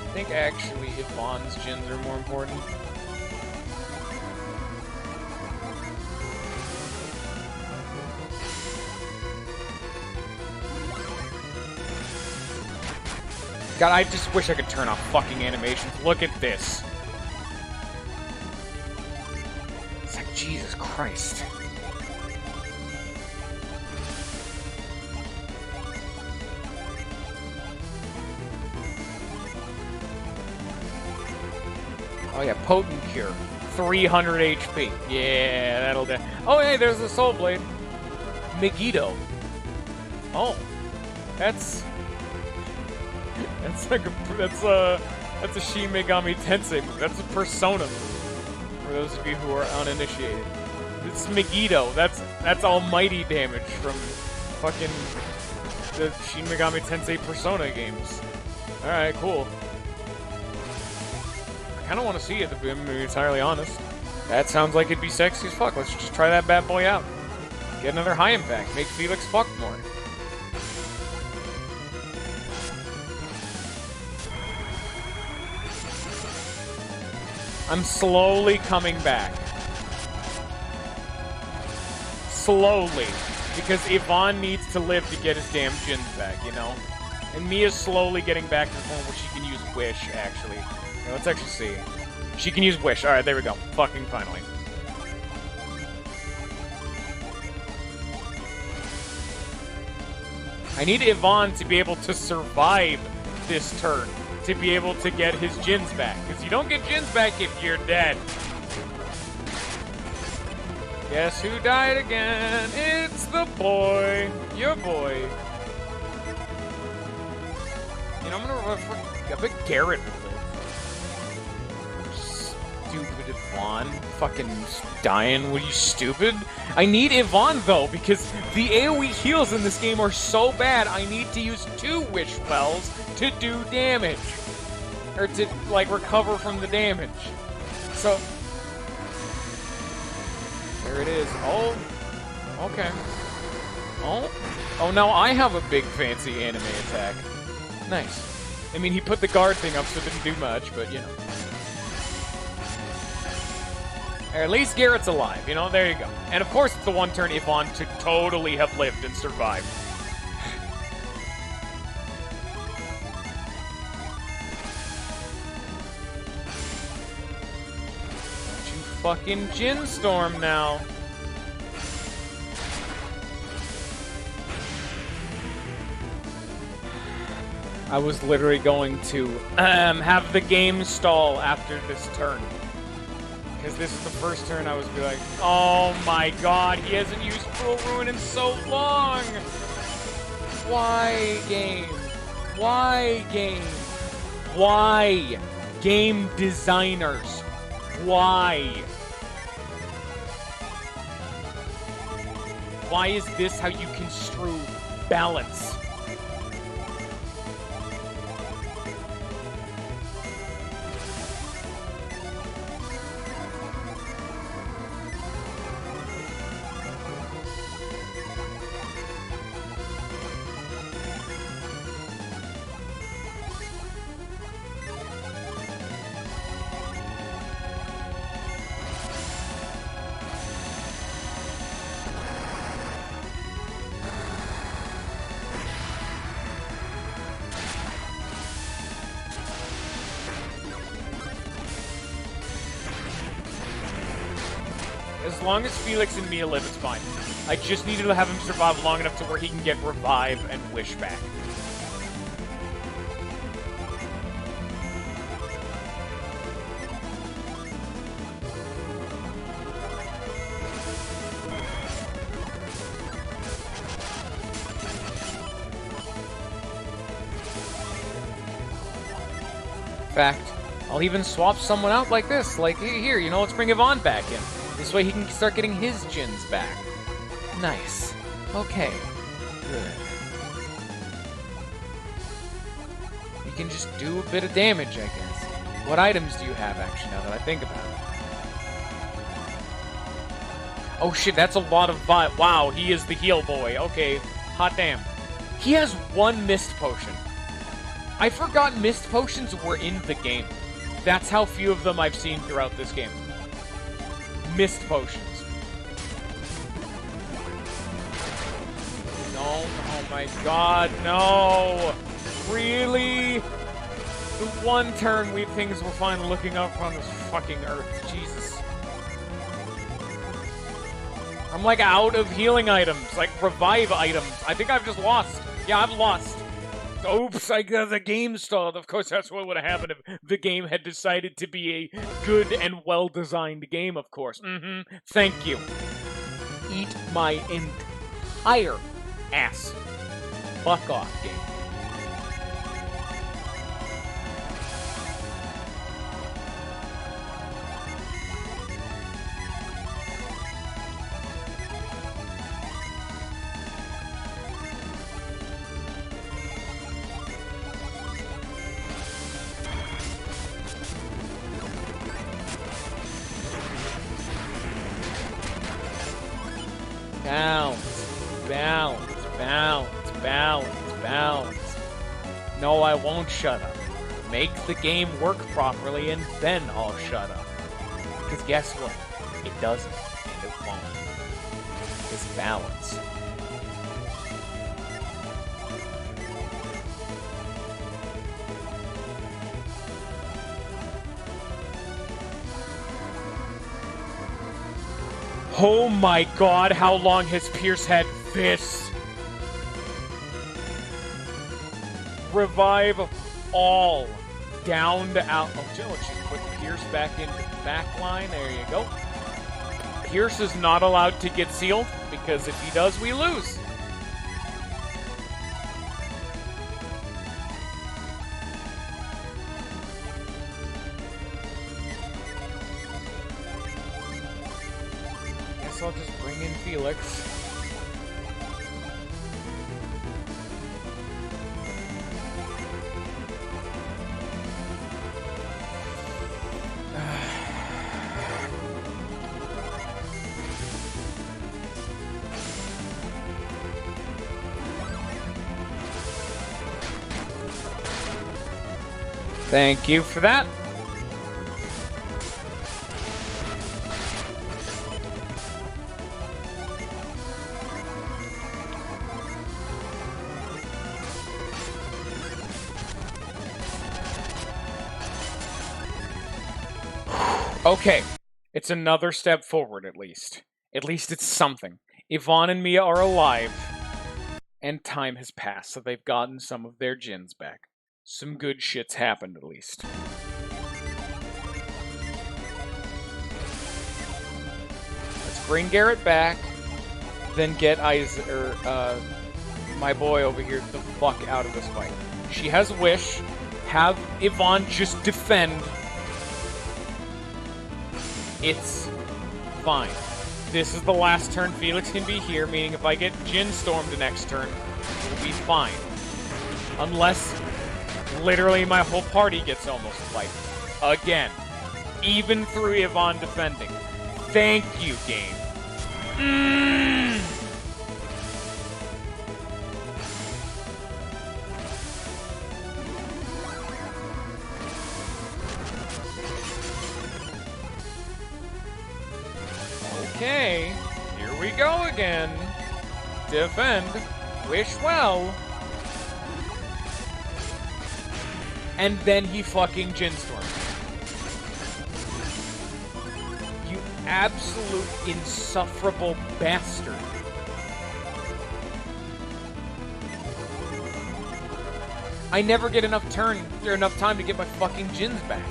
I think actually Yvonne's gens are more important. God, I just wish I could turn off fucking animations. Look at this. It's like, Jesus Christ. Oh yeah, Potent Cure. 300 HP. Yeah, that'll do. Oh hey, there's the Soul Blade. Megiddo. Oh. That's like that's a Shin Megami Tensei move. That's a Persona move. For those of you who are uninitiated. It's Megiddo. That's almighty damage from fucking the Shin Megami Tensei Persona games. Alright, cool. I kind of want to see it, to be entirely honest. That sounds like it'd be sexy as fuck. Let's just try that bad boy out. Get another high impact. Make Felix fuck more. I'm slowly coming back. Slowly. Because Yvonne needs to live to get his damn chins back, you know? And Mia's slowly getting back to the point where she can use Wish, actually. Okay, let's actually see. She can use Wish. Alright, there we go. Fucking finally. I need Yvonne to be able to survive this turn. To be able to get his gens back. Because you don't get gens back if you're dead. Guess who died again? It's the boy. Your boy. You know, I'm gonna... I bet Garrett will live. Stupid Yvonne. Fucking dying. What are you, stupid? I need Yvonne, though, because the AoE heals in this game are so bad, I need to use 2 Wish Spells to do damage. or to like recover from the damage. So there it is. Oh, okay. Oh, now I have a big fancy anime attack. Nice. I mean, he put the guard thing up, so it didn't do much, but you know. Or at least Garrett's alive, you know, there you go. And of course it's the one turn Yvonne to totally have lived and survived. Don't you fucking Jin Storm now. I was literally going to have the game stall after this turn. Because this is the first turn I was be like, oh my god, he hasn't used Cruel Ruin in so long! Why, game? Why, game? Why? Game designers. Why? Why is this how you construe balance? As long as Felix and Mia live, it's fine. I just needed to have him survive long enough to where he can get Revive and Wish back. In fact, I'll even swap someone out like this. Like, here, you know, let's bring Yvonne back in. This way he can start getting his Jins back. Nice. Okay. Good. You can just do a bit of damage, I guess. What items do you have, actually, now that I think about it? Oh shit, that's a lot of wow, he is the heal boy. Okay, hot damn. He has one Mist Potion. I forgot Mist Potions were in the game. That's how few of them I've seen throughout this game. Mist Potions. No, oh my god, no! Really? The one turn things were finally looking up on this fucking earth. Jesus. I'm like out of healing items, like revive items. I think I've just lost. Yeah, I've lost. Oops, I got the game stalled. Of course, that's what would have happened if the game had decided to be a good and well-designed game, of course. Thank you. Eat my entire ass. Fuck off, game. Balance, balance, balance, balance, balance. No, I won't shut up. Make the game work properly and then I'll shut up. Because guess what? It doesn't, and it won't. It's balance. Oh my god, how long has Pierce had this? Revive all. Down to out. Oh, let's just put Pierce back into the back line. There you go. Pierce is not allowed to get sealed, because if he does, we lose. I'll just bring in Felix. Thank you for that. Okay, it's another step forward at least. At least it's something. Yvonne and Mia are alive, and time has passed, so they've gotten some of their Jins back. Some good shit's happened at least. Let's bring Garrett back, then get my boy over here the fuck out of this fight. She has a wish. Have Yvonne just defend. It's fine. This is the last turn Felix can be here, meaning if I get Jin stormed next turn, we'll be fine. Unless literally my whole party gets almost wiped. Again. Even through Yvonne defending. Thank you, game. Okay, here we go again. Defend. Wish well. And then he fucking Jinstorms. You absolute insufferable bastard. I never get enough time to get my fucking Jins back.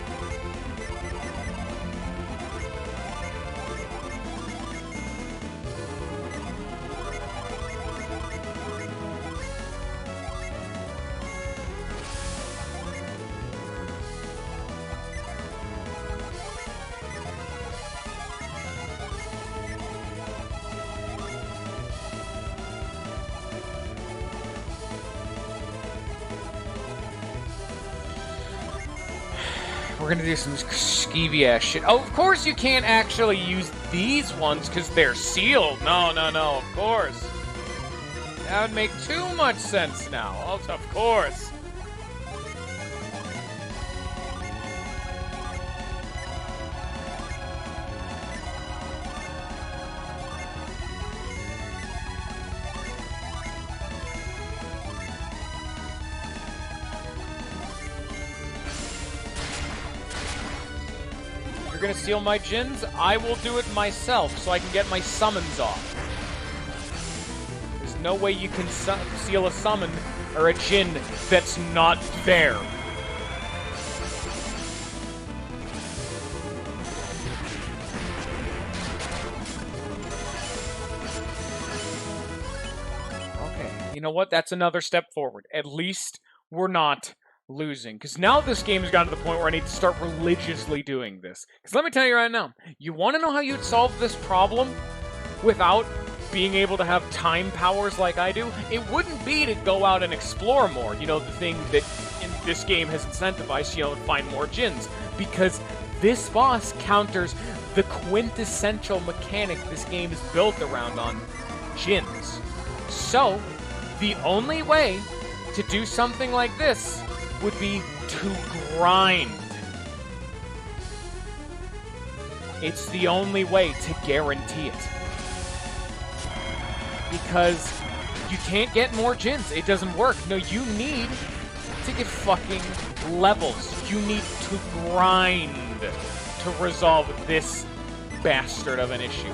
We're gonna do some skeevy ass shit. Oh, of course you can't actually use these ones because they're sealed. No, of course. That would make too much sense now. Oh, of course. You're gonna steal my Jins? I will do it myself so I can get my summons off. There's no way you can steal a summon or a Jin that's not there. Okay, you know what? That's another step forward. At least we're not losing, because now this game has gotten to the point where I need to start religiously doing this. Because let me tell you right now, you want to know how you'd solve this problem without being able to have time powers like I do? It wouldn't be to go out and explore more, you know, the thing that in this game has incentivized, you know, to find more Jins, because this boss counters the quintessential mechanic this game is built around on Jins. So, the only way to do something like this would be to grind. It's the only way to guarantee it. Because you can't get more Jins. It doesn't work. No, you need to get fucking levels. You need to grind to resolve this bastard of an issue.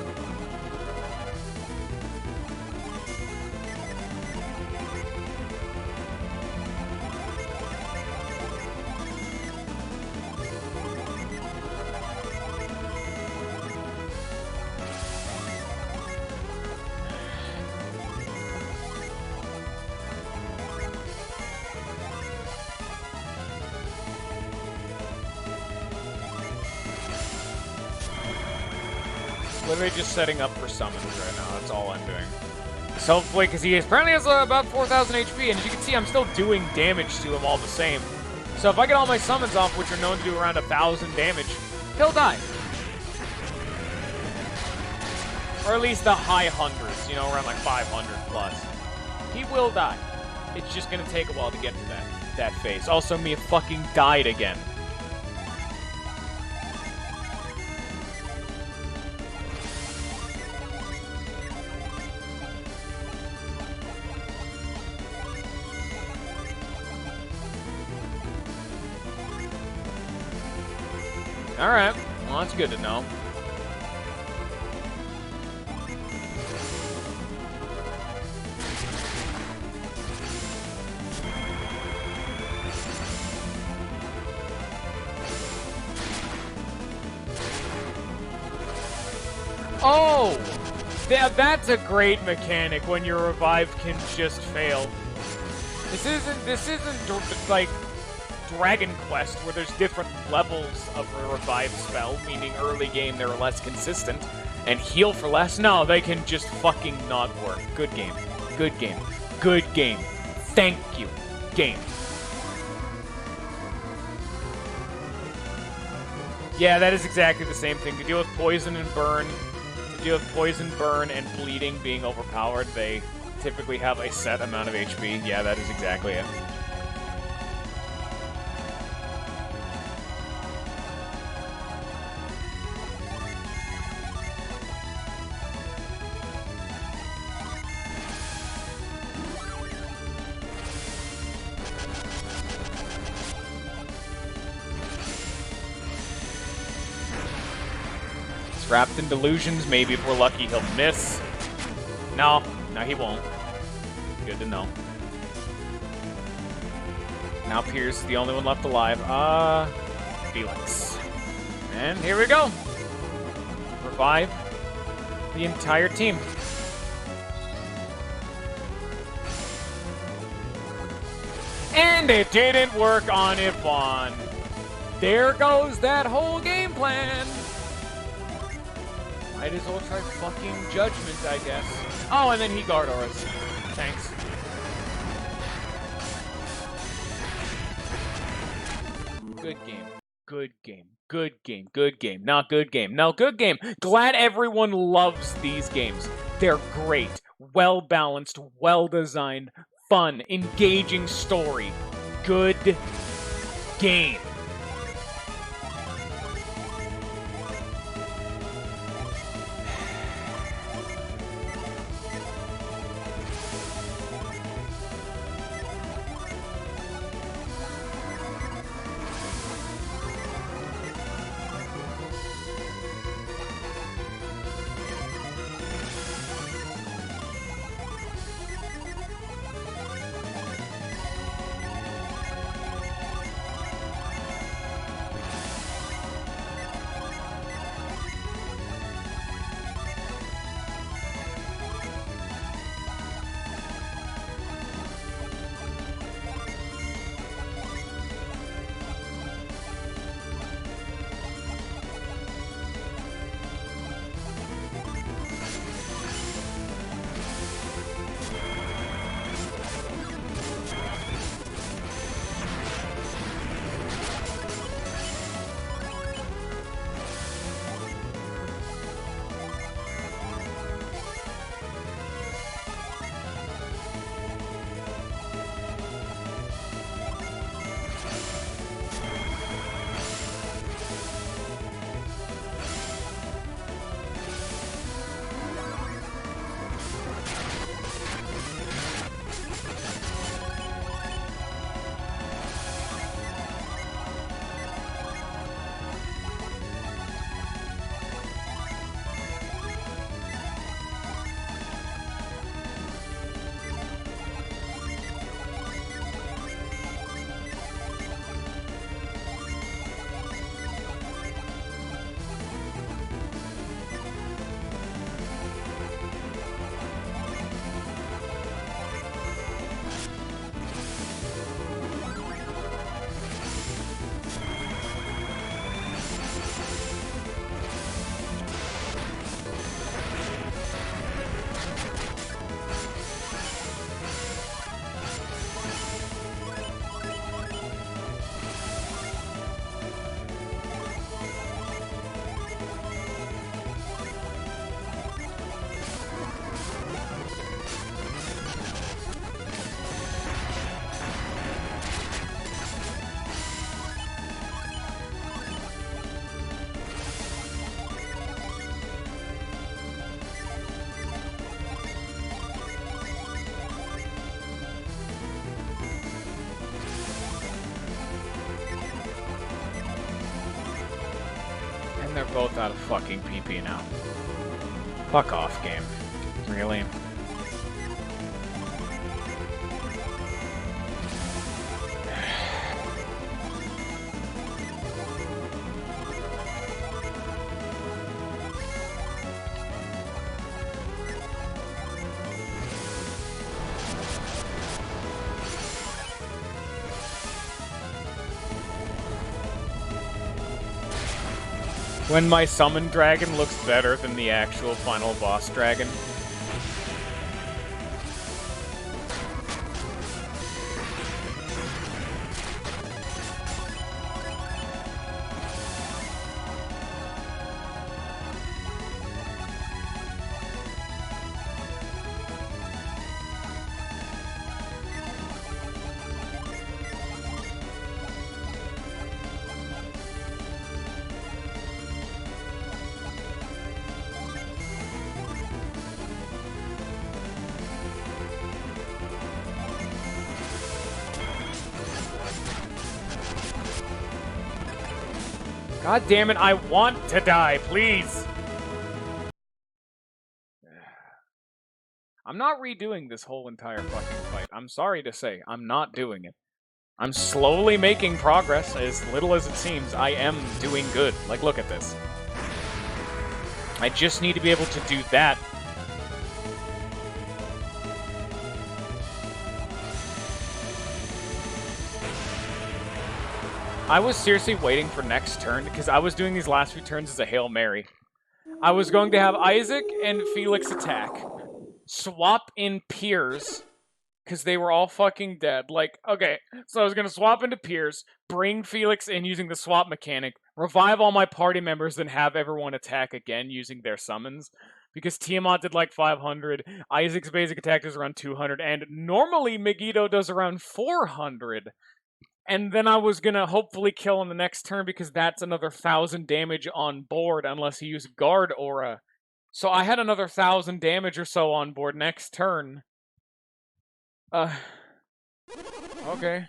Literally just setting up for summons right now. That's all I'm doing. So hopefully, because he apparently has about 4,000 HP, and as you can see, I'm still doing damage to him all the same. So if I get all my summons off, which are known to do around 1,000 damage, he'll die. Or at least the high hundreds, you know, around like 500 plus. He will die. It's just going to take a while to get to that. that face. Also, Mia fucking died again. Alright, well that's good to know. Oh! That's a great mechanic when your revive can just fail. This isn't like Dragon Quest where there's different levels of a revive spell, meaning early game they're less consistent, and heal for less. No, they can just fucking not work. Good game. Good game. Good game. Thank you, game. Yeah, that is exactly the same thing. To deal with poison and burn, and bleeding being overpowered, they typically have a set amount of HP. Yeah, that is exactly it. Wrapped in delusions, maybe if we're lucky he'll miss. No, he won't. Good to know. Now Pierce, the only one left alive. Felix. And here we go. Revive the entire team. And it didn't work on Yvonne. There goes that whole game plan. Might as well try fucking Judgment, I guess. Oh, and then he guard auras. Thanks. Good game. Good game. Good game. Good game. Not good game. No, good game. Glad everyone loves these games. They're great. Well-balanced, well-designed, fun, engaging story. Good game. both out of fucking PP now. Fuck off, game. Really? When my summon dragon looks better than the actual final boss dragon. God damn it, I want to die, please! I'm not redoing this whole entire fucking fight. I'm sorry to say, I'm not doing it. I'm slowly making progress, as little as it seems. I am doing good. Like, look at this. I just need to be able to do that. I was seriously waiting for next turn, because I was doing these last few turns as a Hail Mary. I was going to have Isaac and Felix attack, swap in Piers, because they were all fucking dead. Like, okay, so I was going to swap into Piers, bring Felix in using the swap mechanic, revive all my party members, then have everyone attack again using their summons. Because Tiamat did like 500, Isaac's basic attack does around 200, and normally Megiddo does around 400. And then I was gonna hopefully kill on the next turn because that's another 1,000 damage on board unless he used Guard Aura. So I had another 1,000 damage or so on board next turn. Okay.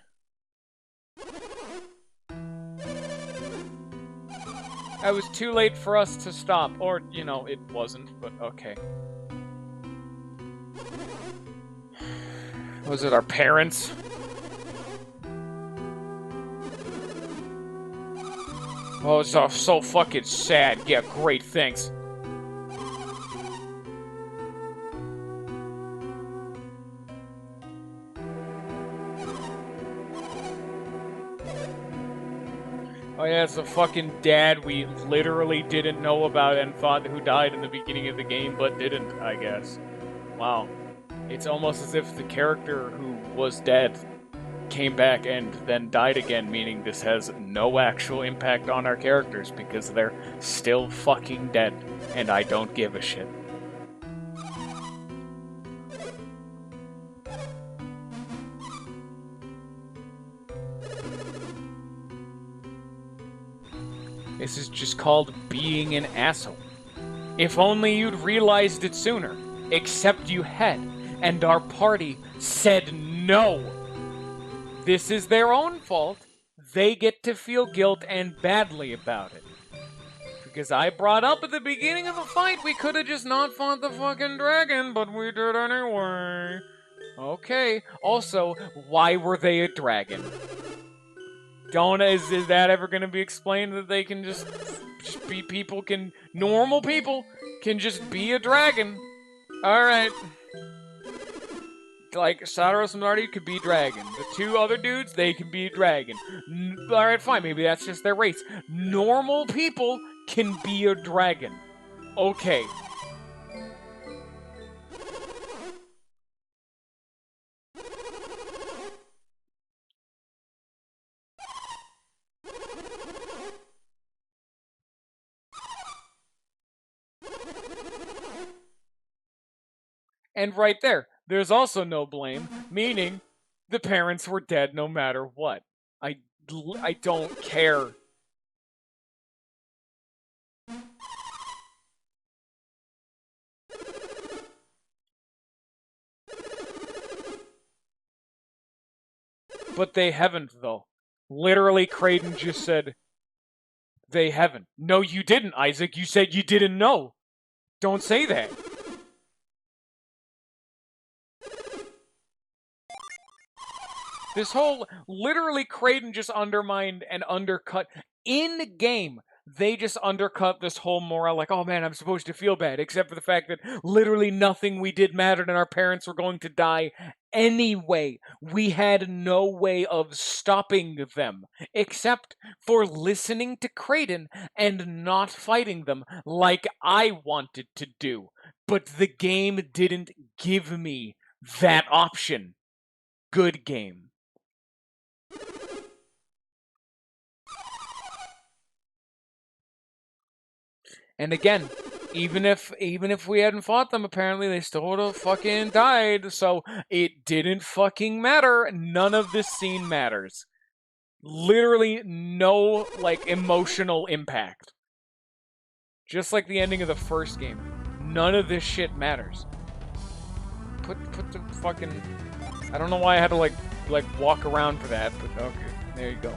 It was too late for us to stop. Or, you know, it wasn't, but okay. Was it our parents? Oh, it's so fucking sad. Yeah, great, thanks. Oh yeah, it's the fucking dad we literally didn't know about and thought who died in the beginning of the game, but didn't, I guess. Wow. It's almost as if the character who was dead came back and then died again, meaning this has no actual impact on our characters because they're still fucking dead, and I don't give a shit. This is just called being an asshole. If only you'd realized it sooner, except you had, and our party said no. This is their own fault. They get to feel guilt and badly about it. Because I brought up at the beginning of the fight, we could have just not fought the fucking dragon, but we did anyway. Okay. Also, why were they a dragon? Is that ever going to be explained that they can just be people, normal people can just be a dragon? Alright. Like, Sadaros and Marty could be dragon. The two other dudes, they can be dragon. Alright, fine, maybe that's just their race. Normal people can be a dragon. Okay. And right there, there's also no blame, meaning the parents were dead no matter what. I don't care. But they haven't, though. Literally, Kraden just said, They haven't. No, you didn't, Isaac. You said you didn't know. Don't say that. This whole, literally, Kraden just undermined and undercut in game. They just undercut this whole morale, like, oh man, I'm supposed to feel bad, except for the fact that literally nothing we did mattered and our parents were going to die anyway. We had no way of stopping them, except for listening to Kraden and not fighting them like I wanted to do. But the game didn't give me that option. Good game. And again, even if we hadn't fought them, apparently they still would have fucking died. So it didn't fucking matter. None of this scene matters. Literally no, like, emotional impact. Just like the ending of the first game. None of this shit matters. Put the fucking... I don't know why I had to, like walk around for that, but okay. There you go.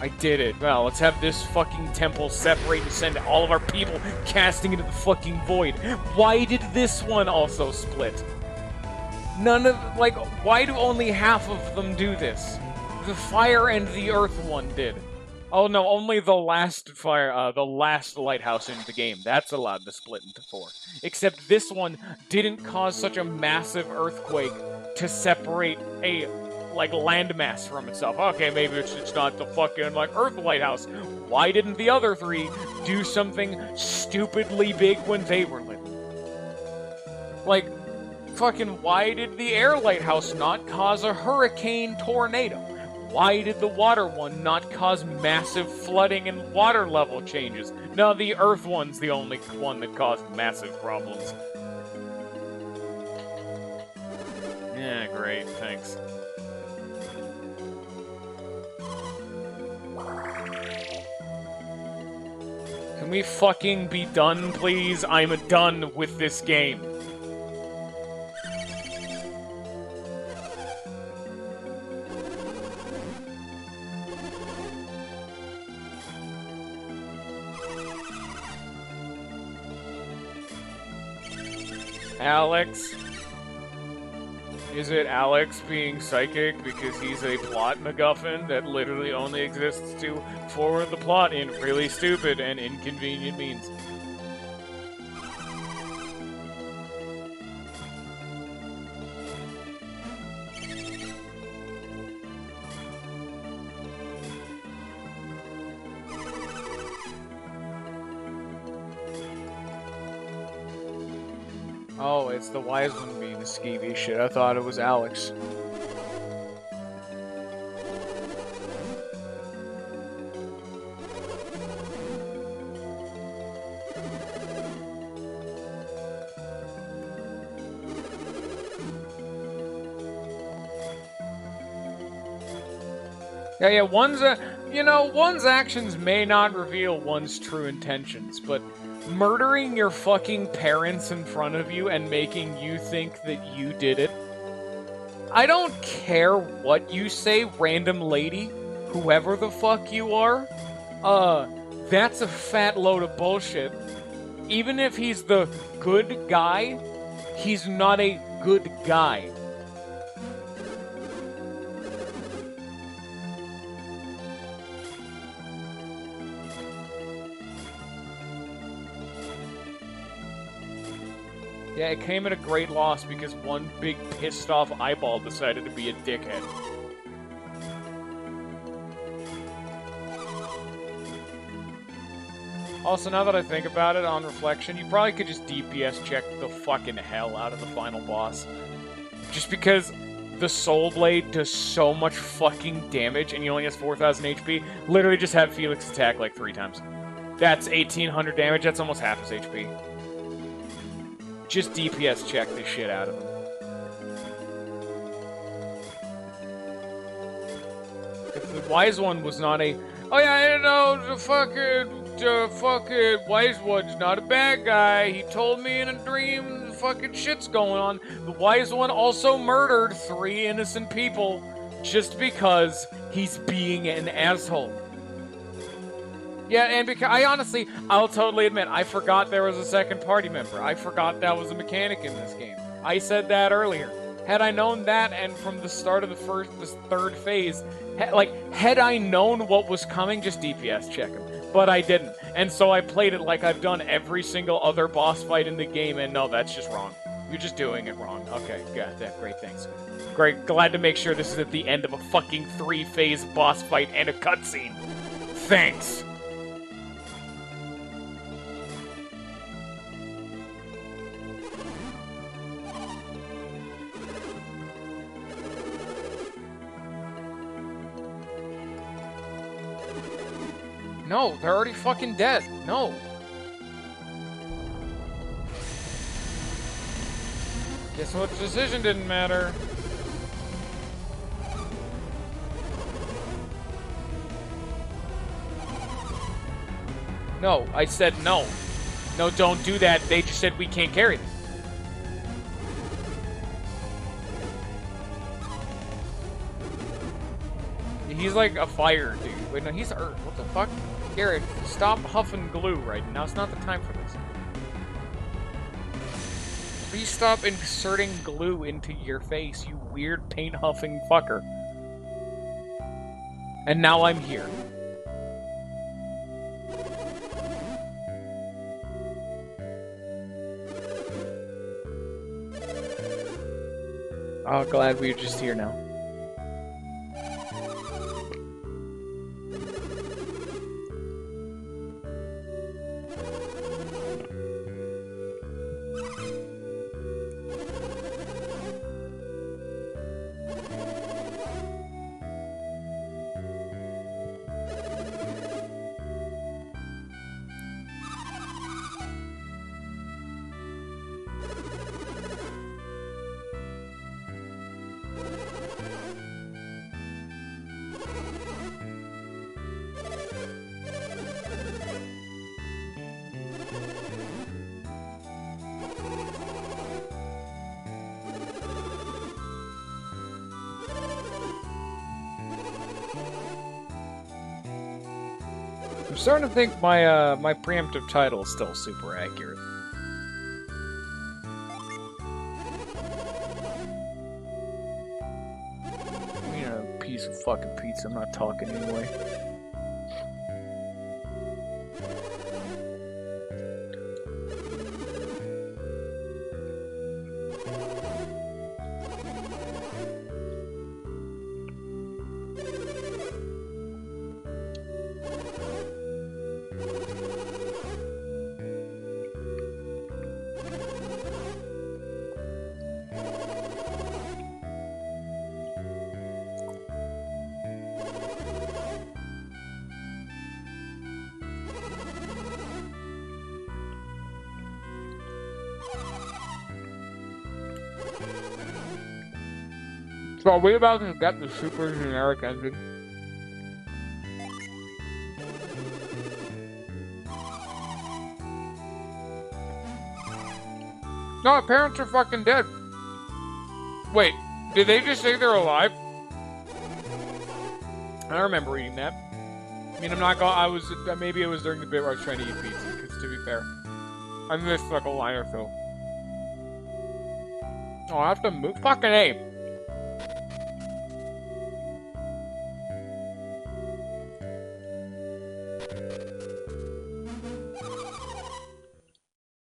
I did it. Well, let's have this fucking temple separate and send all of our people casting into the fucking void. Why did this one also split? None of, like, why do only half of them do this? The fire and the earth one did. Oh no, only the last fire, the last lighthouse in the game. That's allowed to split into 4. Except this one didn't cause such a massive earthquake to separate a, like, landmass from itself. Okay, maybe it's not the fucking, like, Earth lighthouse. Why didn't the other 3 do something stupidly big when they were lit? Like, fucking, why did the air lighthouse not cause a hurricane tornado? Why did the water one not cause massive flooding and water level changes? No, the earth one's the only one that caused massive problems. Yeah, great, thanks. Can we fucking be done, please? I'm done with this game. Alex? Is it Alex being psychic because he's a plot MacGuffin that literally only exists to forward the plot in really stupid and inconvenient means? Oh, it's the wise one being the skeevy shit. I thought it was Alex. Yeah, one's actions may not reveal one's true intentions, but murdering your fucking parents in front of you and making you think that you did it. I don't care what you say, random lady, whoever the fuck you are. That's a fat load of bullshit. Even if he's the good guy, he's not a good guy. Yeah, it came at a great loss because one big pissed off eyeball decided to be a dickhead. Also, now that I think about it, on reflection, you probably could just DPS check the fucking hell out of the final boss. Just because the Soul Blade does so much fucking damage and he only has 4,000 HP, literally just have Felix attack like 3 times. That's 1,800 damage, that's almost half his HP. Just DPS check the shit out of him. If the wise one was not a... Oh yeah, I didn't know the fucking wise one's not a bad guy. He told me in a dream the fucking shit's going on. The wise one also murdered 3 innocent people just because he's being an asshole. Yeah, and because I'll totally admit, I forgot there was a second party member. I forgot that was a mechanic in this game. I said that earlier. Had I known that, and from the start of this third phase, had I known what was coming, just DPS check him. But I didn't, and so I played it like I've done every single other boss fight in the game, and no, that's just wrong. You're just doing it wrong. Okay, got that. Great, thanks. Great, glad to make sure this is at the end of a fucking 3-phase boss fight and a cutscene. Thanks. No, they're already fucking dead. No. Guess what? Decision didn't matter. No, I said no. No, don't do that. They just said we can't carry them. He's like a fire dude. Wait, no, he's Earth. What the fuck? Garrett, stop huffing glue right now. It's not the time for this. Please stop inserting glue into your face, you weird paint-huffing fucker. And now I'm here. Oh, glad we're just here now. I'm starting to think my my preemptive title is still super accurate. You know, piece of fucking pizza. I'm not talking anyway. So are we about to get the super generic ending? No, our parents are fucking dead. Wait, did they just say they're alive? I remember reading that. I mean, I'm not gonna, maybe it was during the bit where I was trying to eat pizza, because to be fair, I missed like a line or so. Oh, I have to move. Fucking A.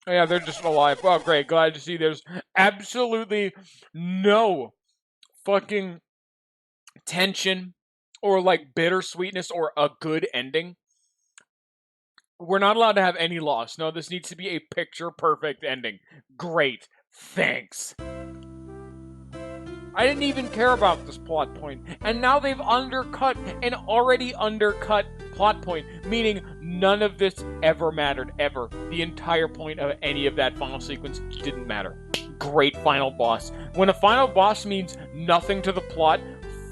Oh, yeah, they're just alive. Oh, great. Glad to see there's absolutely no fucking tension or, like, bittersweetness or a good ending. We're not allowed to have any loss. No, this needs to be a picture-perfect ending. Great. Thanks. I didn't even care about this plot point, and now they've undercut an already undercut plot point, meaning none of this ever mattered, ever. The entire point of any of that final sequence didn't matter. Great final boss. When a final boss means nothing to the plot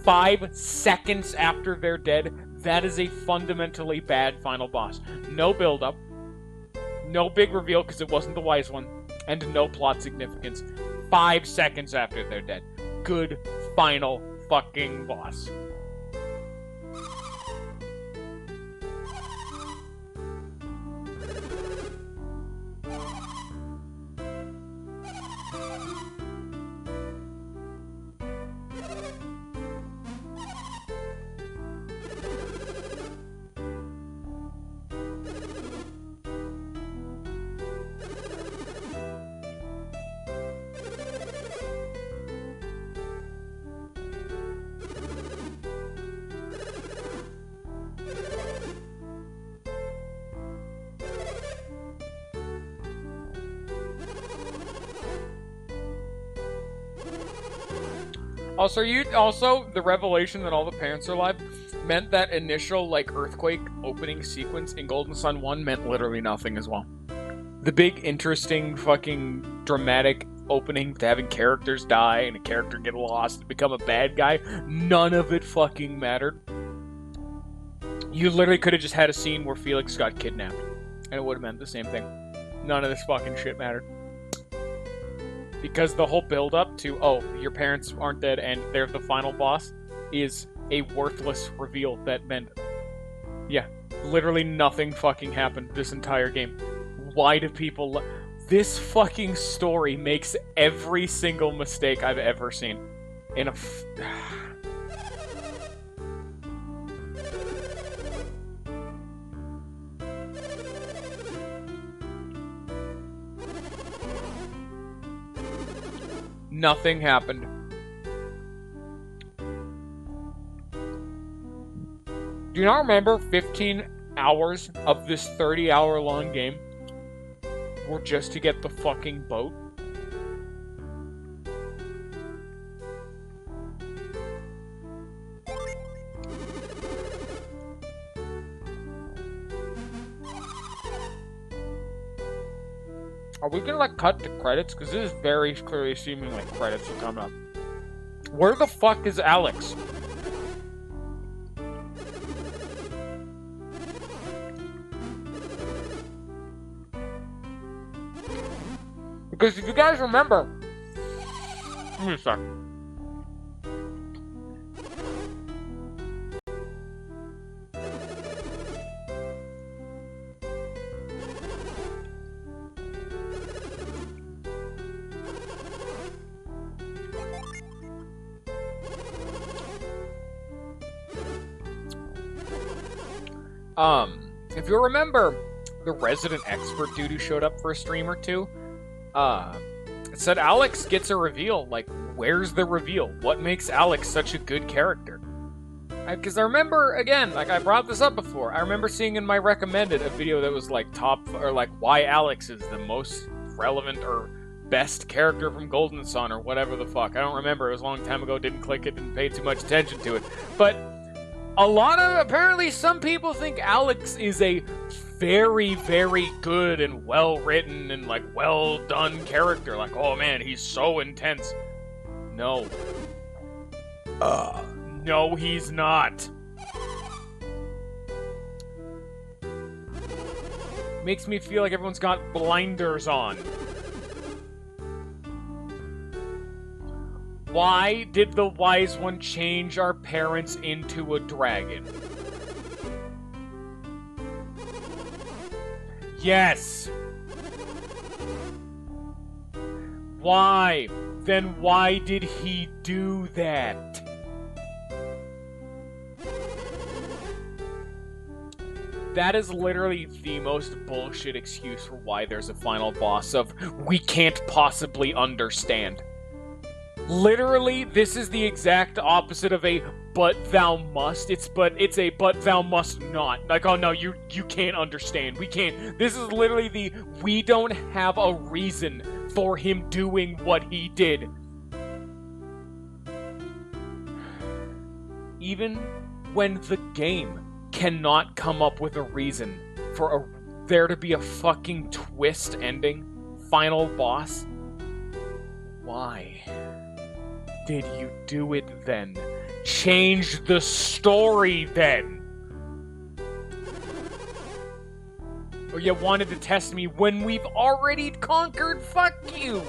5 seconds after they're dead, that is a fundamentally bad final boss. No build-up, no big reveal because it wasn't the wise one, and no plot significance. 5 seconds after they're dead. Good final fucking boss. Also, the revelation that all the parents are alive meant that initial, like, earthquake opening sequence in Golden Sun 1 meant literally nothing as well. The big, interesting, fucking dramatic opening to having characters die and a character get lost and become a bad guy, none of it fucking mattered. You literally could have just had a scene where Felix got kidnapped, and it would have meant the same thing. None of this fucking shit mattered. Because the whole build-up to, oh, your parents aren't dead and they're the final boss, is a worthless reveal that meant, yeah, literally nothing fucking happened this entire game. Why do people... This fucking story makes every single mistake I've ever seen. In a... Nothing happened. Do you not remember 15 hours of this 30-hour-long game were just to get the fucking boat? Are we gonna, like, cut to credits? Because this is very clearly seeming like credits are coming up. Where the fuck is Alex? Because if you guys remember... Give me a sec. If you remember the resident expert dude who showed up for a stream or two, it said Alex gets a reveal. Like, where's the reveal? What makes Alex such a good character? Because I remember, again, like I brought this up before, I remember seeing in my recommended a video that was like why Alex is the most relevant or best character from Golden Sun or whatever the fuck. I don't remember. It was a long time ago. Didn't click it. Didn't pay too much attention to it. But apparently some people think Alex is a very, very good and well-written and, like, well-done character. Like, oh man, he's so intense. No. No, he's not. Makes me feel like everyone's got blinders on. Why did the Wise One change our parents into a dragon? Yes. Why? Then why did he do that? That is literally the most bullshit excuse for why there's a final boss of, we can't possibly understand. Literally, this is the exact opposite of a but thou must. It's a but thou must not. Like, oh no, you can't understand. We can't. This is literally the we don't have a reason for him doing what he did. Even when the game cannot come up with a reason for there to be a fucking twist ending, final boss, why did you do it then? Change the story then. Or you wanted to test me when we've already conquered? Fuck you.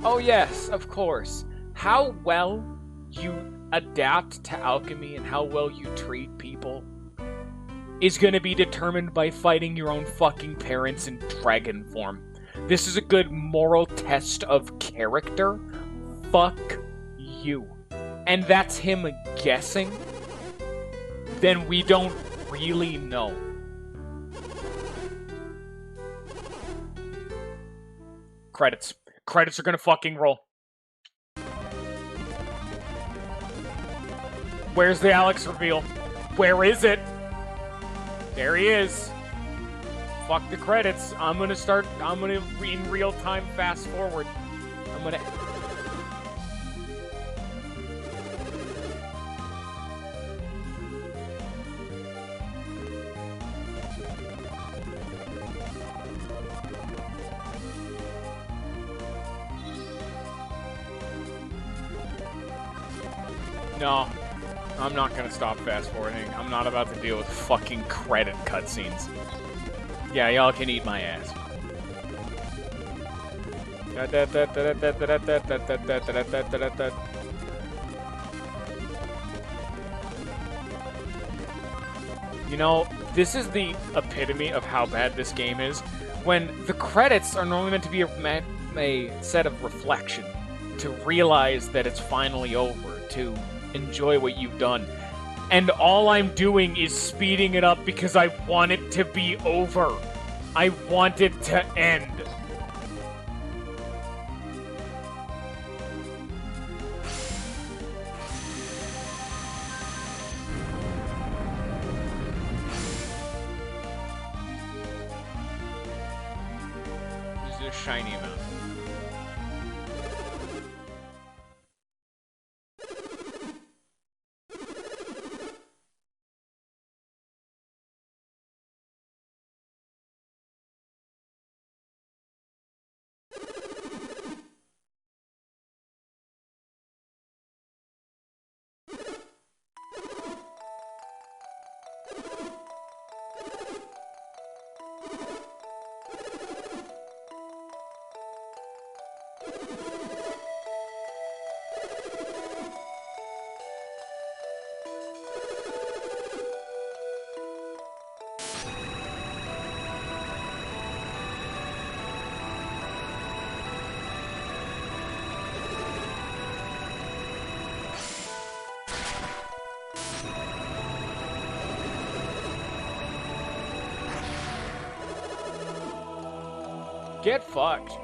Oh yes, of course. How well you adapt to alchemy and how well you treat people is gonna be determined by fighting your own fucking parents in dragon form. This is a good moral test of character. Fuck you. And that's him guessing? Then we don't really know. Credits. Credits are gonna fucking roll. Where's the Alex reveal? Where is it? There he is. Fuck the credits. I'm gonna in real time fast forward. I'm gonna... No, I'm not gonna stop fast forwarding. I'm not about to deal with fucking credit cutscenes. Yeah, y'all can eat my ass. You know, this is the epitome of how bad this game is. When the credits are normally meant to be a set of reflection, to realize that it's finally over, to enjoy what you've done. And all I'm doing is speeding it up because I want it to be over. I want it to end. This is a shiny amount. Get fucked.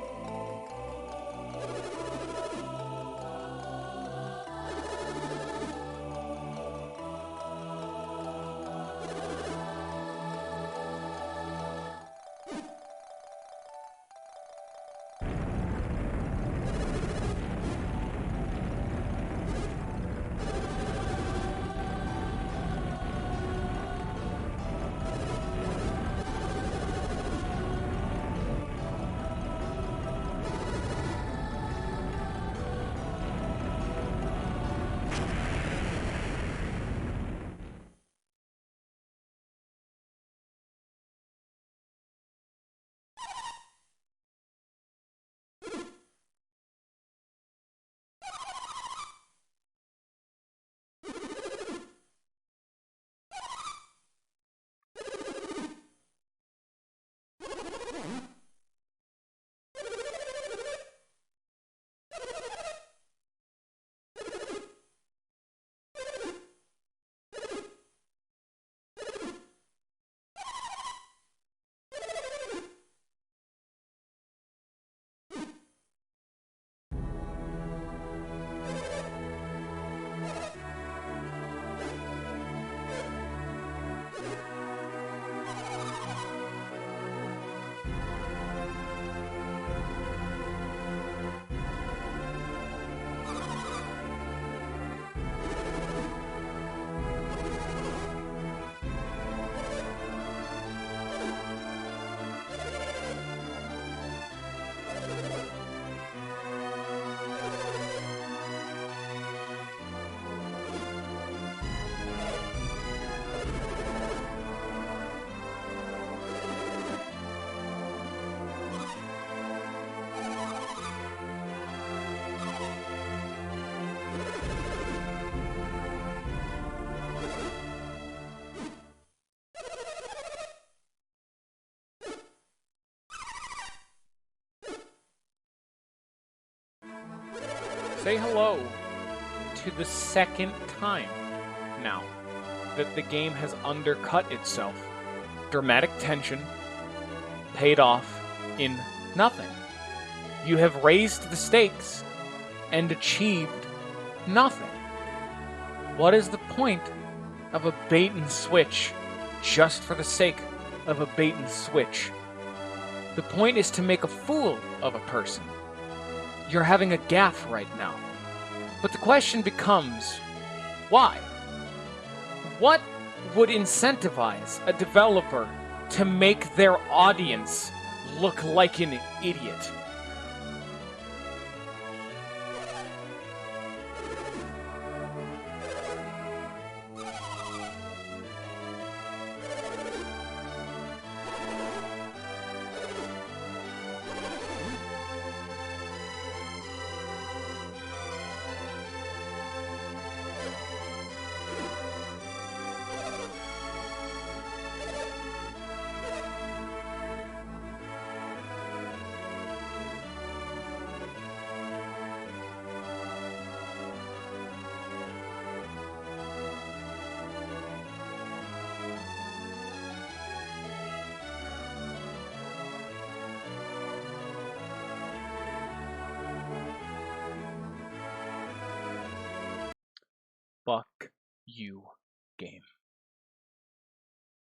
Say hello to the second time now that the game has undercut itself. Dramatic tension paid off in nothing. You have raised the stakes and achieved nothing. What is the point of a bait and switch just for the sake of a bait and switch. The point is to make a fool of a person. You're having a gaffe right now. But the question becomes, why? What would incentivize a developer to make their audience look like an idiot? Fuck you, game.